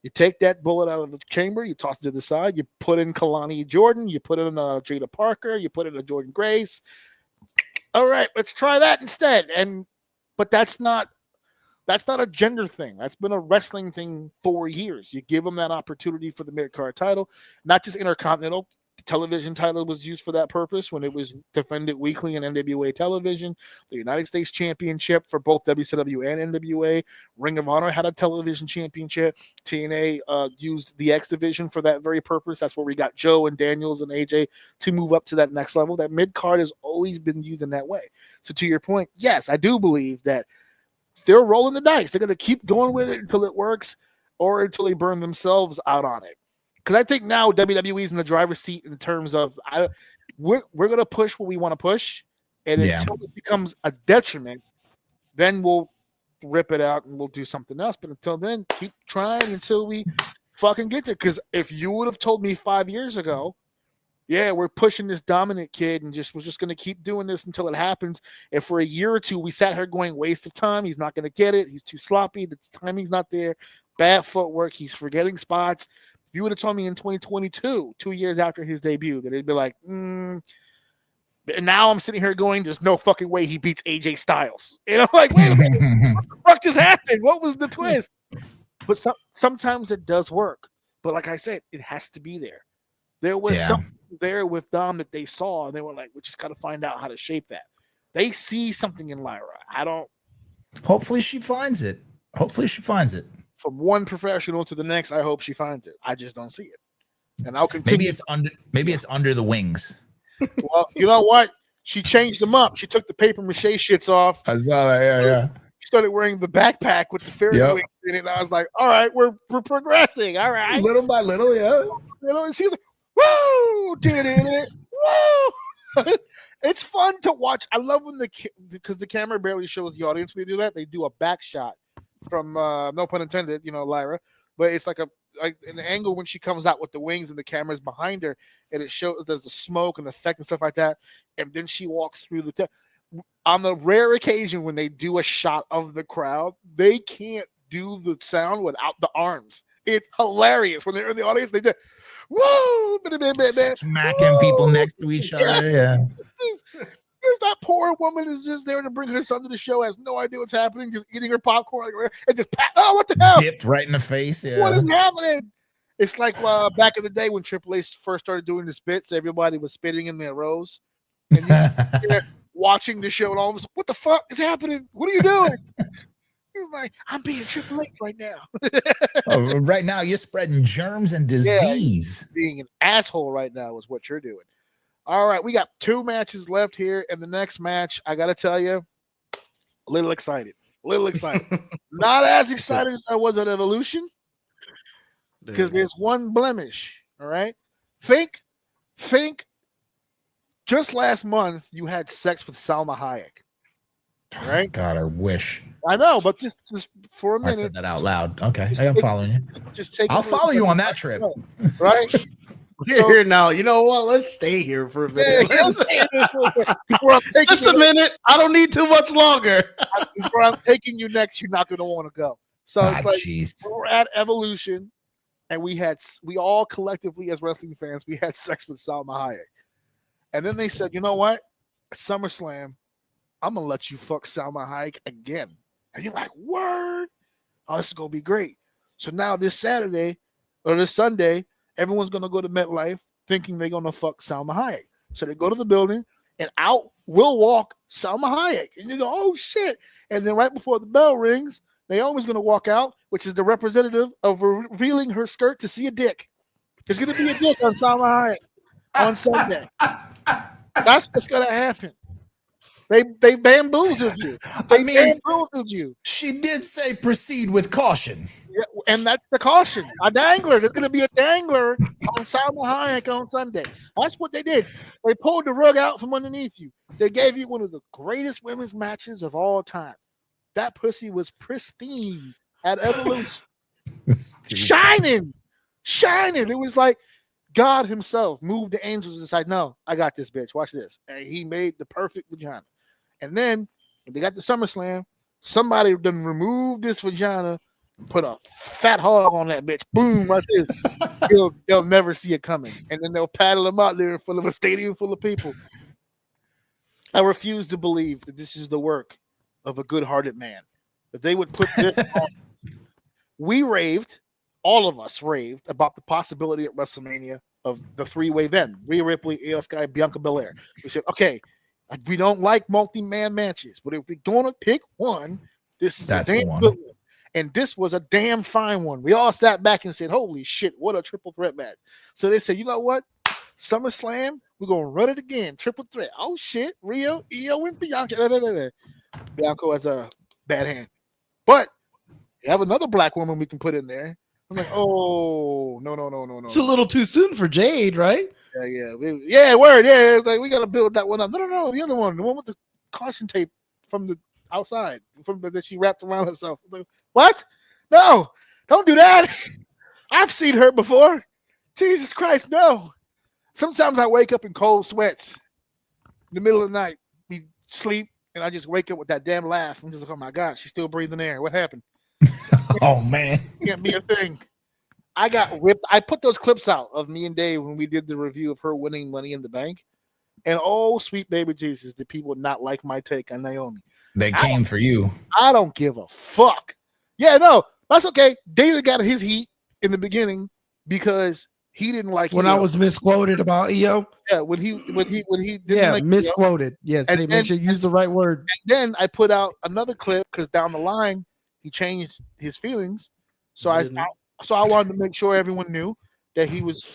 You take that bullet out of the chamber, you toss it to the side, you put in Kalani Jordan, you put in Jada Parker, you put in a Jordan Grace. All right, let's try that instead. But that's not a gender thing. That's been a wrestling thing for years. You give them that opportunity for the mid-card title, not just Intercontinental. The television title was used for that purpose when it was defended weekly in NWA television. The United States Championship for both WCW and NWA. Ring of Honor had a television championship. TNA used the X division for that very purpose. That's where we got Joe and Daniels and AJ to move up to that next level. That mid-card has always been used in that way. So to your point, yes, I do believe that they're rolling the dice. They're going to keep going with it until it works or until they burn themselves out on it. Because I think now WWE's in the driver's seat in terms of we're going to push what we want to push, and until it becomes a detriment, then we'll rip it out and we'll do something else. But until then, keep trying until we fucking get there. Because if you would have told me 5 years ago, yeah, we're pushing this dominant kid and we're just going to keep doing this until it happens. And for a year or two, we sat here going, waste of time. He's not going to get it. He's too sloppy. The timing's not there. Bad footwork. He's forgetting spots. If you would have told me in 2022, 2 years after his debut, that it'd be like, And now I'm sitting here going, there's no fucking way he beats AJ Styles. And I'm like, wait a minute, what the fuck just happened? What was the twist? But sometimes it does work. But like I said, it has to be there. There was something there with Dom that they saw, and they were like, we just got to find out how to shape that. They see something in Lyra. Hopefully she finds it. From one professional to the next, I hope she finds it. I just don't see it. And I'll continue. Maybe it's under the wings. Well, you know what? She changed them up. She took the paper mache shits off. I saw that. Yeah. She started wearing the backpack with the fairy wings in it. And I was like, all right, we're progressing. All right. Little by little, yeah. You know, and she's like, woo! Did it. Woo! It's fun to watch. I love when because the camera barely shows the audience when they do that. They do a back shot from, no pun intended, Lyra. But it's like an angle when she comes out with the wings and the camera's behind her, and it shows there's the smoke and effect and stuff like that, and then she walks through on the rare occasion when they do a shot of the crowd, they can't do the sound without the arms. It's hilarious when they're in the audience. They do woo, smacking people next to each other. Yeah. That poor woman is just there to bring her son to the show, has no idea what's happening, just eating her popcorn and just what the hell? Dipped right in the face. Yeah. What is happening? It's like back in the day when Triple H first started doing the spits, everybody was spitting in their rows. And you're watching the show, and all of a sudden, what the fuck is happening? What are you doing? He's like, I'm being Triple H right now. Right now, you're spreading germs and disease. Yeah, being an asshole right now is what you're doing. All right, we got 2 matches left here, and the next match, I got to tell you, a little excited. Not as excited as I was at Evolution, because there's one blemish, all right? Think, just last month, you had sex with Salma Hayek, right? God, I wish. I know, but just for a minute. I said that out loud. Okay, I'm following you. I'll follow you on that trip. Right? Here now. You know what? Let's stay here for a minute. Just a minute. I don't need too much longer. This is where I'm taking you next. You're not going to want to go. So it's like we're at Evolution, and we all collectively as wrestling fans, we had sex with Salma Hayek. And then they said, you know what? At SummerSlam, I'm going to let you fuck Salma Hayek again. And you're like, word? Oh, this is going to be great. So now this Saturday or this Sunday, everyone's going to go to MetLife thinking they're going to fuck Salma Hayek. So they go to the building, and out will walk Salma Hayek. And you go, oh, shit. And then right before the bell rings, Naomi's going to walk out, which is the representative of revealing her skirt to see a dick. There's going to be a dick on Salma Hayek on Sunday. That's what's going to happen. They bamboozled you. Bamboozled you. She did say proceed with caution. Yeah, and that's the caution. A dangler. There's going to be a dangler on Salma Hayek on Sunday. That's what they did. They pulled the rug out from underneath you. They gave you one of the greatest women's matches of all time. That pussy was pristine at Evolution. Shining. It was like God himself moved the angels and said, no, I got this bitch. Watch this. And he made the perfect vagina. And then when they got to SummerSlam, somebody done removed this vagina and put a fat hog on that bitch. Boom, right there. They'll never see it coming. And then they'll paddle him out there in front of a stadium full of people. I refuse to believe that this is the work of a good-hearted man. That they would put this on. We raved, all of us raved about the possibility at WrestleMania of the 3-way then. Rhea Ripley, Io Sky, Bianca Belair. We said, okay, we don't like multi-man matches, but if we're going to pick one, this is a damn good one. And this was a damn fine one. We all sat back and said, holy shit, what a triple threat match. So they said, you know what? SummerSlam, we're going to run it again. Triple threat. Oh, shit. Rio, Io, and Bianca. Bianca has a bad hand. But you have another black woman we can put in there. I'm like, oh, no. It's a little too soon for Jade, right? Yeah, word. Yeah, it's like we got to build that one up. No, the other one, the one with the caution tape from the outside, that she wrapped around herself. Like, what? No, don't do that. I've seen her before. Jesus Christ, no. Sometimes I wake up in cold sweats in the middle of the night. We sleep, and I just wake up with that damn laugh. I'm just like, oh my God, she's still breathing air. What happened? Oh man, can't be a thing. I got ripped. I put those clips out of me and Dave when we did the review of her winning Money in the Bank. And oh, sweet baby Jesus, did people not like my take on Naomi? They came for you. I don't give a fuck. Yeah, no, that's okay. David got his heat in the beginning because he didn't like when EO. I was misquoted about EO. Yeah, when he didn't like misquoted. EO. Yes, And they then, make sure you use the right word. And then I put out another clip because down the line he changed his feelings. So I wanted to make sure everyone knew that he was,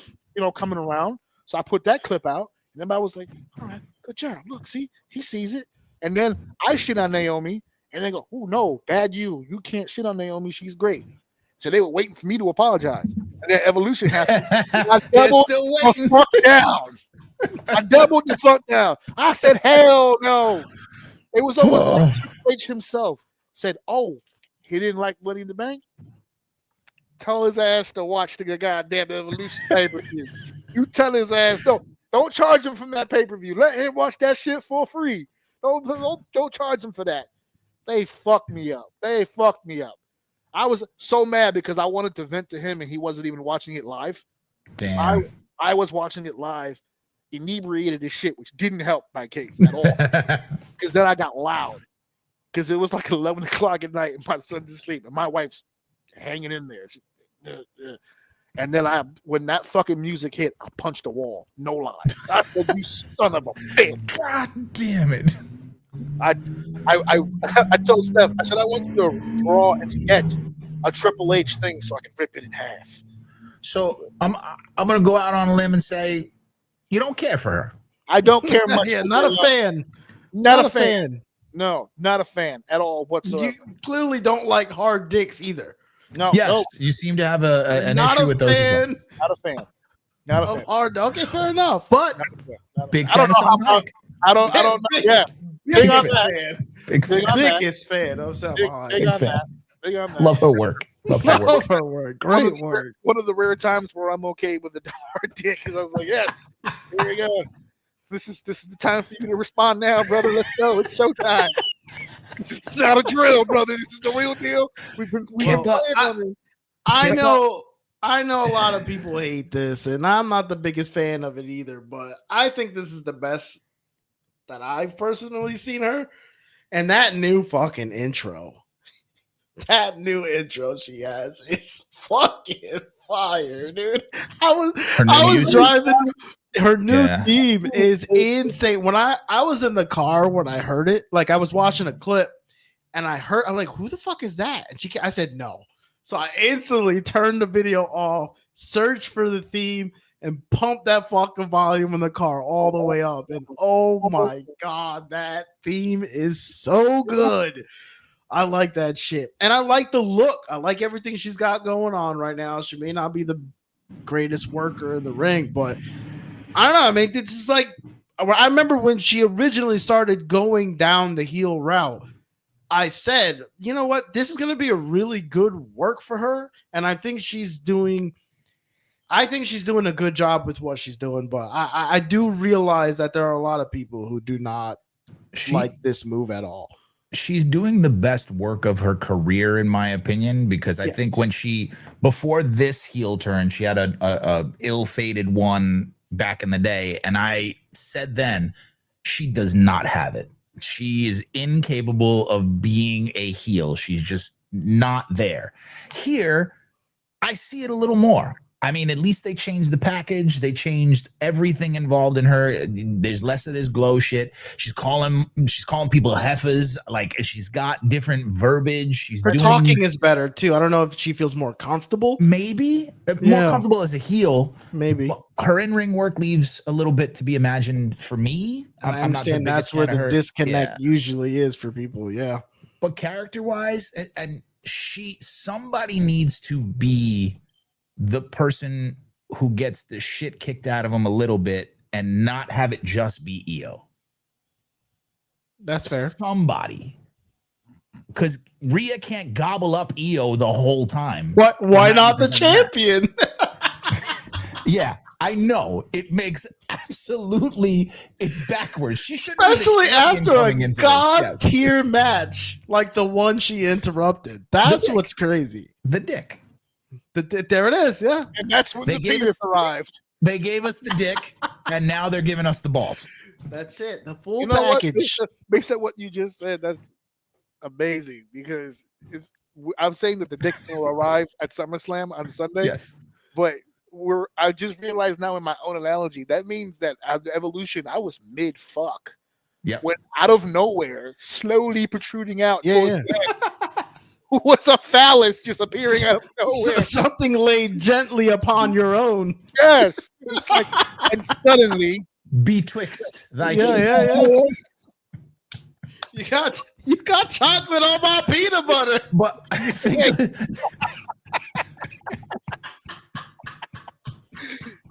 coming around. So I put that clip out, and everybody was like, "All right, good job. Look, see, he sees it." And then I shit on Naomi, and they go, "Oh no, bad you! You can't shit on Naomi. She's great." So they were waiting for me to apologize, and then Evolution happened. I doubled the fuck down. I doubled the fuck down. I said, "Hell no!" It was almost like Triple H himself said, "Oh, he didn't like Money in the Bank. Tell his ass to watch the goddamn Evolution pay-per-view. You tell his ass don't charge him from that pay-per-view. Let him watch that shit for free. Don't charge him for that." They fucked me up. I was so mad because I wanted to vent to him and he wasn't even watching it live. Damn. I was watching it live, inebriated as shit, which didn't help my case at all. Because then I got loud. Because it was like 11 o'clock at night and my son's asleep and my wife's hanging in there. And then when that fucking music hit, I punched a wall. No lie. I said, "You son of a bitch." God damn it. I told Steph, I said, "I want you to draw and sketch a Triple H thing so I can rip it in half." So I'm gonna go out on a limb and say you don't care for her. I don't care much. Yeah, not a fan. Not a fan. No, not a fan at all whatsoever. You clearly don't like hard dicks either. No. Yes, no, you seem to have an Not issue a with those as well. fan not a fan. Not a of fan. hard. Okay, fair enough. But Not a fan. Not a big fan. I fan don't of know how. Salma I don't know. Yeah. Big on that. Big fan. Big on that. Biggest fan of Salma Big Hayek. on fan. that. Big on that. Love her work. Love her work. Love her word. Great word. One of the rare times where I'm okay with the hard dick because I was like, "Yes, here we go. This is the time for you to respond now, brother. Let's go. It's showtime. This is not a drill, brother. This is the real deal. We've been playing on this." I know a lot of people hate this, and I'm not the biggest fan of it either, but I think this is the best that I've personally seen her. And that new fucking intro. That new intro she has is fucking fire, dude. I was driving. Her new theme is insane. When I was in the car when I heard it, like I was watching a clip and I'm like, "Who the fuck is that?" And I said no. So I instantly turned the video off, searched for the theme, and pumped that fucking volume in the car all the way up. And oh my God, that theme is so good. I like that shit. And I like the look. I like everything she's got going on right now. She may not be the greatest worker in the ring, but I don't know. I mean, this is like, I remember when she originally started going down the heel route, I said, you know what? This is going to be a really good work for her. And I think she's doing a good job with what she's doing. But I do realize that there are a lot of people who do not like this move at all. She's doing the best work of her career, in my opinion, because I think when before this heel turn, she had a ill-fated one back in the day. And I said then, she does not have it. She is incapable of being a heel. She's just not there. Here, I see it a little more. I mean, at least they changed the package. They changed everything involved in her. There's less of this glow shit. She's calling people heifers. Like, she's got different verbiage. Her talking is better too. I don't know if she feels more comfortable. Maybe more comfortable as a heel. Maybe her in-ring work leaves a little bit to be imagined for me. I understand that's where the disconnect usually is for people. Yeah, but character-wise, and somebody needs to be the person who gets the shit kicked out of them a little bit and not have it just be EO. That's fair. Somebody. Because Rhea can't gobble up EO the whole time. What? Why not the champion? Yeah, I know. It makes it's backwards. She should, especially after a god tier match like the one she interrupted. That's what's crazy. The dick. There it is, yeah. And that's when the penis arrived. They gave us the dick, and now they're giving us the balls. That's it. The full You know what? package. Based on what you just said, that's amazing because I'm saying that the dick will arrive at SummerSlam on Sunday, Yes. but I just realized now in my own analogy that means that after Evolution, I was mid fuck. Yep. When out of nowhere, slowly protruding out towards Yeah. the end, was a phallus just appearing out of nowhere. Something laid gently upon your own. Yes, it's like, and suddenly, Betwixt thy Yeah, cheeks. yeah. You got chocolate on my peanut butter. But I think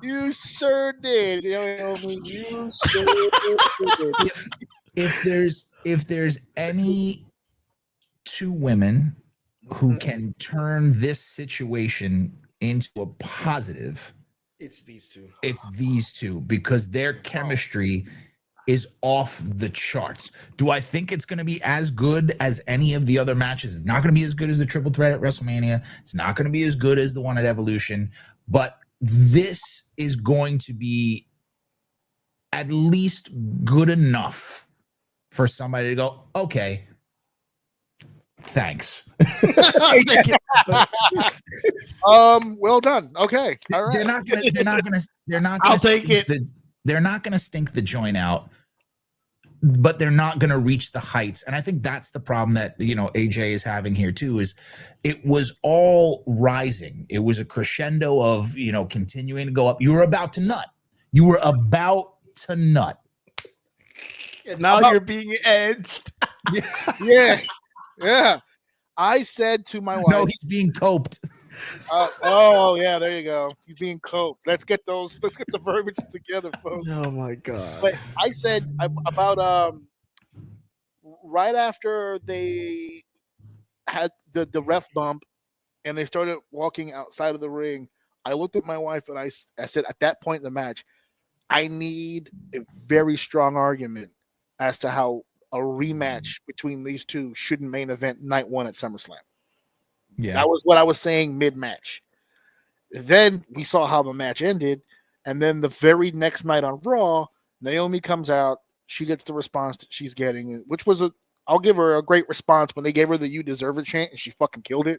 you sure did. You sure did. if there's any two women who can turn this situation into a positive, It's these two. it's these two, because their chemistry is off the charts. Do I think it's going to be as good as any of the other matches? It's not going to be as good as the triple threat at WrestleMania. It's not going to be as good as the one at Evolution, but this is going to be at least good enough for somebody to go, okay, thanks. Well done. Okay. All right. They're not gonna I'll take it. They're not gonna stink the joint out, but they're not gonna reach the heights. And I think that's the problem that AJ is having here too, is it was all rising. It was a crescendo of continuing to go up. You were about to nut. You were about to nut. And now you're being edged. Yeah. Yeah. I said to my wife. No, he's being coped. Oh yeah, there you go. He's being coped. Let's get the verbiage together, folks. Oh my god. But I said about right after they had the ref bump and they started walking outside of the ring, I looked at my wife and I said at that point in the match, I need a very strong argument as to how a rematch between these two shouldn't main event night one at SummerSlam. Yeah, that was what I was saying mid-match. Then we saw how the match ended, and then the very next night on Raw, Naomi comes out. She gets the response that she's getting, which was I'll give her a great response when they gave her the "You Deserve It" chant, and she fucking killed it.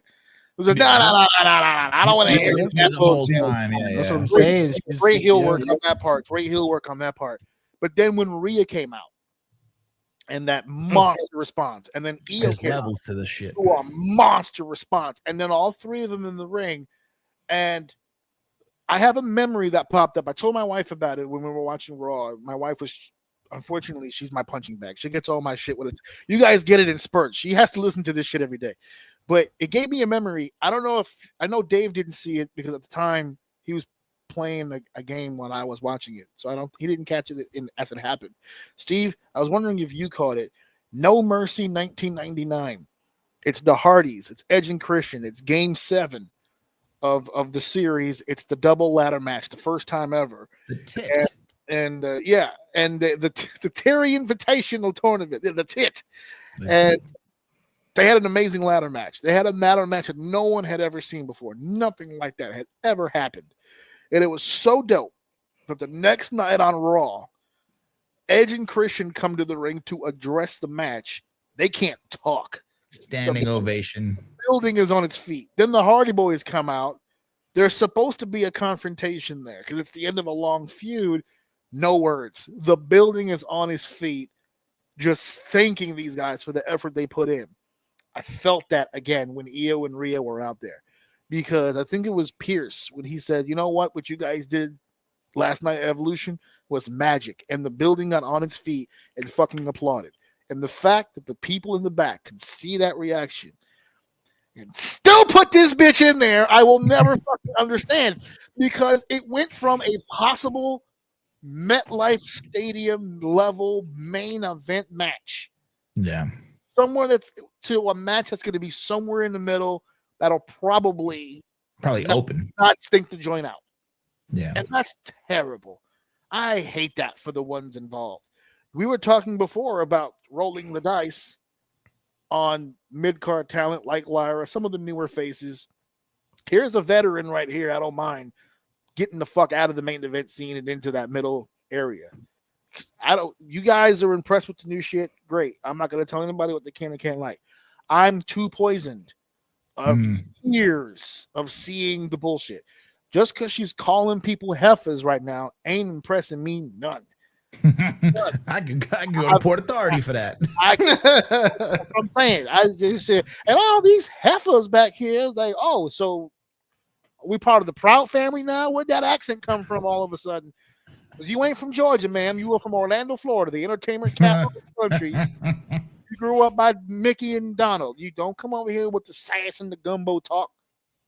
It was like, no, I don't want to hear it. the whole time. Yeah, That's what I'm Great, saying. great heel work on that part. Great heel work on that part. But then when Rhea came out, and that monster response, and then Io There's came levels to this shit. to a monster response, and then all three of them in the ring. And I have a memory that popped up. I told my wife about it when we were watching Raw. My wife was, unfortunately, she's my punching bag. She gets all my shit when it's, you guys get it in spurts. She has to listen to this shit every day. But it gave me a memory. I don't know I know Dave didn't see it because at the time he was playing a game when I was watching it. So he didn't catch it as it happened. Steve, I was wondering if you caught it. No Mercy 1999. It's the Hardys. It's Edge and Christian. It's game 7 of the series. It's the double ladder match, the first time ever. The tit. And the Terry Invitational Tournament, the tit. And they had an amazing ladder match. They had a ladder match that no one had ever seen before. Nothing like that had ever happened. And it was so dope that the next night on Raw, Edge and Christian come to the ring to address the match. They can't talk. Standing ovation. Building is on its feet. Then the Hardy Boys come out. There's supposed to be a confrontation there because it's the end of a long feud. No words. The building is on his feet, just thanking these guys for the effort they put in. I felt that again when Io and Rhea were out there, because I think it was Pierce when he said, you know what you guys did last night at Evolution was magic, and the building got on its feet and fucking applauded. And the fact that the people in the back can see that reaction and still put this bitch in there, I will never fucking understand, because it went from a possible MetLife Stadium level main event match. Yeah. Somewhere that's to a match that's going to be somewhere in the middle that'll probably not stink the joint out. Yeah. And that's terrible. I hate that for the ones involved. We were talking before about rolling the dice on mid-card talent like Lyra, some of the newer faces. Here's a veteran right here. I don't mind getting the fuck out of the main event scene and into that middle area. You guys are impressed with the new shit. Great. I'm not gonna tell anybody what they can and can't like. I'm too poisoned of years of seeing the bullshit. Just because she's calling people heifers right now ain't impressing me none. I could go to Port Authority for that. That's what I'm saying. I just said, and all these heifers back here is like, oh, so we part of the Proud family now? Where'd that accent come from all of a sudden? You ain't from Georgia, ma'am. You were from Orlando, Florida, the entertainment capital of the country. You grew up by Mickey and Donald. You don't come over here with the sass and the gumbo talk.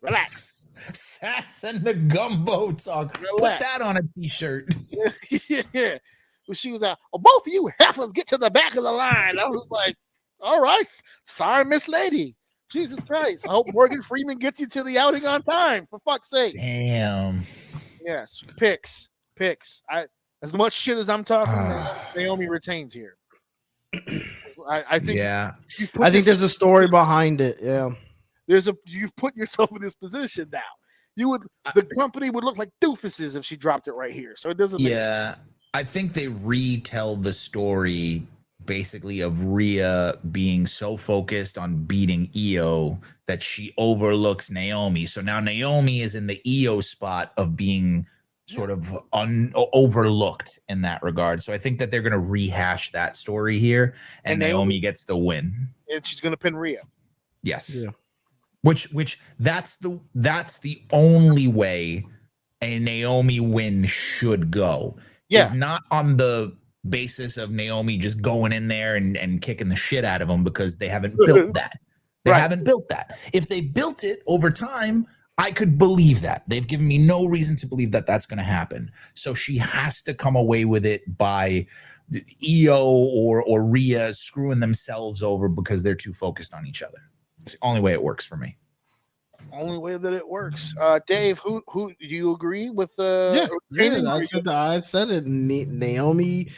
Relax. Sass and the gumbo talk. Relax. Put that on a t-shirt. Yeah. Well, she was like, oh, both of you heifers get to the back of the line. I was like, all right. Sorry, Miss Lady. Jesus Christ. I hope Morgan Freeman gets you to the outing on time, for fuck's sake. Damn. Yes. Picks. As much shit as I'm talking, Naomi retains here. I think. Yeah. I think there's a story behind it. Yeah. You've put yourself in this position now. The company would look like doofuses if she dropped it right here. So it doesn't make sense. I think they retell the story basically of Rhea being so focused on beating Io that she overlooks Naomi. So now Naomi is in the Io spot of being sort of overlooked in that regard. So I think that they're going to rehash that story here, and Naomi gets the win. And she's going to pin Rhea. Yes. Yeah. Which that's the only way a Naomi win should go. Yeah. Is not on the basis of Naomi just going in there and kicking the shit out of them because they haven't built that. They haven't built that. If they built it over time, I could believe that. They've given me no reason to believe that that's going to happen. So she has to come away with it by Io or Rhea screwing themselves over because they're too focused on each other. It's the only way it works for me. Only way that it works. Dave, who do you agree with? I said it. Naomi.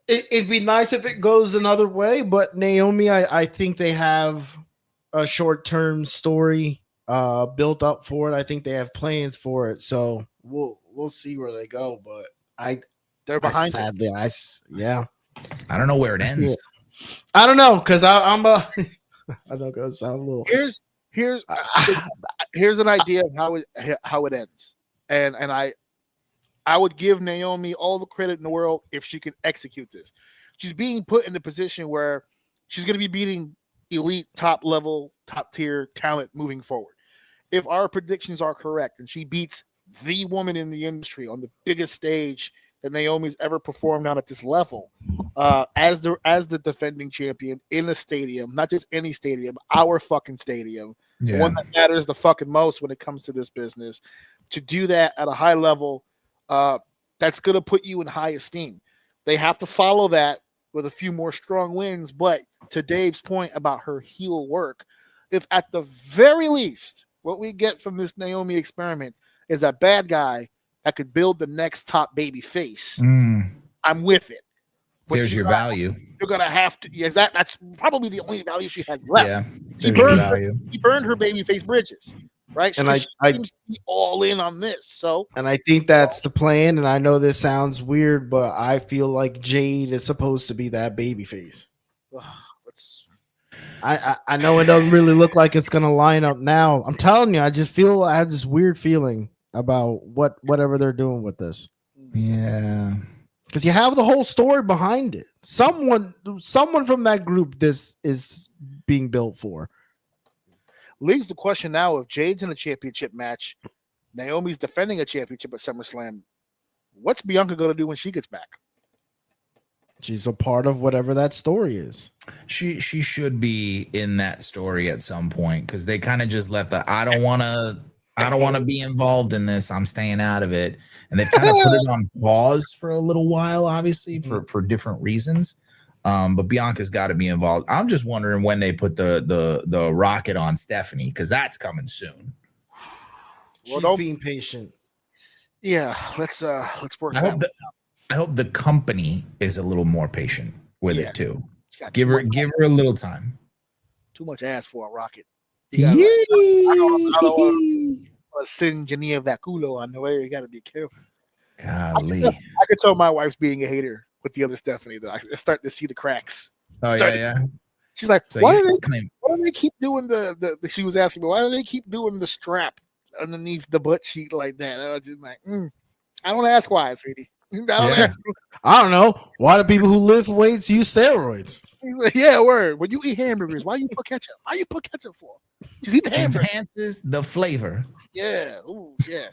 It'd be nice if it goes another way, but Naomi, I think they have a short-term story built up for it. I think they have plans for it, so we'll see where they go. But they're behind. Sadly, I don't know where it ends. I don't know because I'm a. I don't go sound a little. Here's an idea of how it ends, and I would give Naomi all the credit in the world if she can execute this. She's being put in a position where she's going to be beating elite, top level, top tier talent moving forward. If our predictions are correct, and she beats the woman in the industry on the biggest stage that Naomi's ever performed on at this level, as the defending champion in a stadium, not just any stadium, our fucking stadium, the one that matters the fucking most when it comes to this business, to do that at a high level, that's going to put you in high esteem. They have to follow that with a few more strong wins, but to Dave's point about her heel work, if at the very least what we get from this Naomi experiment is a bad guy that could build the next top baby face, I'm with it. But there's your value. You're gonna have to. Yes, that's probably the only value she has left. Yeah, she burned her baby face bridges, right? And she seems to be all in on this. So, and I think that's the plan. And I know this sounds weird, but I feel like Jade is supposed to be that baby face. I know it doesn't really look like it's gonna line up now. I'm telling you, I have this weird feeling about whatever they're doing with this. Yeah. Because you have the whole story behind it. Someone from that group this is being built for. Leaves the question now: if Jade's in a championship match, Naomi's defending a championship at SummerSlam, what's Bianca going to do when she gets back? She's a part of whatever that story is. She should be in that story at some point because they kind of just left the I don't want to be involved in this. I'm staying out of it. And they've kind of put it on pause for a little while, obviously, for different reasons. But Bianca's got to be involved. I'm just wondering when they put the rocket on Stephanie, because that's coming soon. She's being patient. Yeah, let's work. I hope the company is a little more patient with it too. Give her a little time. Too much ass for a rocket. I don't want to send Geneva that culo on the way. You got to be careful. Golly. I could tell my wife's being a hater with the other Stephanie, though. I'm starting to see the cracks. Oh, yeah. She's like, So why you do claim they keep doing the she was asking me, why do they keep doing the strap underneath the butt cheek like that? I was just like, I don't ask why, sweetie. I don't know. Why do people who lift weights use steroids? He's like, yeah, word. When you eat hamburgers, why you put ketchup? Why you put ketchup for? Just eat the hamburger. enhances the flavor. Yeah. Ooh, yeah.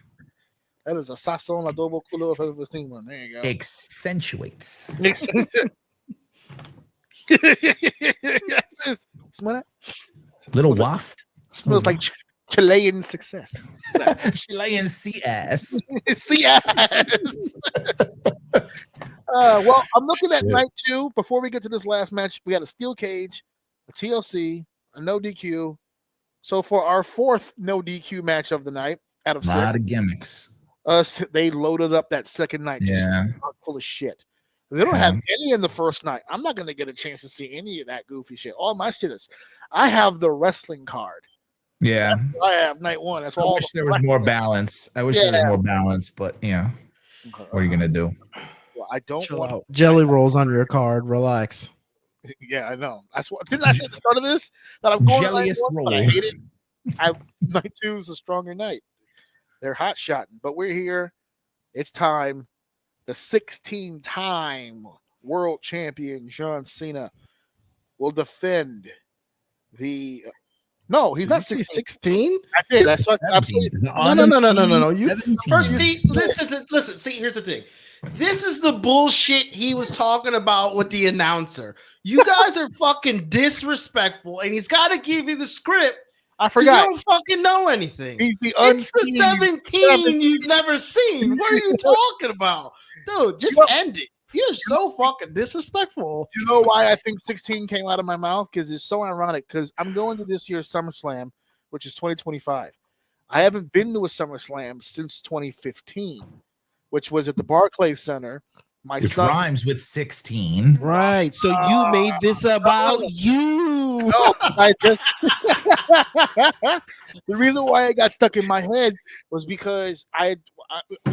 That is a sazon adobo culo if I've ever seen one. There you go. Accentuates. Yes, smell that? Little waft. Smells like Chilean success. Chilean sea ass. See ass. Well, I'm looking at night 2. Before we get to this last match, we got a steel cage, a TLC, a no DQ. So for our 4th no DQ match of the night, out of 6, a lot of gimmicks. They loaded up that second night. Yeah, full of shit. They don't have any in the first night. I'm not gonna get a chance to see any of that goofy shit. All my shit is, I have the wrestling card. Yeah, I have night 1. That's I all. wish there was more balance. But yeah, what are you gonna do? Well, I don't Chill want out. Jelly rolls under your card. Relax. Yeah, I know. That's what didn't I say at the start of this that I'm going Jelliest to night 1, but I hate it. Night 2 is a stronger night. They're hot shotting, but we're here. It's time. The 16-time world champion John Cena will defend the. No, he's not 16. I did. I saw. No. You 17. first see. Listen. See, here's the thing. This is the bullshit he was talking about with the announcer. You guys are fucking disrespectful, and he's got to give you the script. I forgot. You don't fucking know anything. He's the It's the 17 you've never seen. What are you talking about? Dude, just end it. You're so fucking disrespectful. You know why I think 16 came out of my mouth? Because it's so ironic. Because I'm going to this year's SummerSlam, which is 2025. I haven't been to a SummerSlam since 2015, which was at the Barclays Center. My son rhymes with 16. Right. So you made this about you. No, I just the reason why it got stuck in my head was because I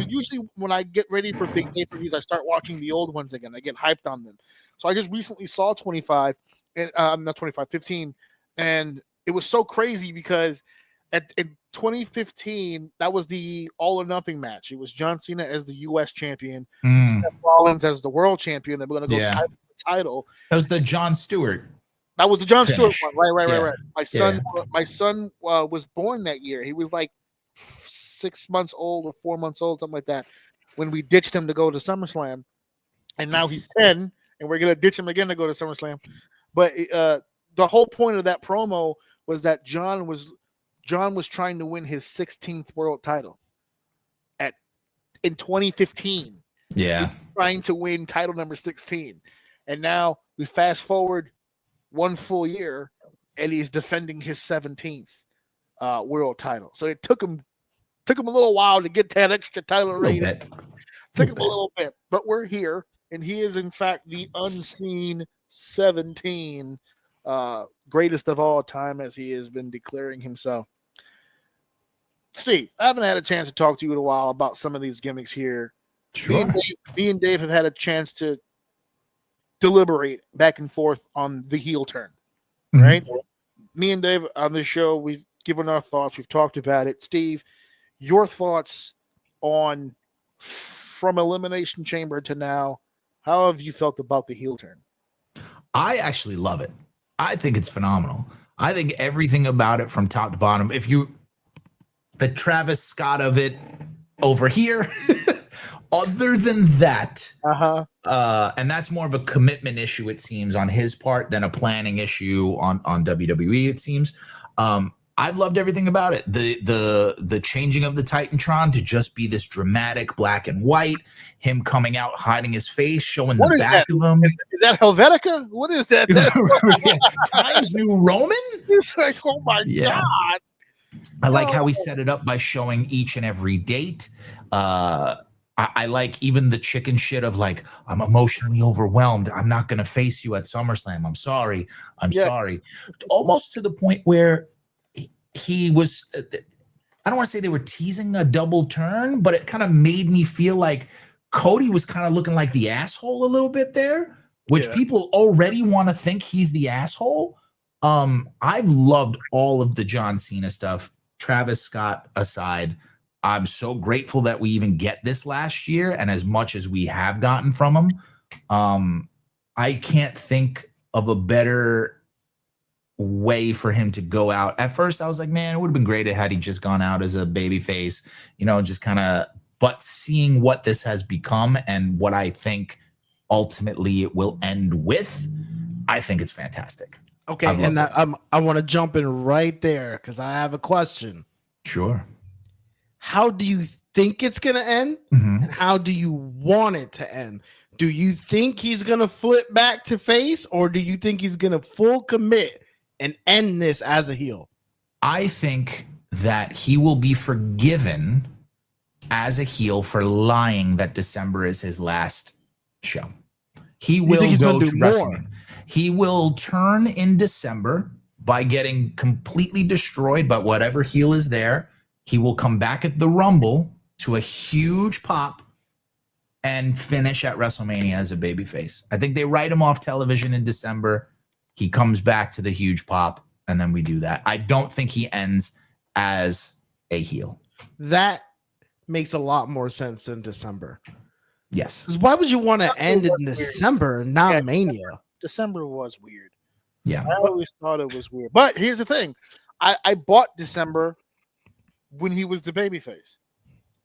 usually when I get ready for big pay-per-views, I start watching the old ones again. I get hyped on them. So I just recently saw 25 and not 25, 15, and it was so crazy because in 2015, that was the all or nothing match. It was John Cena as the U.S. champion, Seth Rollins as the world champion. They were going to go title. That was the Jon Stewart. That was the Jon Stewart one. Right. Yeah. My son was born that year. He was like 6 months old or 4 months old, something like that, when we ditched him to go to SummerSlam. And now he's 10, and we're going to ditch him again to go to SummerSlam. But the whole point of that promo was that John was trying to win his 16th world title in 2015. Yeah. He's trying to win title number 16. And now we fast forward 1 full year and he's defending his 17th world title. So it took him a little while to get that extra title rating. Took him a little bit, but we're here, and he is in fact the unseen 17 greatest of all time, as he has been declaring himself. Steve, I haven't had a chance to talk to you in a while about some of these gimmicks here. Sure. Me and Dave have had a chance to deliberate back and forth on the heel turn, right? Me and Dave on this show, we've given our thoughts. We've talked about it. Steve, your thoughts on from Elimination Chamber to now, how have you felt about the heel turn? I actually love it. I think it's phenomenal. I think everything about it from top to bottom, the Travis Scott of it over here, other than that, and that's more of a commitment issue, it seems, on his part than a planning issue on WWE, it seems. I've loved everything about it. The changing of the Titantron to just be this dramatic black and white, him coming out, hiding his face, showing the back of him. Is that Helvetica? What is that? Times New Roman? It's like, oh my God. I like how he set it up by showing each and every date. I like even the chicken shit of like, I'm emotionally overwhelmed. I'm not going to face you at SummerSlam. I'm sorry. I'm sorry. Almost to the point where he was I don't want to say they were teasing a double turn, but it kind of made me feel like Cody was kind of looking like the asshole a little bit there, which people already want to think he's the asshole. I've loved all of the John Cena stuff, Travis Scott aside. I'm so grateful that we even get this last year, and as much as we have gotten from him, I can't think of a better way for him to go out. At first, I was like, man, it would have been great had he just gone out as a baby face, just kind of, but seeing what this has become and what I think ultimately it will end with, I think it's fantastic. Okay, and I want to jump in right there because I have a question. Sure. How do you think it's going to end? Mm-hmm. And how do you want it to end? Do you think he's going to flip back to face, or do you think he's going to full commit and end this as a heel? I think that he will be forgiven as a heel for lying that December is his last show. He will go to WrestleMania. He will turn in December by getting completely destroyed by whatever heel is there. He will come back at the Rumble to a huge pop and finish at WrestleMania as a babyface. I think they write him off television in December. He comes back to the huge pop, and then we do that. I don't think he ends as a heel. That makes a lot more sense than December. Yes. Because why would you want to end in December and not Mania? December was weird. Yeah. I always thought it was weird. But here's the thing. I bought December when he was the babyface.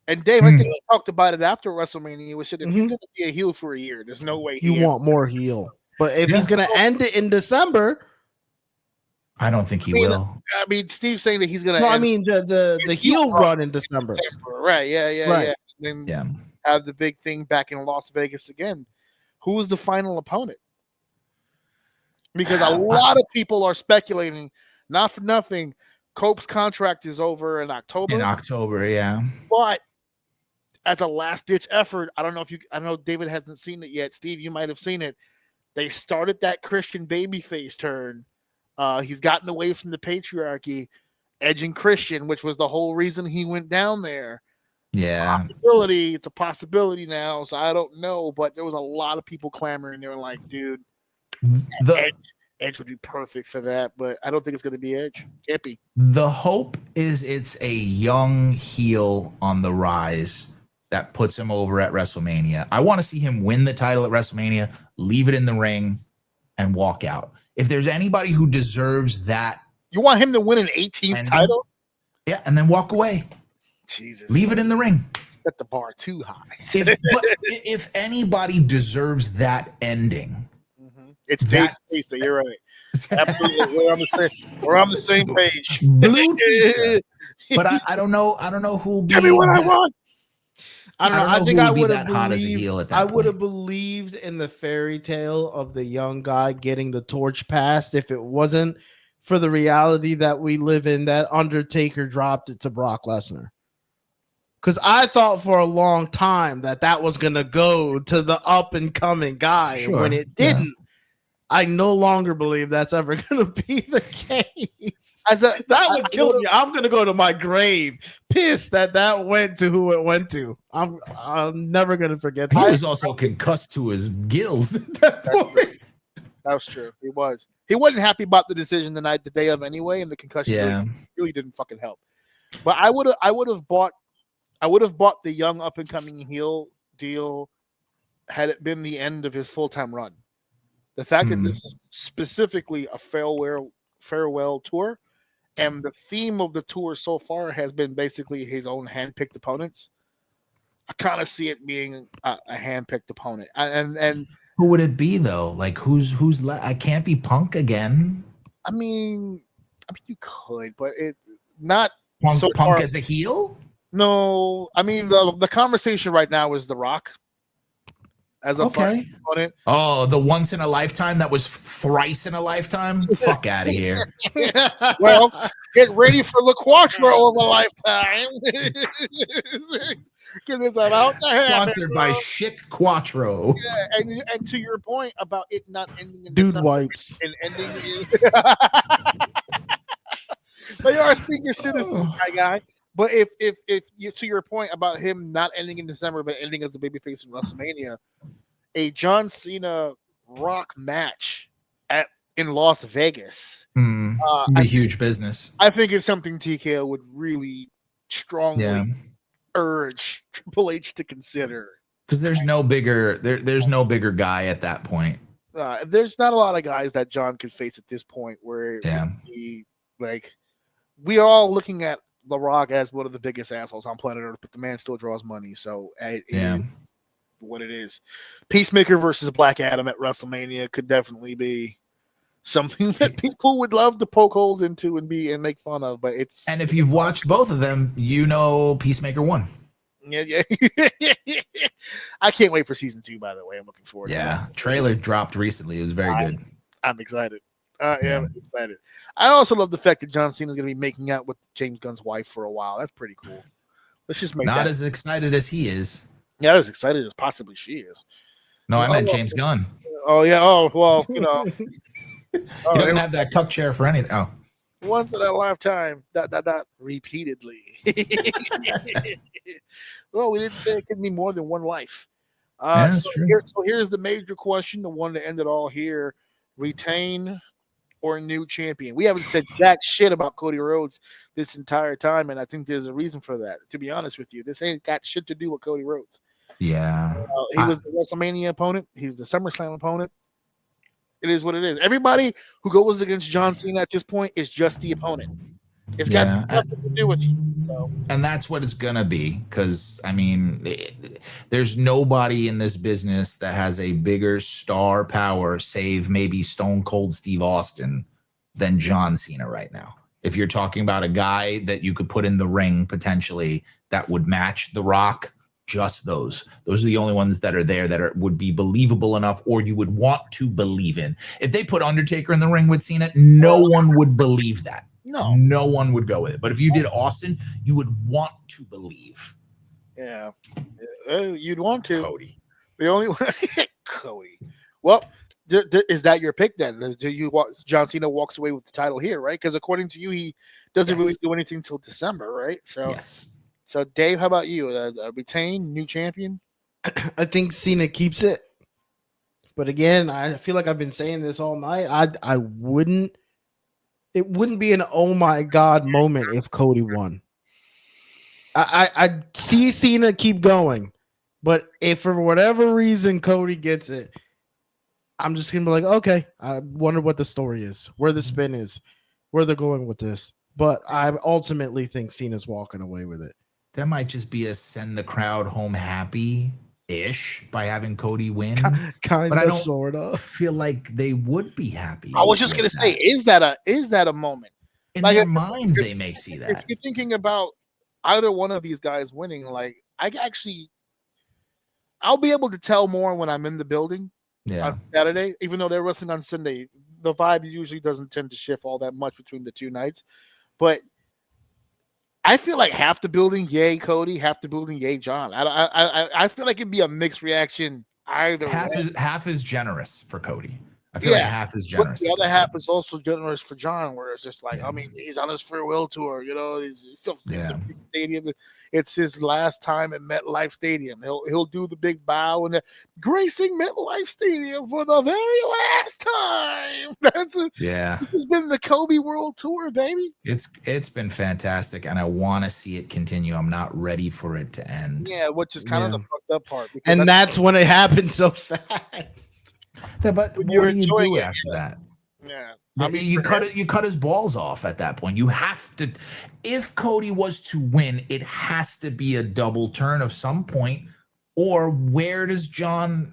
And Dave, I think we talked about it after WrestleMania. We said if he's going to be a heel for a year, there's no way you want more heel. But if he's going to end it in December, I don't think he will. I mean, Steve's saying that he's going to. No, I mean the heel run in December. Right? Yeah. Right. Then have the big thing back in Las Vegas again. Who was the final opponent? Because a lot of people are speculating. Not for nothing, Cope's contract is over in October. Yeah. But as a last-ditch effort, I know David hasn't seen it yet. Steve, you might have seen it. They started that Christian babyface turn. He's gotten away from the patriarchy, edging Christian, which was the whole reason he went down there. Yeah. It's a possibility now, so I don't know. But there was a lot of people clamoring. They were like, dude, Edge would be perfect for that, but I don't think it's going to be Edge. Can't be. The hope is it's a young heel on the rise that puts him over at WrestleMania. I want to see him win the title at WrestleMania, leave it in the ring, and walk out. If there's anybody who deserves that. You want him to win an 18th title? Yeah, and then walk away. Jesus. Leave it in the ring. Set the bar too high. If anybody deserves that ending, it's Dave Batista. You're right. Absolutely. We're on the same page. Blue Tista. But I don't know who will be. Give me what I want. I don't know. I think I would have hot as a heel at that point. I would have believed in the fairy tale of the young guy getting the torch passed if it wasn't for the reality that we live in that Undertaker dropped it to Brock Lesnar. Because I thought for a long time that was going to go to the up and coming guy. Sure. And when it didn't, I no longer believe that's ever going to be the case. That would kill me. I'm going to go to my grave pissed that went to who it went to. I'm never going to forget that. He was also concussed to his gills at that point. That was true. He was. He wasn't happy about the decision the day of anyway, and the concussion really didn't fucking help. But I would have bought the young up and coming heel deal had it been the end of his full-time run. The fact that this is specifically a farewell tour, and the theme of the tour so far has been basically his own handpicked opponents. I kind of see it being a handpicked opponent. And who would it be though? Like who's I can't be Punk again. I mean you could, but it not Punk, so Punk far. as a heel. No, I mean the conversation right now is The Rock as a opponent. Oh, the once in a lifetime that was thrice in a lifetime. Fuck out of here. Well, get ready for the Quattro of a lifetime. Because it's about to happen. Sponsored by Chic Quattro. Yeah, and to your point about it not ending in Dude December wipes and ending in but you are a senior citizen, my guy. But if you, to your point about him not ending in December but ending as a babyface in WrestleMania, a John Cena Rock match in Las Vegas, Be huge business. I think it's something TKO would really strongly urge Triple H to consider. Because there's no bigger there's no bigger guy at that point. There's not a lot of guys that John could face at this point where we are all looking at The Rock as one of the biggest assholes on planet Earth, but the man still draws money, so it is what it is. Peacemaker versus Black Adam at WrestleMania could definitely be something that people would love to poke holes into and make fun of, but it's. And if you've watched both of them, you know Peacemaker won. Yeah. I can't wait for season 2. By the way, I'm looking forward. to that. Trailer dropped recently. It was very good. I'm excited. I'm excited. I also love the fact that John Cena is going to be making out with James Gunn's wife for a while. That's pretty cool. Let's just make not as excited as he is. Yeah, as excited as possibly she is. No, I meant James Gunn. Oh yeah. Oh well, you know. He doesn't have that tuck chair for anything. Oh. Once in a lifetime. Repeatedly. Well, we didn't say it could be more than one life. So here's the major question, the one to end it all here: retain or new champion? We haven't said jack shit about Cody Rhodes this entire time, and I think there's a reason for that. To be honest with you, this ain't got shit to do with Cody Rhodes. Yeah, he was the WrestleMania opponent. He's the SummerSlam opponent. It is what it is. Everybody who goes against John Cena at this point is just the opponent. It's got nothing to do with you. So. And that's what it's going to be. Because, I mean, there's nobody in this business that has a bigger star power, save maybe Stone Cold Steve Austin, than John Cena right now. If you're talking about a guy that you could put in the ring potentially that would match The Rock, just those are the only ones that are there that would be believable enough, or you would want to believe in. If they put Undertaker in the ring with Cena, no one would believe that. No one would go with it. But if you did Austin, you would want to believe. Yeah, you'd want to. Cody, the only one. Cody. Well, is that your pick then? John Cena walks away with the title here, right? Because according to you, he doesn't really do anything till December, right? So yes. So, Dave, how about you? Retain new champion? I think Cena keeps it. But again, I feel like I've been saying this all night. I wouldn't. It wouldn't be an oh my god moment if Cody won. I see Cena keep going, but if for whatever reason Cody gets it, I'm just gonna be like, okay, I wonder what the story is, where the spin is, where they're going with this. But I ultimately think Cena's walking away with it. That might just be a send the crowd home happy-ish by having Cody win. Kind of, sort of. Feel like they would be happy. I was just gonna say, is that a moment? In their mind, they may see that. If you're thinking about either one of these guys winning, like I'll be able to tell more when I'm in the building on Saturday, even though they're wrestling on Sunday. The vibe usually doesn't tend to shift all that much between the two nights, but I feel like half the building, yay Cody, half the building, yay John. I feel like it'd be a mixed reaction either way. Half is generous for Cody. I feel like half is generous. But the other half is also generous for John, where it's just like, I mean, he's on his farewell tour, you know, it's a big stadium. It's his last time at MetLife Stadium. He'll do the big bow and gracing MetLife Stadium for the very last time. This has been the Kobe World Tour, baby. It's been fantastic, and I want to see it continue. I'm not ready for it to end. Yeah, which is kind of the fucked up part. And that's when it happened so fast. Yeah, but what do you do after that? Yeah, I mean, you cut his balls off at that point. You have to. If Cody was to win, it has to be a double turn of some point. Or where does John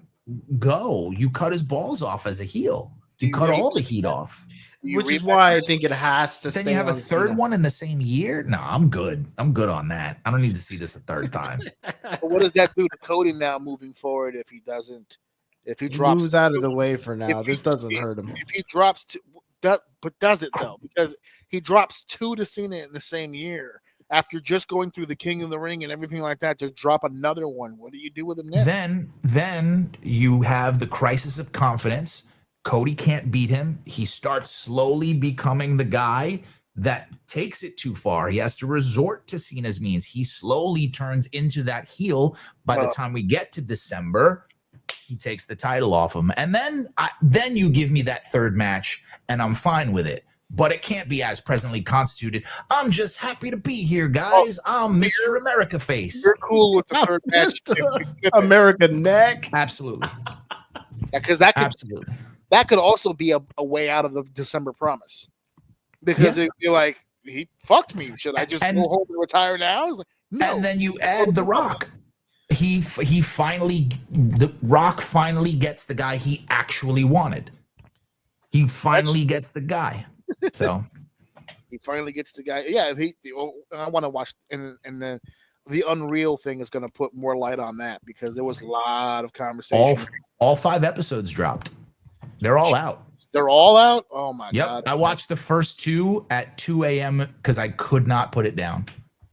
go? You cut his balls off as a heel. You cut all the heat off. Which is why I think it has to. Then you have a third one in the same year. No, I'm good. I'm good on that. I don't need to see this a third time. But what does that do to Cody now moving forward if he doesn't? If he drops, moves out of the way for now. This doesn't hurt him. If he drops but does it though? Because he drops 2 to Cena in the same year after just going through the King of the Ring and everything like that. To drop another one, what do you do with him next? Then you have the crisis of confidence. Cody can't beat him. He starts slowly becoming the guy. that takes it too far. He has to resort to Cena's means. He slowly turns into that heel. By the time we get to December, he takes the title off him. And then you give me that third match, and I'm fine with it. But it can't be as presently constituted. I'm just happy to be here, guys. I'm Mr. America Face. You're cool with the third match. American neck. Absolutely. Because that could also be a way out of the December promise. Because it'd be like, he fucked me. Should I just go home and retire now? Like, no. And then you add The Rock. The Rock finally gets the guy he actually wanted. He finally gets the guy. So he finally gets the guy. Yeah, I want to watch, and then the Unreal thing is going to put more light on that because there was a lot of conversation. All 5 episodes dropped. They're all out. They're all out. Oh my god! I watched the first 2 at 2 a.m. because I could not put it down.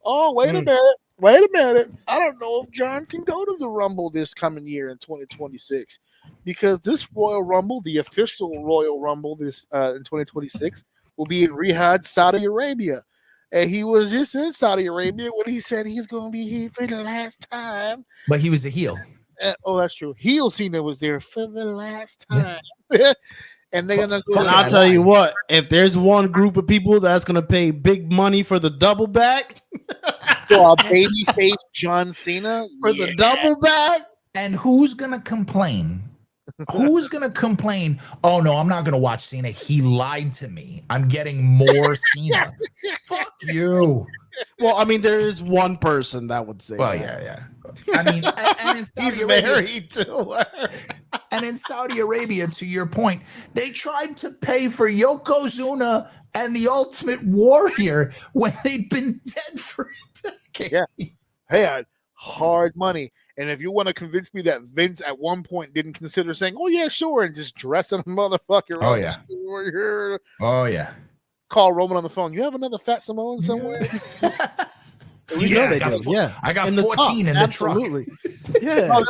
Oh wait a minute! Wait a minute! I don't know if John can go to the Rumble this coming year in 2026 because this Royal Rumble, the official Royal Rumble, this in 2026 will be in Riyadh, Saudi Arabia, and he was just in Saudi Arabia when he said he's going to be here for the last time. But he was a heel. That's true. Heel Cena was there for the last time. Yeah. And they're gonna go. And I'll tell you what, if there's one group of people that's gonna pay big money for the double back, for a babyface John Cena for the double back, and who's gonna complain? Who's gonna complain? Oh no, I'm not gonna watch Cena. He lied to me. I'm getting more Cena. Fuck you. Well, I mean, there is one person that would say. Well, that. yeah. I mean, and in Saudi Arabia, and in Saudi Arabia, to your point, they tried to pay for Yokozuna and the Ultimate Warrior when they'd been dead for a decade. Yeah, hey, hard money. And if you want to convince me that Vince at one point didn't consider saying, "Oh yeah, sure," and just dressing a motherfucker. Oh yeah. Oh yeah. Call Roman on the phone. You have another fat Samoan somewhere? I got 14 in the truck. Yeah. No,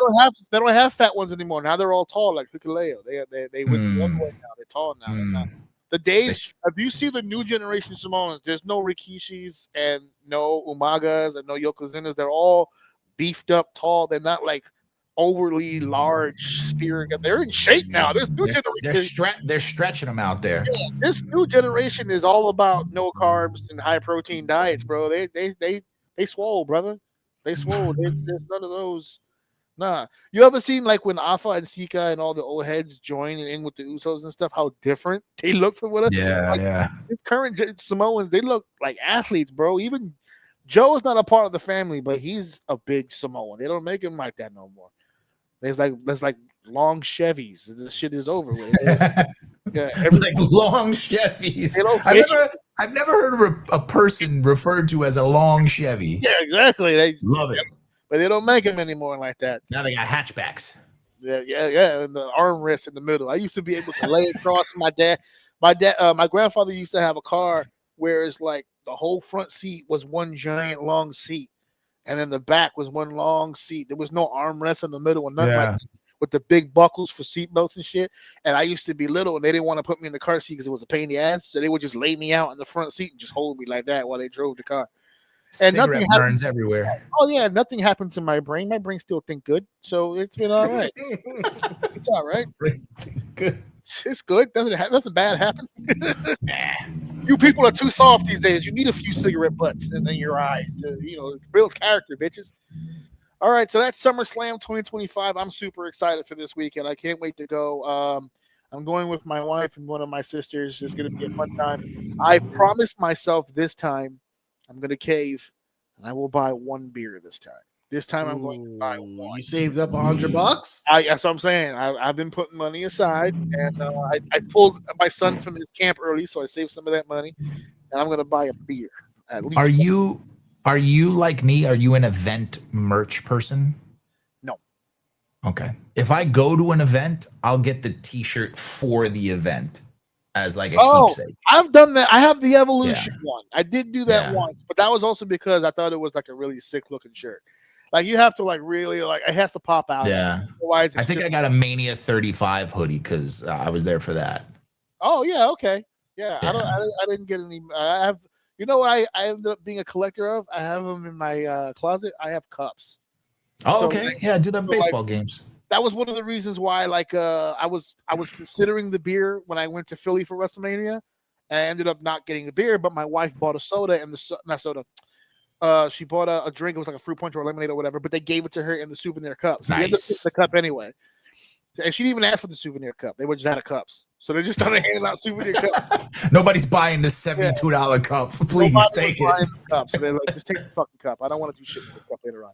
they don't have fat ones anymore. Now they're all tall like Hikuleo. They went the other way now. They're tall now. The days, if you see the new generation Samoans, there's no Rikishis and no Umagas and no Yokozunas. They're all beefed up, tall. They're not like overly large spearing. They're in shape now. This new generation, they're stretching them out there. Yeah, this new generation is all about no carbs and high protein diets, bro. They swole, brother. They swole. There's none of those. Nah. You ever seen like when Alpha and Sika and all the old heads join in with the Usos and stuff? How different they look from what? Yeah. These current Samoans, they look like athletes, bro. Even Joe's not a part of the family, but he's a big Samoan. They don't make him like that no more. There's like long Chevys. This shit is over with. Yeah, like long Chevys. I've never heard of a person referred to as a long Chevy. Yeah, exactly. They love it, but they don't make them anymore like that. Now they got hatchbacks. Yeah, and the armrest in the middle. I used to be able to lay across my grandfather used to have a car where it's like the whole front seat was one giant long seat. And then the back was one long seat. There was no armrest in the middle or nothing like that, with the big buckles for seatbelts and shit. And I used to be little, and they didn't want to put me in the car seat because it was a pain in the ass. So they would just lay me out in the front seat and just hold me like that while they drove the car. And cigarette burns everywhere. Oh yeah, nothing happened to my brain. My brain still think good, so it's been all right. It's all right. Good. It's good. Nothing bad happened. You people are too soft these days. You need a few cigarette butts in your eyes to, build character, bitches. All right, so that's SummerSlam 2025. I'm super excited for this weekend. I can't wait to go. I'm going with my wife and one of my sisters. It's going to be a fun time. I promised myself this time I'm going to cave, and I will buy one beer this time. This time I'm going to buy one. You saved up $100? That's what I'm saying. I've been putting money aside, and I pulled my son from his camp early, so I saved some of that money, and I'm going to buy a beer. At least. Are you like me? Are you an event merch person? No. Okay. If I go to an event, I'll get the T-shirt for the event as like a keepsake. I've done that. I have the Evolution one. I did do that once, but that was also because I thought it was like a really sick looking shirt. Like you have to like really like it has to pop out. Yeah. Otherwise, I think I got a Mania 35 hoodie because I was there for that. Oh yeah, okay. Yeah, Yeah. I didn't get any. I have. You know what? I ended up being a collector of. I have them in my closet. I have cups. Oh, So, okay. Yeah, do the so like baseball games. that was one of the reasons why I was considering the beer when I went to Philly for WrestleMania. I ended up not getting a beer, but my wife bought a soda and not soda. She bought a drink. It was like a fruit punch or lemonade or whatever, but they gave it to her in the souvenir cup. So we ended up getting Nice. the cup anyway. And she didn't even ask for the souvenir cup. They were just out of cups. So they just started handing out souvenir cups. Nobody's buying this $72 cup. Please Nobody take was buying it. the cup. So they're like, just take the fucking cup. I don't want to do shit with the cup later on.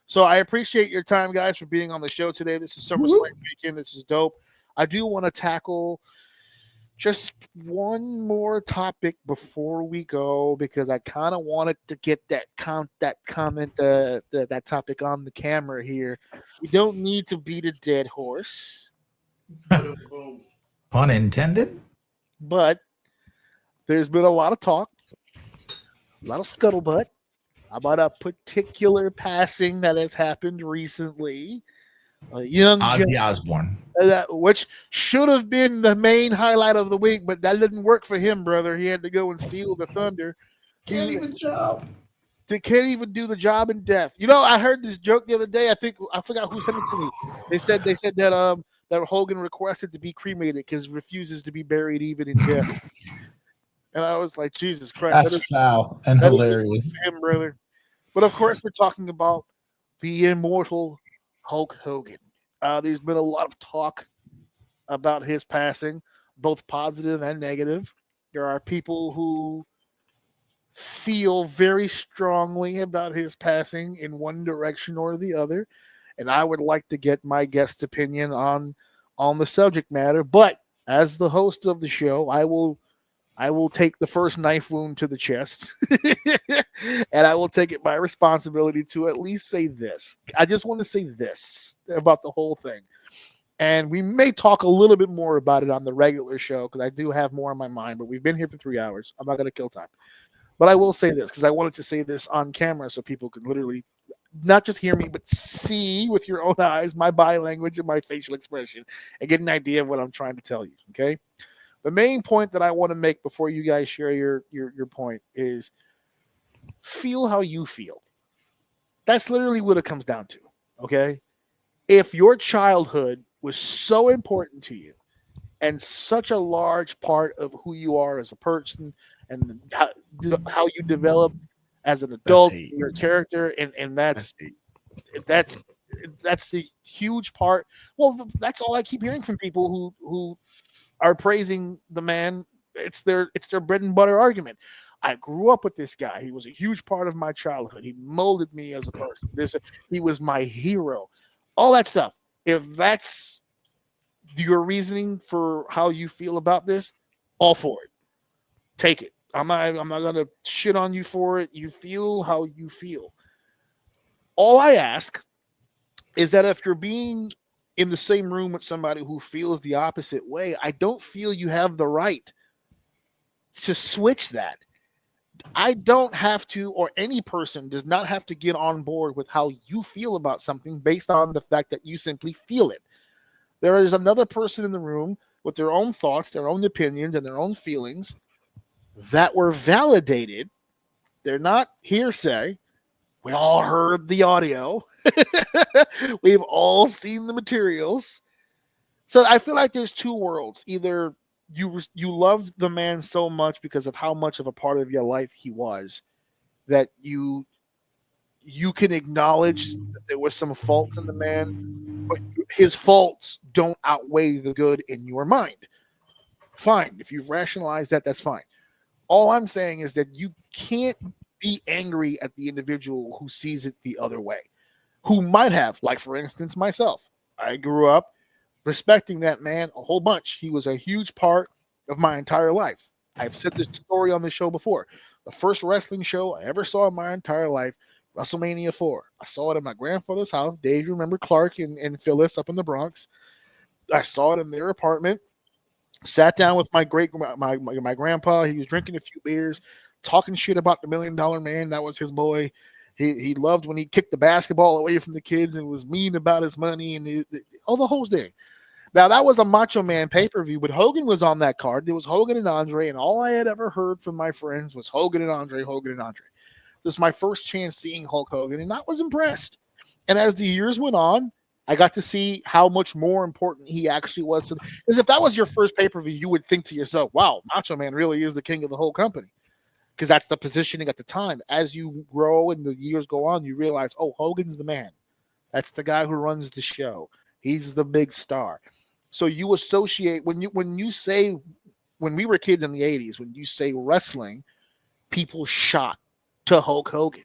So I appreciate your time, guys, for being on the show today. This is SummerSlam weekend. This is dope. I do want to tackle just one more topic before we go because I kind of wanted to get that comment, that topic on the camera here. We don't need to beat a dead horse, Pun intended. but there's been a lot of talk, a lot of scuttlebutt about a particular passing that has happened recently. A young Ozzy Osbourne. which should have been the main highlight of the week, but that didn't work for him, brother. He had to go and steal the thunder. Can't even jump. They can't even do the job in death. You know, I heard this joke the other day. I forgot who sent it to me. They said that that Hogan requested to be cremated because refuses to be buried even in death. And I was like, Jesus Christ, That's foul and that hilarious. is him, brother. But of course, we're talking about the immortal Hulk Hogan. There's been a lot of talk about his passing, both positive and negative. There are people who feel very strongly about his passing in one direction or the other, and I would like to get my guest opinion on the subject matter. But as the host of the show, I will take the first knife wound to the chest, and I will take it my responsibility to at least say this. I just want to say this about the whole thing. And we may talk a little bit more about it on the regular show because I do have more on my mind, but we've been here for 3 hours. I'm not going to kill time. But I will say this because I wanted to say this on camera so people can literally not just hear me, but see with your own eyes my body language and my facial expression and get an idea of what I'm trying to tell you, okay? The main point that I want to make before you guys share your point is feel how you feel. That's literally what it comes down to, okay? If your childhood was so important to you and such a large part of who you are as a person and how you develop as an adult, your character, and that's the huge part. Well, that's all I keep hearing from people who are praising the man. It's their bread and butter argument. I grew up with this guy. He was a huge part of my childhood. He molded me as a person. He was my hero. All that stuff. If that's your reasoning for how you feel about this, all for it. Take it. I'm not gonna shit on you for it. You feel how you feel. All I ask is that if you're being in the same room with somebody who feels the opposite way, I don't feel you have the right to switch that. I don't have to, or any person does not have to get on board with how you feel about something based on the fact that you simply feel it. There is another person in the room with their own thoughts, their own opinions, and their own feelings that were validated. They're not hearsay. We all heard the audio. We've all seen the materials. So I feel like there's two worlds. Either you loved the man so much because of how much of a part of your life he was that you can acknowledge that there was some faults in the man, but his faults don't outweigh the good in your mind. Fine. If you've rationalized that, that's fine. All I'm saying is that you can't be angry at the individual who sees it the other way, who might have, like, for instance, myself. I grew up respecting that man a whole bunch. He was a huge part of my entire life. I've said this story on the show before. The first wrestling show I ever saw in my entire life, WrestleMania 4. I saw it in my grandfather's house. Dave, you remember Clark and Phyllis up in the Bronx. I saw it in their apartment. Sat down with my grandpa. He was drinking a few beers, talking shit about the $1 Million Man. That was his boy. He loved when he kicked the basketball away from the kids and was mean about his money and all the whole thing. Now, that was a Macho Man pay-per-view, but Hogan was on that card. There was Hogan and Andre, and all I had ever heard from my friends was Hogan and Andre, Hogan and Andre. This was my first chance seeing Hulk Hogan, and I was impressed. And as the years went on, I got to see how much more important he actually was. Because if that was your first pay-per-view, you would think to yourself, wow, Macho Man really is the king of the whole company. Because that's the positioning at the time. As you grow and the years go on, you realize, oh, Hogan's the man. That's the guy who runs the show. He's the big star. So you associate when you say, when we were kids in the 80s, when you say wrestling, people shot to Hulk Hogan.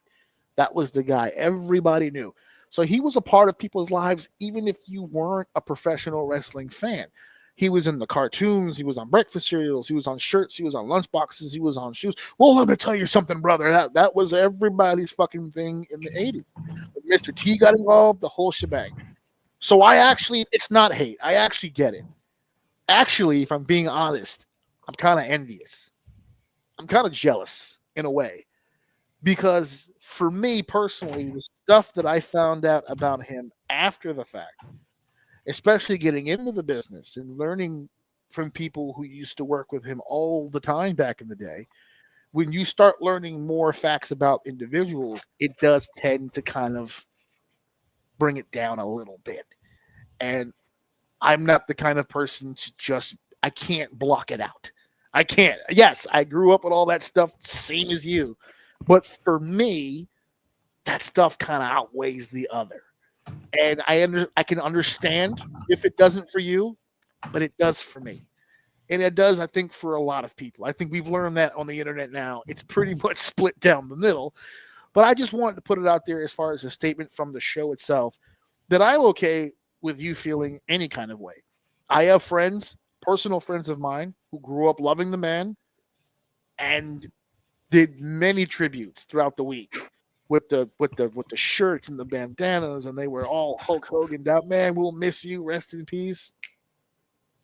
That was the guy everybody knew. So he was a part of people's lives, even if you weren't a professional wrestling fan. He was in the cartoons. He was on breakfast cereals. He was on shirts. He was on lunchboxes. He was on shoes. Well, let me tell you something, brother. That was everybody's fucking thing in the 80s. When Mr. T got involved, the whole shebang. So it's not hate. I actually get it. Actually, if I'm being honest, I'm kind of envious. I'm kind of jealous in a way. Because for me personally, the stuff that I found out about him after the fact, especially getting into the business and learning from people who used to work with him all the time back in the day, when you start learning more facts about individuals, it does tend to kind of bring it down a little bit. And I'm not the kind of person to I can't block it out. I can't. Yes, I grew up with all that stuff, same as you. But for me, that stuff kind of outweighs the other. And I can understand if it doesn't for you, but it does for me. And it does, I think, for a lot of people. I think we've learned that on the internet now. It's pretty much split down the middle. But I just wanted to put it out there as far as a statement from the show itself that I'm okay with you feeling any kind of way. I have friends, personal friends of mine, who grew up loving the man and did many tributes throughout the week with the shirts and the bandanas, and they were all Hulk Hogan down. Man, we'll miss you. Rest in peace.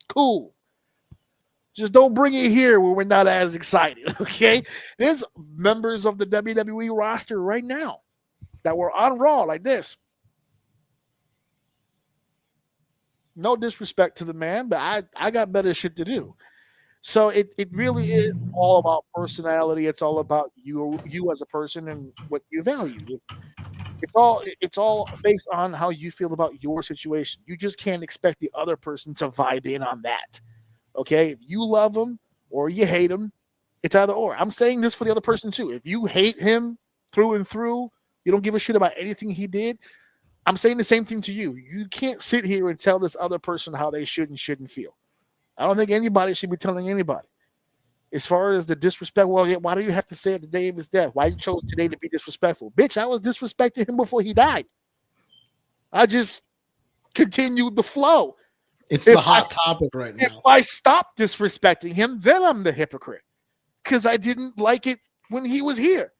Cool. Just don't bring it here where we're not as excited, okay? There's members of the WWE roster right now that were on Raw like this. No disrespect to the man, but I got better shit to do. So it really is all about personality. It's all about you as a person and what you value. It's all based on how you feel about your situation. You just can't expect the other person to vibe in on that. Okay? If you love him or you hate him, it's either or. I'm saying this for the other person too. If you hate him through and through, you don't give a shit about anything he did, I'm saying the same thing to you. You can't sit here and tell this other person how they should and shouldn't feel. I don't think anybody should be telling anybody. As far as the disrespect, well, why do you have to say it the day of his death? Why you chose today to be disrespectful? Bitch, I was disrespecting him before he died. I just continued the flow. It's the hot topic right now. If I stop disrespecting him, then I'm the hypocrite. Because I didn't like it when he was here.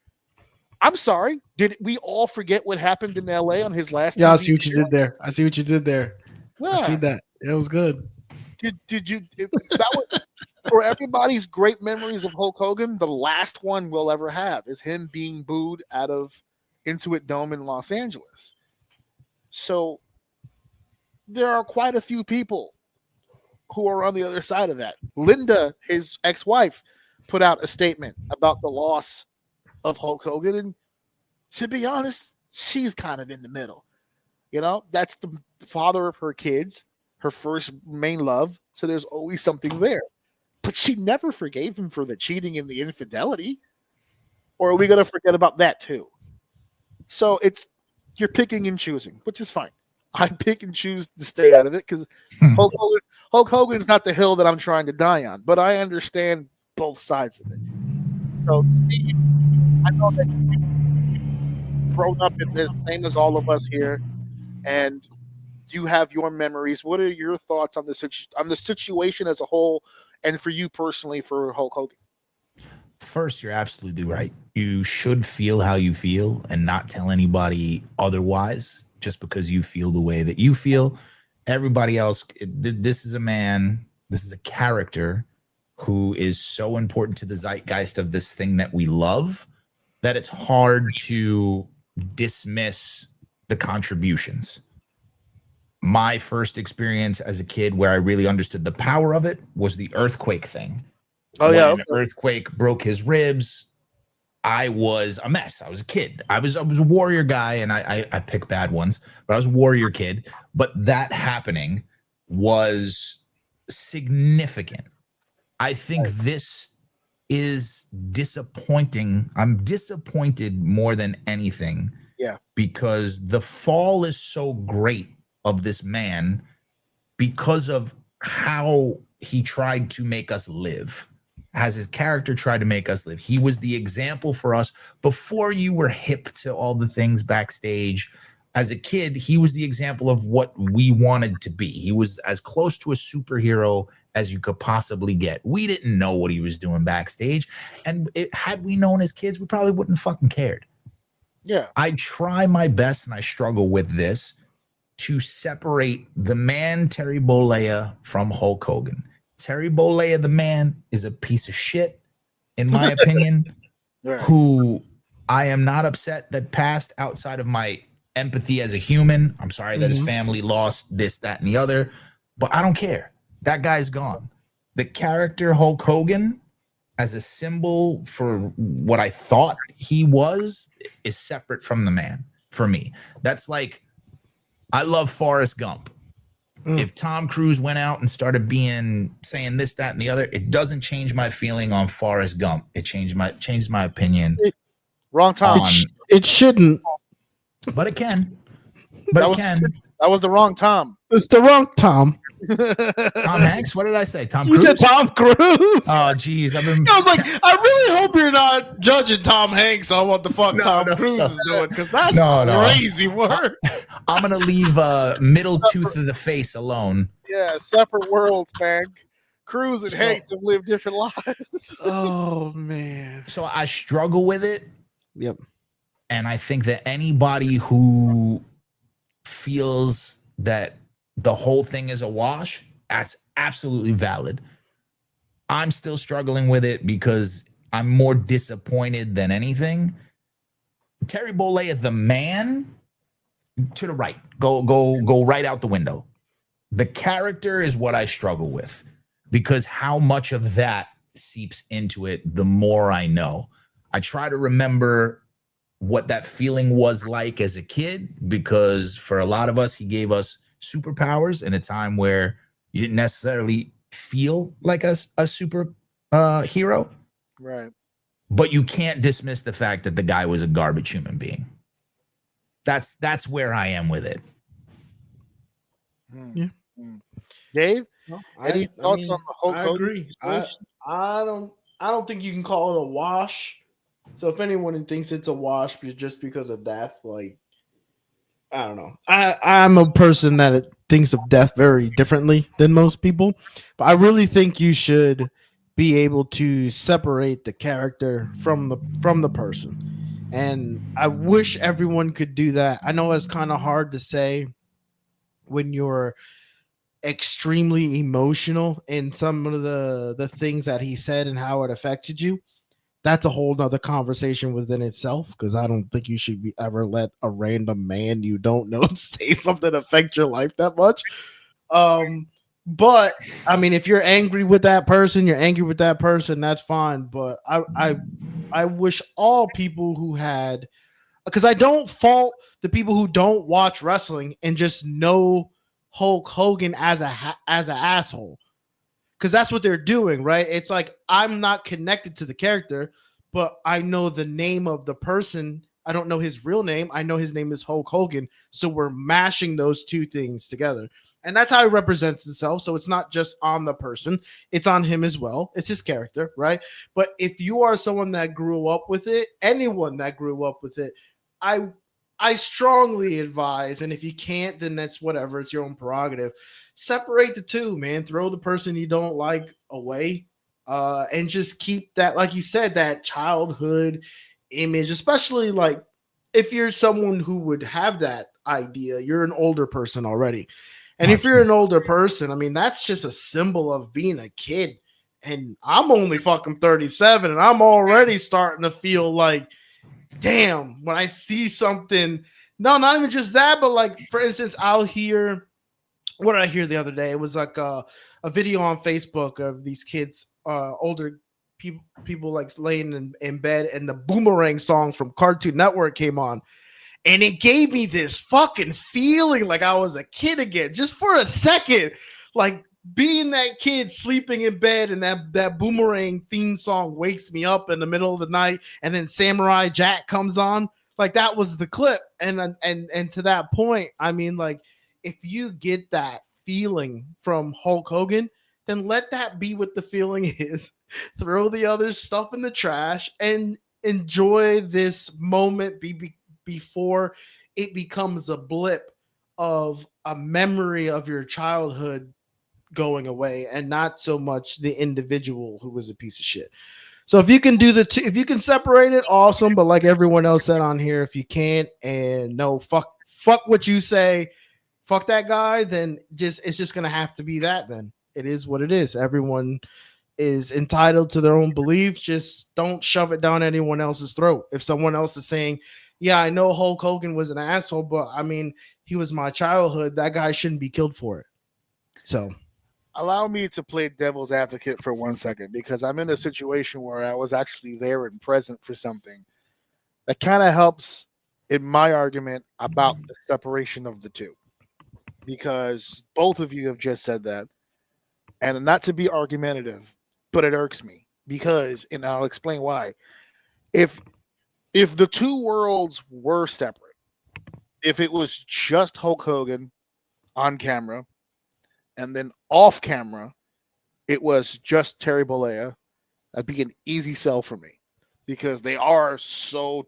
I'm sorry. Did we all forget what happened in LA on his last? Yeah, TV I see what you show? did there. I see what you did there. Yeah. I see that. It was good. Did you? That was for everybody's great memories of Hulk Hogan. The last one we'll ever have is him being booed out of Intuit Dome in Los Angeles. So there are quite a few people who are on the other side of that. Linda, his ex-wife, put out a statement about the loss of Hulk Hogan, and to be honest, she's kind of in the middle. You know, that's the father of her kids, her first main love, so there's always something there. But she never forgave him for the cheating and the infidelity. Or are we going to forget about that too? So you're picking and choosing, which is fine. I pick and choose to stay out of it because Hulk Hogan's not the hill that I'm trying to die on, but I understand both sides of it. So, Steve, I know that you've grown up in this, same as all of us here, and you have your memories. What are your thoughts on the situation as a whole, and for you personally, for Hulk Hogan? First, you're absolutely right. You should feel how you feel and not tell anybody otherwise just because you feel the way that you feel. Everybody else, this is a man, this is a character who is so important to the zeitgeist of this thing that we love that it's hard to dismiss the contributions. my first experience as a kid where I really understood the power of it was the earthquake thing. Oh yeah, When Earthquake broke his ribs, I was a mess. I was a kid. I was a warrior guy, and I pick bad ones, but I was a warrior kid. But that happening was significant. I think this is disappointing. I'm disappointed more than anything. Yeah. Because the fall is so great of this man because of how he tried to make us live. As his character tried to make us live. He was the example for us before you were hip to all the things backstage. As a kid, he was the example of what we wanted to be. He was as close to a superhero as you could possibly get. We didn't know what he was doing backstage. And had we known as kids, we probably wouldn't fucking cared. Yeah. I try my best, and I struggle with this, to separate the man Terry Bollea from Hulk Hogan. Terry Bollea, the man, is a piece of shit, in my opinion, Right. who I am not upset that passed outside of my empathy as a human. I'm sorry that his family lost this, that, and the other, but I don't care. That guy's gone. The character Hulk Hogan, as a symbol for what I thought he was, is separate from the man for me. That's like, I love Forrest Gump. If Tom Cruise went out and started saying this, that, and the other, it doesn't change my feeling on Forrest Gump. It changed my opinion. Wrong Tom. It shouldn't. But it can. But it can. That was the wrong Tom. It's the wrong Tom. Tom Hanks? What did I say? Tom You Cruise? said Tom Cruise. Oh, geez. I was like, I really hope you're not judging Tom Hanks on what the fuck Tom Cruise is doing, because that's crazy work. I'm going to leave middle tooth of the face alone. Yeah, separate worlds, man. Cruise and Hanks have lived different lives. Oh, man. So I struggle with it. Yep. And I think that anybody who feels that the whole thing is a wash, that's absolutely valid. I'm still struggling with it because I'm more disappointed than anything. Terry Bollea, the man, to the right. Go right out the window. The character is what I struggle with, because how much of that seeps into it the more I know. I try to remember what that feeling was like as a kid, because for a lot of us, he gave us superpowers in a time where you didn't necessarily feel like a super hero. Right. But you can't dismiss the fact that the guy was a garbage human being. That's where I am with it. Yeah. Dave, any thoughts on the Hulk Hogan? I agree. I don't think you can call it a wash. So if anyone thinks it's a wash just because of death, like, I don't know. I'm a person that thinks of death very differently than most people, but I really think you should be able to separate the character from the person. And I wish everyone could do that. I know it's kind of hard to say when you're extremely emotional in some of the things that he said and how it affected you. That's a whole nother conversation within itself, because I don't think you should ever let a random man you don't know say something that affect your life that much. But I mean, if you're angry with that person, that's fine. But I wish all people who had, because I don't fault the people who don't watch wrestling and just know Hulk Hogan as an asshole, because that's what they're doing, right? It's like, I'm not connected to the character, but I know the name of the person. I don't know his real name. I know his name is Hulk Hogan. So we're mashing those two things together. And that's how he represents himself. So it's not just on the person, it's on him as well. It's his character, right? But if you are someone that grew up with it, anyone that grew up with it, I strongly advise, and if you can't, then that's whatever. It's your own prerogative. Separate the two, man. Throw the person you don't like away, and just keep that, like you said, that childhood image, especially like if you're someone who would have that idea, you're an older person already. And if you're an older person, I mean, that's just a symbol of being a kid. And I'm only fucking 37, and I'm already starting to feel like, damn, when I see something, no, not even just that, but like, for instance, I'll hear what did I hear the other day? It was like a video on Facebook of these kids, older people like laying in bed, and the Boomerang song from Cartoon Network came on. And it gave me this fucking feeling like I was a kid again, just for a second. Like being that kid sleeping in bed, and that Boomerang theme song wakes me up in the middle of the night, and then Samurai Jack comes on. Like that was the clip. And to that point, I mean, like, if you get that feeling from Hulk Hogan, then let that be what the feeling is. Throw the other stuff in the trash and enjoy this moment before it becomes a blip of a memory of your childhood going away, and not so much the individual who was a piece of shit. So if you can do the two, if you can separate it, awesome. But like everyone else said on here, if you can't, and no, fuck what you say, fuck that guy, then it's just gonna have to be that. Then it is what it is. Everyone is entitled to their own beliefs. Just don't shove it down anyone else's throat. If someone else is saying, yeah, I know Hulk Hogan was an asshole, but I mean, he was my childhood, that guy shouldn't be killed for it. So allow me to play devil's advocate for 1 second, because I'm in a situation where I was actually there and present for something that kind of helps in my argument about the separation of the two, because both of you have just said that. And not to be argumentative, but it irks me because, and I'll explain why. If the two worlds were separate, if it was just Hulk Hogan on camera, and then off camera, it was just Terry Bollea, that'd be an easy sell for me, because they are so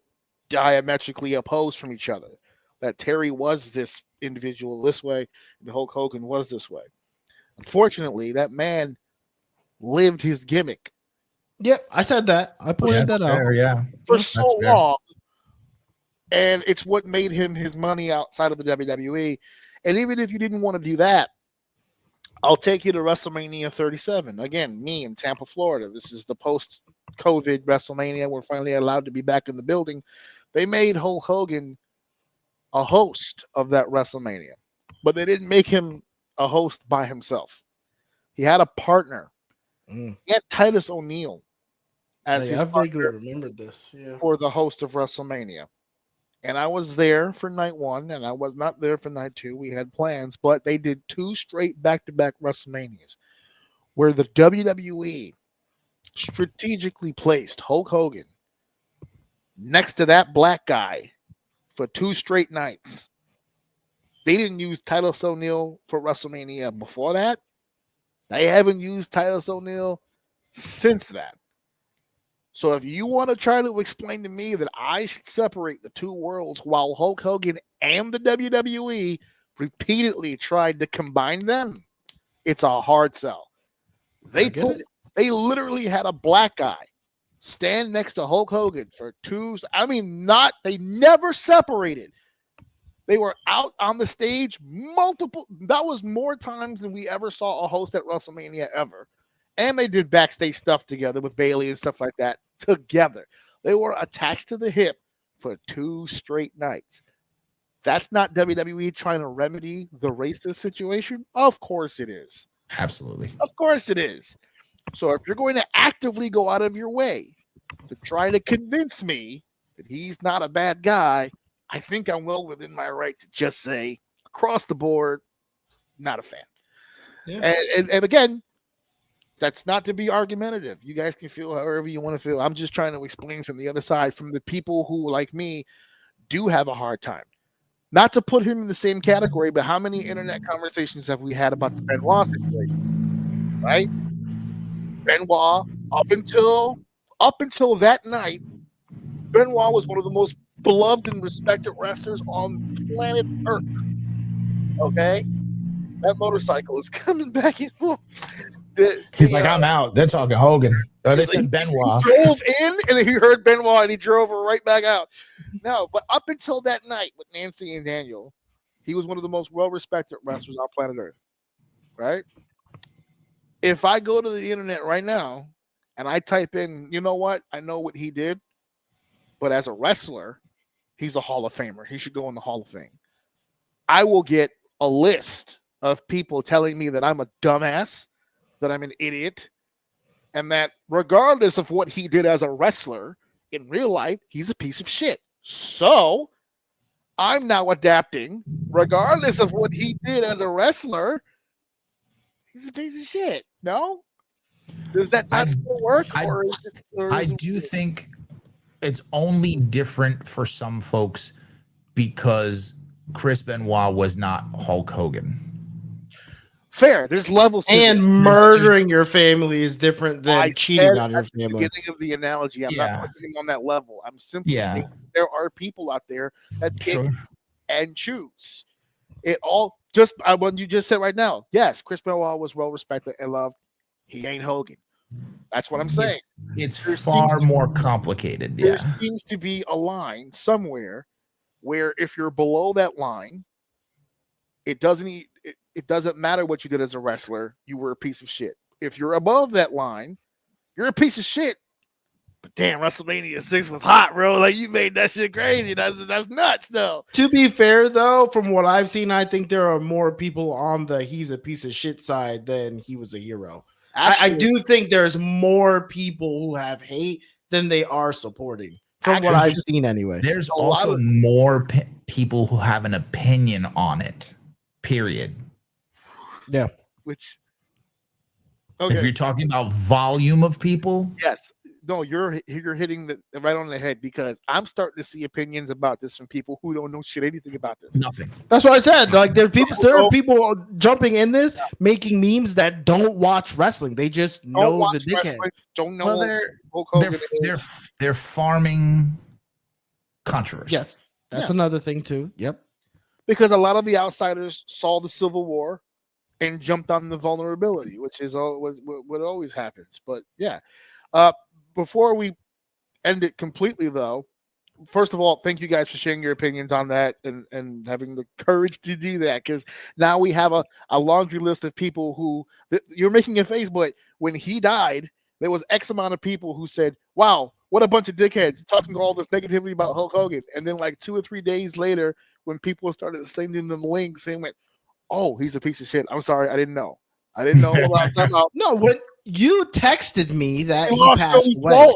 diametrically opposed from each other that Terry was this individual this way and Hulk Hogan was this way. Unfortunately, that man lived his gimmick. Yep, I said that. I pointed that out. Yeah, for that's so fair. long, and it's what made him his money outside of the WWE. And even if you didn't want to do that, I'll take you to WrestleMania 37. Again, me in Tampa, Florida. This is the post-COVID WrestleMania. We're finally allowed to be back in the building. They made Hulk Hogan a host of that WrestleMania, but they didn't make him a host by himself. He had a partner. He had Titus O'Neil as his I vaguely partner remembered this. Yeah. for the host of WrestleMania. And I was there for night one, and I was not there for night two. We had plans, but they did 2 straight back-to-back WrestleManias where the WWE strategically placed Hulk Hogan next to that black guy for 2 straight nights. They didn't use Titus O'Neil for WrestleMania before that. They haven't used Titus O'Neil since that. So if you want to try to explain to me that I should separate the two worlds while Hulk Hogan and the WWE repeatedly tried to combine them, it's a hard sell. They literally had a black guy stand next to Hulk Hogan for 2. I mean, they never separated. They were out on the stage multiple. That was more times than we ever saw a host at WrestleMania ever. And they did backstage stuff together with Bayley and stuff like that together. They were attached to the hip for 2 straight nights. That's not WWE trying to remedy the racist situation? Of course it is. Absolutely. Of course it is. So if you're going to actively go out of your way to try to convince me that he's not a bad guy, I think I'm well within my right to just say, across the board, not a fan. Yeah. And again, that's not to be argumentative. You guys can feel however you want to feel. I'm just trying to explain from the other side, from the people who, like me, do have a hard time. Not to put him in the same category, but how many internet conversations have we had about the Benoit situation? Right? Benoit, up until that night, Benoit was one of the most beloved and respected wrestlers on planet Earth. Okay? That motorcycle is coming back and forth. He's like, I'm out. They're talking Hogan. Oh, they said Benoit. He drove in and then he heard Benoit and he drove right back out. No, but up until that night with Nancy and Daniel, he was one of the most well-respected wrestlers on planet Earth. Right? If I go to the internet right now and I type in, you know what? I know what he did, but as a wrestler, he's a Hall of Famer. He should go in the Hall of Fame. I will get a list of people telling me that I'm a dumbass, that I'm an idiot, and that regardless of what he did as a wrestler, in real life, he's a piece of shit. So I'm now adapting, regardless of what he did as a wrestler, he's a piece of shit. No? Does that not still work? I do think it's only different for some folks because Chris Benoit was not Hulk Hogan. Fair. There's levels to and this. murdering your family is different than cheating on your At the family. beginning of the analogy, I'm not putting him on that level. I'm simply stating there are people out there that pick and choose. It all just what you just said right now. Yes, Chris Benoit was well respected and loved. He ain't Hogan. That's what I'm saying. It's far more complicated. There seems to be a line somewhere where if you're below that line, it doesn't matter what you did as a wrestler. You were a piece of shit. If you're above that line, you're a piece of shit. But damn, WrestleMania 6 was hot, bro. Like, you made that shit crazy. That's nuts, though. To be fair, though, from what I've seen, I think there are more people on the he's a piece of shit side than he was a hero. I do think there's more people who have hate than they are supporting, from what I've seen anyway. There's also more people who have an opinion on it, period. Yeah. Which, if you're talking about volume of people, yes. No, you're hitting the right on the head, because I'm starting to see opinions about this from people who don't know anything about this. Nothing. That's what I said. Like, there are people jumping in this, making memes that don't watch wrestling. They just know the dickhead. Don't know. Well, they're farming controversy. Yes, that's another thing too. Yep. Because a lot of the outsiders saw the Civil War and jumped on the vulnerability, which is what always happens. But yeah. Before we end it completely, though, first of all, thank you guys for sharing your opinions on that and having the courage to do that, because now we have a laundry list of people who you're making a face, but when he died, there was X amount of people who said, wow, what a bunch of dickheads talking all this negativity about Hulk Hogan. And then like 2 or 3 days later, when people started sending them links, they went, oh, he's a piece of shit. I'm sorry, I didn't know. I didn't know what I was talking about. No, when you texted me that he passed away.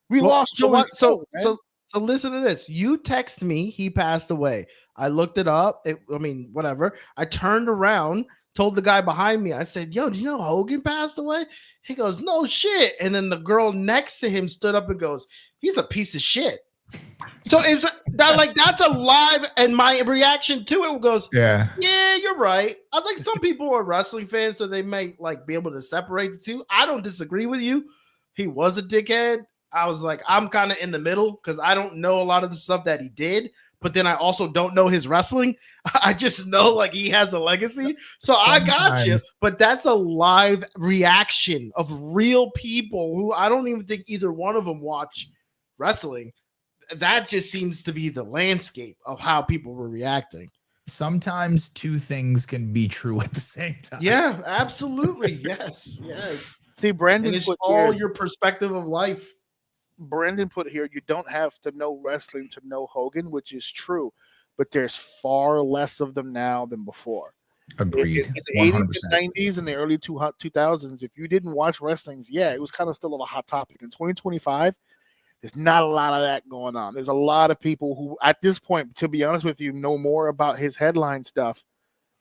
We lost Joey Stone, so listen to this. You text me he passed away. I looked it up. Whatever. I turned around, told the guy behind me, I said, yo, do you know Hogan passed away? He goes, no shit. And then the girl next to him stood up and goes, he's a piece of shit. So it's that's a live, and my reaction to it goes, yeah, you're right. I was like, some people are wrestling fans, so they may like be able to separate the two. I don't disagree with you. He was a dickhead. I was like, I'm kind of in the middle because I don't know a lot of the stuff that he did, but then I also don't know his wrestling. I just know like he has a legacy. So sometimes. I got you. But that's a live reaction of real people who I don't even think either one of them watch wrestling. That just seems to be the landscape of how people were reacting. Sometimes two things can be true at the same time. Yeah, absolutely. Yes. See, Brandon, it's all your perspective of life. Brandon put here, you don't have to know wrestling to know Hogan, which is true, but there's far less of them now than before. Agreed. In the 80s and 90s and the early 2000s, if you didn't watch wrestling, it was kind of still a hot topic. In 2025, there's not a lot of that going on. There's a lot of people who, at this point, to be honest with you, know more about his headline stuff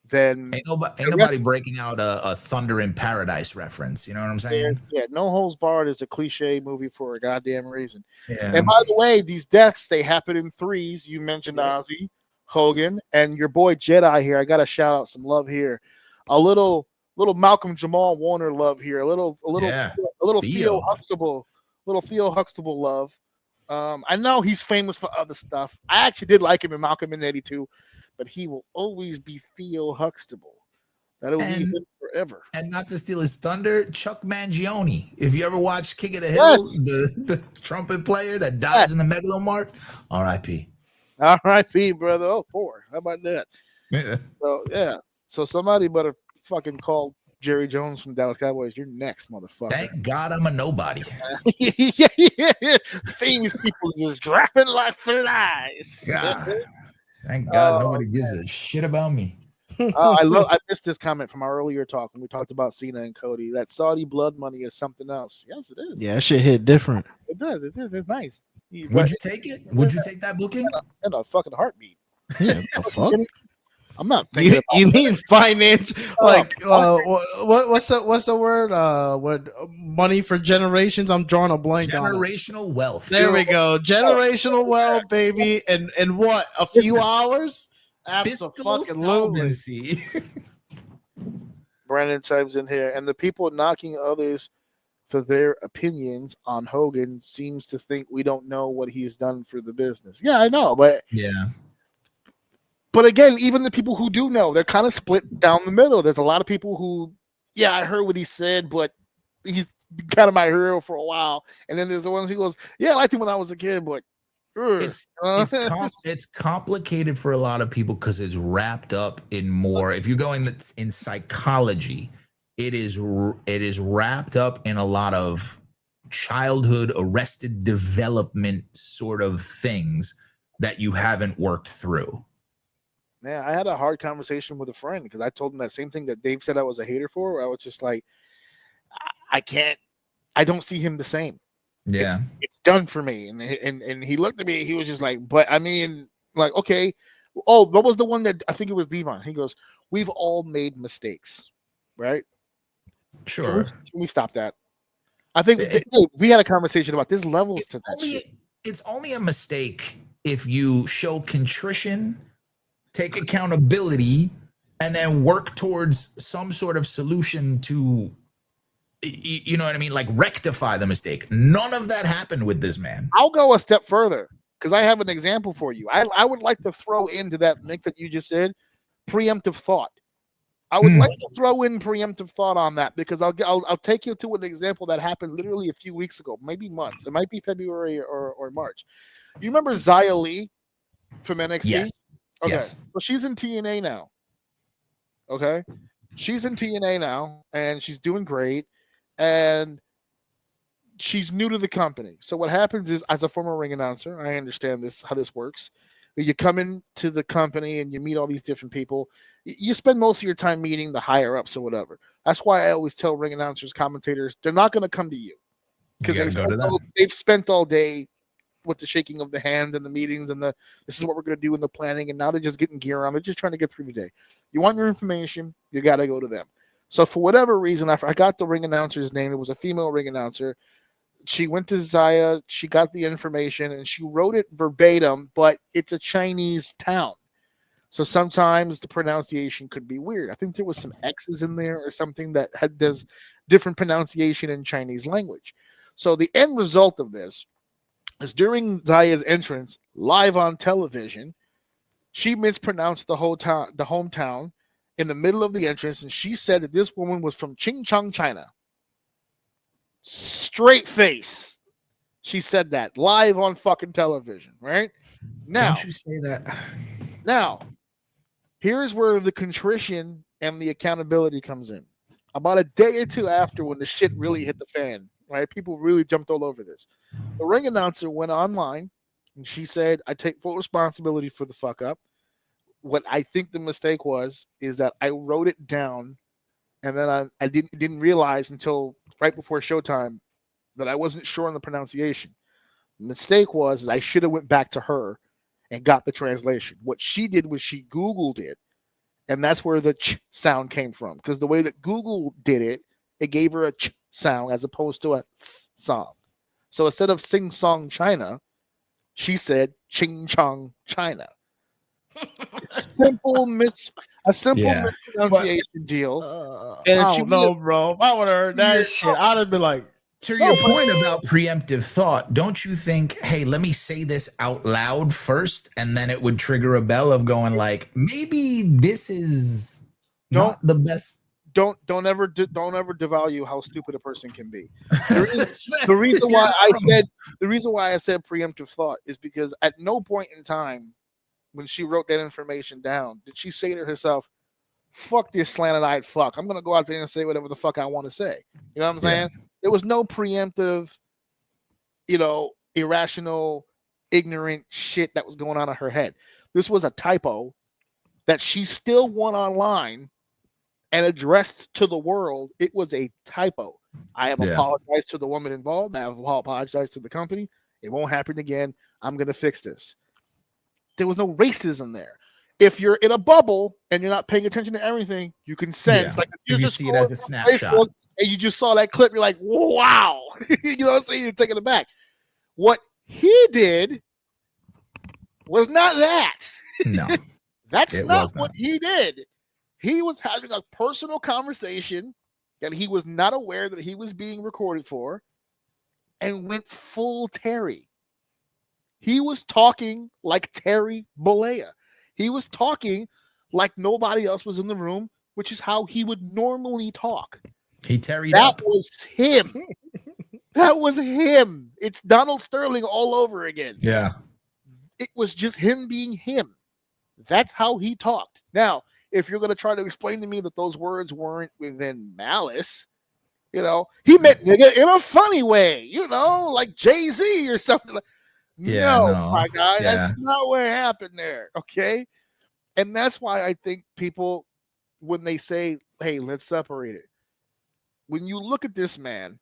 than ain't nobody breaking out a Thunder in Paradise reference. You know what I'm saying? Yeah, No Holds Barred is a cliche movie for a goddamn reason. Yeah. And by the way, these deaths, they happen in threes. You mentioned Ozzy, Hogan, and your boy Jedi here. I got to shout out some love here. A little Malcolm Jamal Warner love here. A little Theo Huxtable. Little Theo Huxtable love. I know he's famous for other stuff. I actually did like him in Malcolm in '82, but he will always be Theo Huxtable. That'll be him forever. And not to steal his thunder, Chuck Mangione. If you ever watched King of the Hill, the trumpet player that dies in the Megalomart, R.I.P. R.I.P. brother. Oh, 4. How about that? Yeah. So somebody better fucking call Jerry Jones from Dallas Cowboys. You're next, motherfucker. Thank God I'm a nobody. Famous people just dropping like flies. God. Thank God nobody gives a shit about me. I missed this comment from our earlier talk when we talked about Cena and Cody. That Saudi blood money is something else. Yes, it is. Yeah, that shit hit different. It does. It is. It's nice. Would you take it? Would you take that booking? In a fucking heartbeat. Yeah, the fuck. I'm not thinking about You mean finance? Like what's the word? What money for generations? I'm drawing a blank on it. Generational wealth. There we go. Generational wealth, baby. And what? A few hours? Fiscal Absolutely. solvency. Brandon chimes in here, and the people knocking others for their opinions on Hogan seems to think we don't know what he's done for the business. Yeah, I know, but yeah. But again, even the people who do know, they're kind of split down the middle. There's a lot of people who, yeah, I heard what he said, but he's kind of my hero for a while. And then there's the one who goes, yeah, I liked him when I was a kid, but it's complicated for a lot of people because it's wrapped up in more. If you're going in psychology, it is wrapped up in a lot of childhood arrested development sort of things that you haven't worked through. Yeah, I had a hard conversation with a friend because I told him that same thing that Dave said I was a hater for. Where I was just like, I don't see him the same. Yeah, it's done for me. And he looked at me. He was just like, but I mean, like, okay. Oh, what was the one that I think it was Devon? He goes, we've all made mistakes, right? Sure. Can we stop that? I think we had a conversation about this levels to that shit. It's only a mistake if you show contrition, take accountability, and then work towards some sort of solution to, you know what I mean? Like rectify the mistake. None of that happened with this man. I'll go a step further because I have an example for you. I would like to throw into that mix that you just said, preemptive thought. I would like to throw in preemptive thought on that because I'll take you to an example that happened literally a few weeks ago, maybe months. It might be February or March. You remember Xia Li from NXT? Yes. Okay. Yes. Well, she's in TNA now. Okay. She's in TNA now, and she's doing great. And she's new to the company. So what happens is, as a former ring announcer, I understand how this works. You come into the company and you meet all these different people. You spend most of your time meeting the higher ups or whatever. That's why I always tell ring announcers, commentators, they're not going to come to you because they've spent all day with the shaking of the hand and the meetings and this is what we're going to do in the planning. And now they're just getting gear on. They're just trying to get through the day. You want your information, you got to go to them. So for whatever reason, I got the ring announcer's name. It was a female ring announcer. She went to Xia. She got the information and she wrote it verbatim, but it's a Chinese town. So sometimes the pronunciation could be weird. I think there was some X's in there or something that does different pronunciation in Chinese language. So the end result of this is during Xia's entrance live on television, she mispronounced the hometown in the middle of the entrance, and she said that this woman was from Qingchang, China. Straight face. She said that live on fucking television, right? Now, don't you say that? Now, here's where the contrition and the accountability comes in. About a day or two after when the shit really hit the fan, right? People really jumped all over this. The ring announcer went online and she said, I take full responsibility for the fuck up. What I think the mistake is that I wrote it down and then I didn't realize until right before showtime that I wasn't sure on the pronunciation. The mistake is I should have went back to her and got the translation. What she did was she Googled it, and that's where the ch sound came from. Because the way that Google did it, it gave her a ch sound as opposed to a s song. So instead of sing song China, she said ching chong China. Simple mispronunciation deal. And I don't know, bro. If I would have heard that shit, I'd have been like, to your point about preemptive thought, don't you think, hey, let me say this out loud first, and then it would trigger a bell of going like, maybe this is not the best. Don't ever devalue how stupid a person can be. The reason why I said preemptive thought is because at no point in time when she wrote that information down did she say to herself, fuck this slanted-eyed fuck. I'm gonna go out there and say whatever the fuck I want to say. You know what I'm saying? There was no preemptive, irrational, ignorant shit that was going on in her head. This was a typo that she still went online and addressed to the world, it was a typo. I have apologized to the woman involved. I have apologized to the company. It won't happen again. I'm going to fix this. There was no racism there. If you're in a bubble and you're not paying attention to everything, you can sense. Like if you see it as a snapshot, and you just saw that clip, you're like, wow. You know what I'm saying? You're taking it back. What he did was not that. No. That's not what he did. He was having a personal conversation that he was not aware that he was being recorded for, and went full Terry. He was talking like Terry Bollea. He was talking like nobody else was in the room, which is how he would normally talk. He Terry'd that up. That was him. That was him. It's Donald Sterling all over again. Yeah. It was just him being him. That's how he talked. Now, if you're going to try to explain to me that those words weren't within malice, you know, he meant nigga in a funny way, you know, like Jay-Z or something. No, my guy, that's not what happened there, okay? And that's why I think people, when they say, hey, let's separate it, when you look at this man,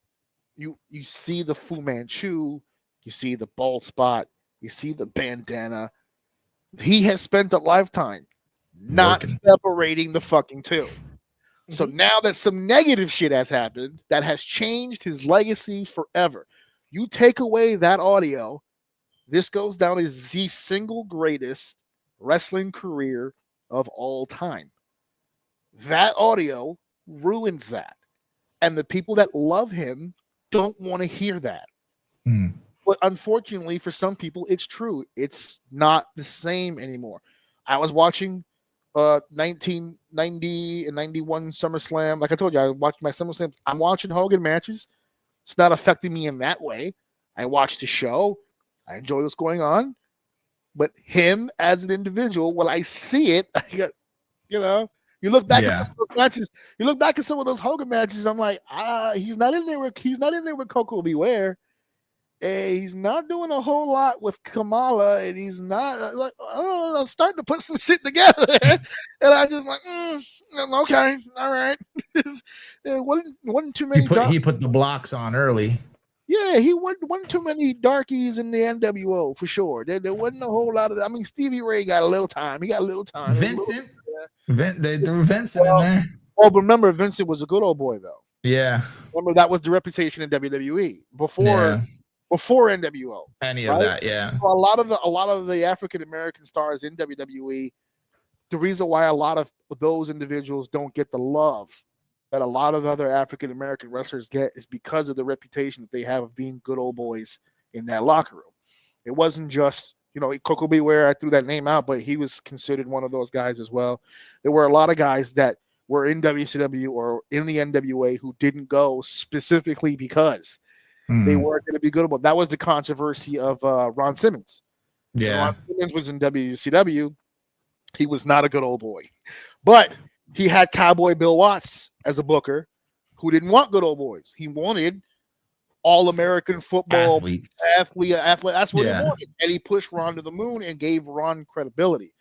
you see the Fu Manchu, you see the bald spot, you see the bandana. He has spent a lifetime not separating the fucking two. So now that some negative shit has happened that has changed his legacy forever, you take away that audio, this goes down as the single greatest wrestling career of all time. That audio ruins that. And the people that love him don't want to hear that. But unfortunately, for some people, it's true. It's not the same anymore. I was watching 1990 and 91 SummerSlam. Like I told you, I watched my SummerSlam. I'm watching Hogan matches. It's not affecting me in that way. I watch the show. I enjoy what's going on. But him as an individual, when I see it, I got, you know, you look back at some of those matches. You look back at some of those Hogan matches. I'm like, he's not in there with Coco Beware. He's not doing a whole lot with Kamala, and he's not like, oh, I'm starting to put some shit together. And I just like, okay, all right. It wasn't too many. He put the blocks on early. Yeah, he wasn't too many darkies in the NWO for sure. There wasn't a whole lot of. I mean, Stevie Ray got a little time. He got a little time. Vincent, they threw Vincent in there. Oh, but remember, Vincent was a good old boy though. Yeah. Remember, that was the reputation in WWE before NWO. Any of that, yeah. So a lot of the African American stars in WWE, the reason why a lot of those individuals don't get the love that a lot of other African American wrestlers get is because of the reputation that they have of being good old boys in that locker room. It wasn't just, you know, Coco Beware, I threw that name out, but he was considered one of those guys as well. There were a lot of guys that were in WCW or in the NWA who didn't go specifically because they weren't going to be good. But that was the controversy of Ron Simmons. Yeah. Ron Simmons was in WCW. He was not a good old boy. But he had Cowboy Bill Watts as a booker who didn't want good old boys. He wanted all-American football athlete. That's what he wanted. And he pushed Ron to the moon and gave Ron credibility.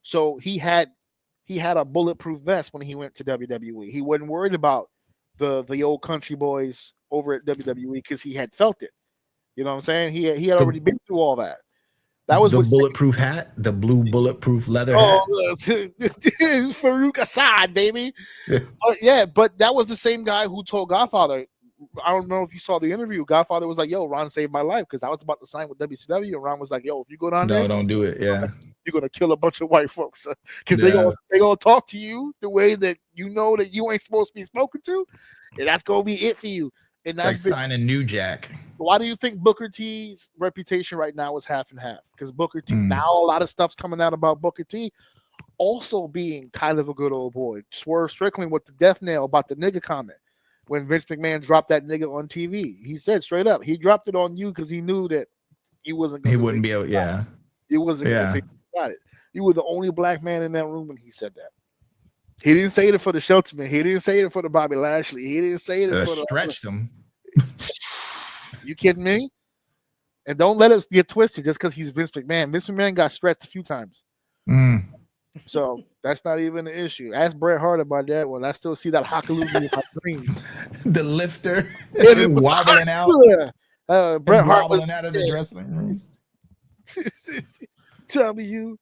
So he had a bulletproof vest when he went to WWE. He wasn't worried about the old country boys over at WWE because he had felt it. You know what I'm saying? He had already been through all that. That was the bulletproof hat, the blue bulletproof leather hat. Farouk Assad, baby. Yeah. But that was the same guy who told Godfather. I don't know if you saw the interview. Godfather was like, "Yo, Ron saved my life because I was about to sign with WCW," and Ron was like, "Yo, if you go down there, don't do it. Yeah, you're gonna kill a bunch of white folks because they gonna talk to you the way that you know that you ain't supposed to be spoken to, and that's gonna be it for you." And that's like signing New Jack. Why do you think Booker T's reputation right now is half and half? Because Booker T, now a lot of stuff's coming out about Booker T also being kind of a good old boy. Swerve Strickland with the death nail about the nigga comment. When Vince McMahon dropped that nigga on TV, he said straight up, he dropped it on you because he knew that he wasn't going to wouldn't be able, he wasn't going to say about it. You were the only black man in that room when he said that. He didn't say it for the Shelterman. He didn't say it for the Bobby Lashley. He didn't say it for the stretched him. You kidding me? And don't let us get twisted just because he's Vince McMahon. Vince McMahon got stretched a few times. So that's not even an issue. Ask Bret Hart about that one. I still see that Hakaloo in my dreams. The lifter It was wobbling out. Bret Hart was wobbling out of the dressing room. WCW,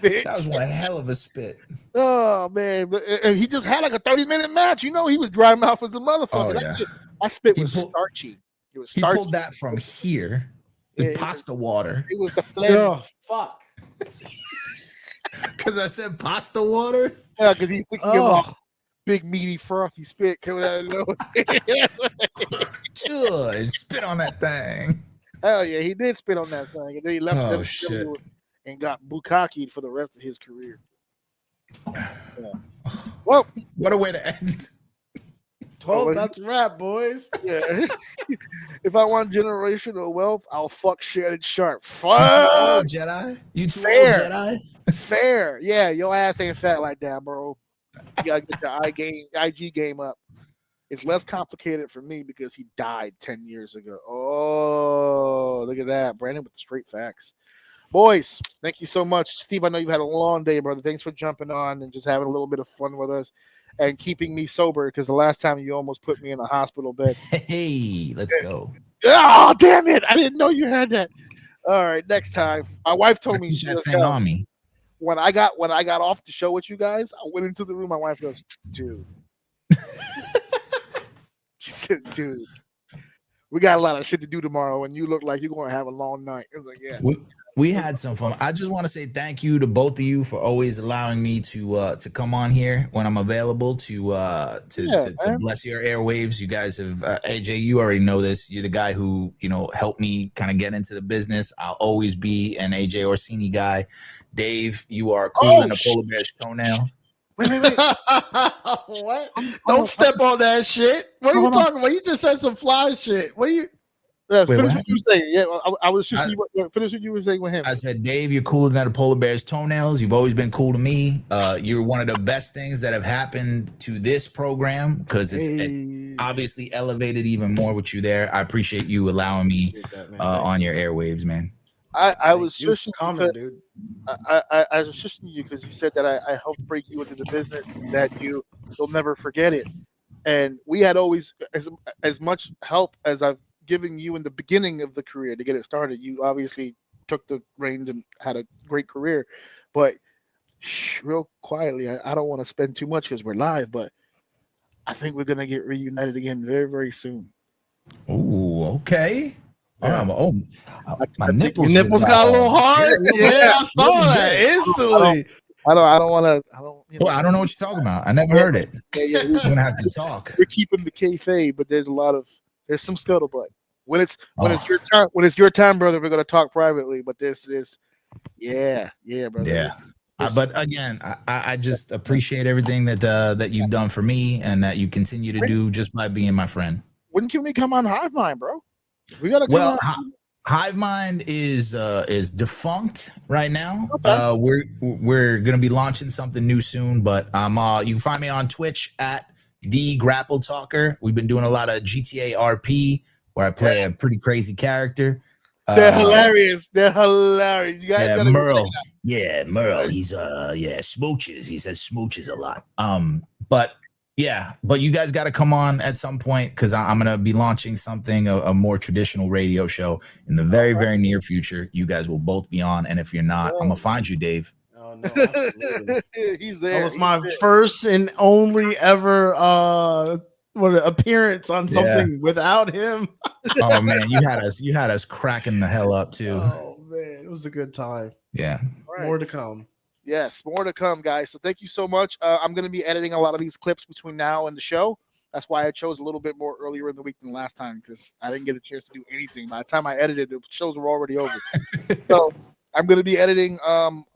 bitch. That was one hell of a spit. Oh man, and he just had like a 30-minute match. You know, he was dry mouth as a motherfucker. Oh, yeah. That spit He was pulled- starchy. It was He starchy. pulled that from here. The Yeah, pasta water. It was the Oh, phlegm. fuck. Because I said pasta water. Yeah, because he's thinking Oh. about big meaty frothy spit coming out of nowhere. Ugh, spit on that thing. Hell yeah, he did spit on that thing, and then he left Oh, WCW shit. and got bukakied for the rest of his career. Yeah. Well, What a way to end. Well, that's a wrap, boys. yeah. If I want generational wealth, I'll fuck Shannon Sharp. You too Fuck. old, Jedi. You too Fair. old, Jedi. Fair. Yeah, your ass ain't fat like that, bro. You gotta get your IG game up. It's less complicated for me because he died 10 years ago. Oh, look at that. Brandon with the straight facts. Boys, thank you so much. Steve, I know you've had a long day, brother. Thanks for jumping on and just having a little bit of fun with us and keeping me sober because the last time you almost put me in a hospital bed. Hey, let's go. Oh, damn it. I didn't know you had that. All right, next time. My wife told me Keep that just, thing on me. when I got off the show with you guys, I went into the room. My wife goes, dude. She said, dude, we got a lot of shit to do tomorrow, and you look like you're going to have a long night. I was like, yeah. We had some fun. I just want to say thank you to both of you for always allowing me to come on here when I'm available to bless your airwaves. You guys have AJ, you already know this. You're the guy who helped me kind of get into the business. I'll always be an AJ Orsini guy. Dave, you are cooler than a polar bear's toenail. Wait. What? Don't step on that shit. What are you talking about? You just said some fly shit. What are you? Wait, finish what what you were saying. Yeah, I was just finish what you were saying with him. I said, Dave, you're cooler than a polar bear's toenails. You've always been cool to me. You're one of the best things that have happened to this program because it's obviously elevated even more with you there. I appreciate you allowing me on your airwaves, man. I was shushing comment, because dude. I was shushing you because you said that I helped break you into the business and that you'll never forget it. And we had always as much help as I've given you in the beginning of the career to get it started. You obviously took the reins and had a great career, but real quietly, I don't want to spend too much because we're live, but I think we're gonna get reunited again very, very soon. Oh, okay. Yeah. My nipples. Your nipples got a little hard. Yeah, I saw that instantly. I don't want to. Well, I don't know what you're talking about. I never heard it. Yeah. We're gonna have to talk. We're keeping the kayfabe, but there's some scuttlebutt. When it's your time, brother, we're gonna talk privately. But there's brother. Yeah. But again, I just appreciate everything that you've done for me and that you continue to do just by being my friend. When can we come on Hive Mind, bro? We gotta come on. Hive Mind is defunct right now. Okay. We're gonna be launching something new soon, but you can find me on Twitch at The Grapple Talker. We've been doing a lot of GTA RP where I play a pretty crazy character. They're hilarious. You guys gotta Merle. Yeah, Merle. He's smooches. He says smooches a lot. But you guys got to come on at some point because I'm gonna be launching something, a more traditional radio show in the very, very near future. You guys will both be on, and if you're not, I'm gonna find you, Dave. Oh no, absolutely. He's there. That was my first and only ever appearance on something without him. Oh man, you had us cracking the hell up too. Oh man, it was a good time. Yeah. Right. More to come. Yes, more to come, guys. So thank you so much. I'm going to be editing a lot of these clips between now and the show. That's why I chose a little bit more earlier in the week than last time because I didn't get a chance to do anything. By the time I edited, the shows were already over. So I'm going to be editing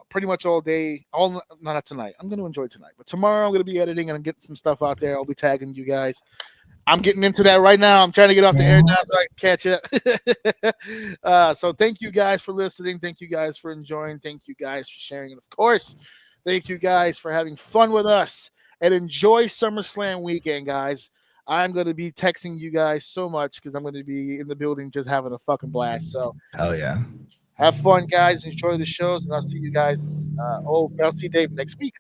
pretty much all day. Not tonight. I'm going to enjoy tonight. But tomorrow I'm going to be editing and getting some stuff out there. I'll be tagging you guys. I'm getting into that right now. I'm trying to get off the air now so I can catch up. So thank you guys for listening. Thank you guys for enjoying. Thank you guys for sharing. And of course, thank you guys for having fun with us and enjoy SummerSlam weekend, guys. I'm going to be texting you guys so much because I'm going to be in the building just having a fucking blast. So hell yeah. Have fun, guys. Enjoy the shows, and I'll see you guys. I'll see Dave next week.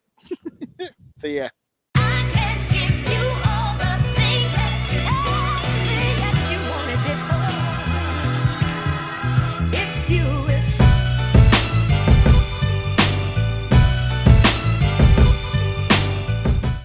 See ya.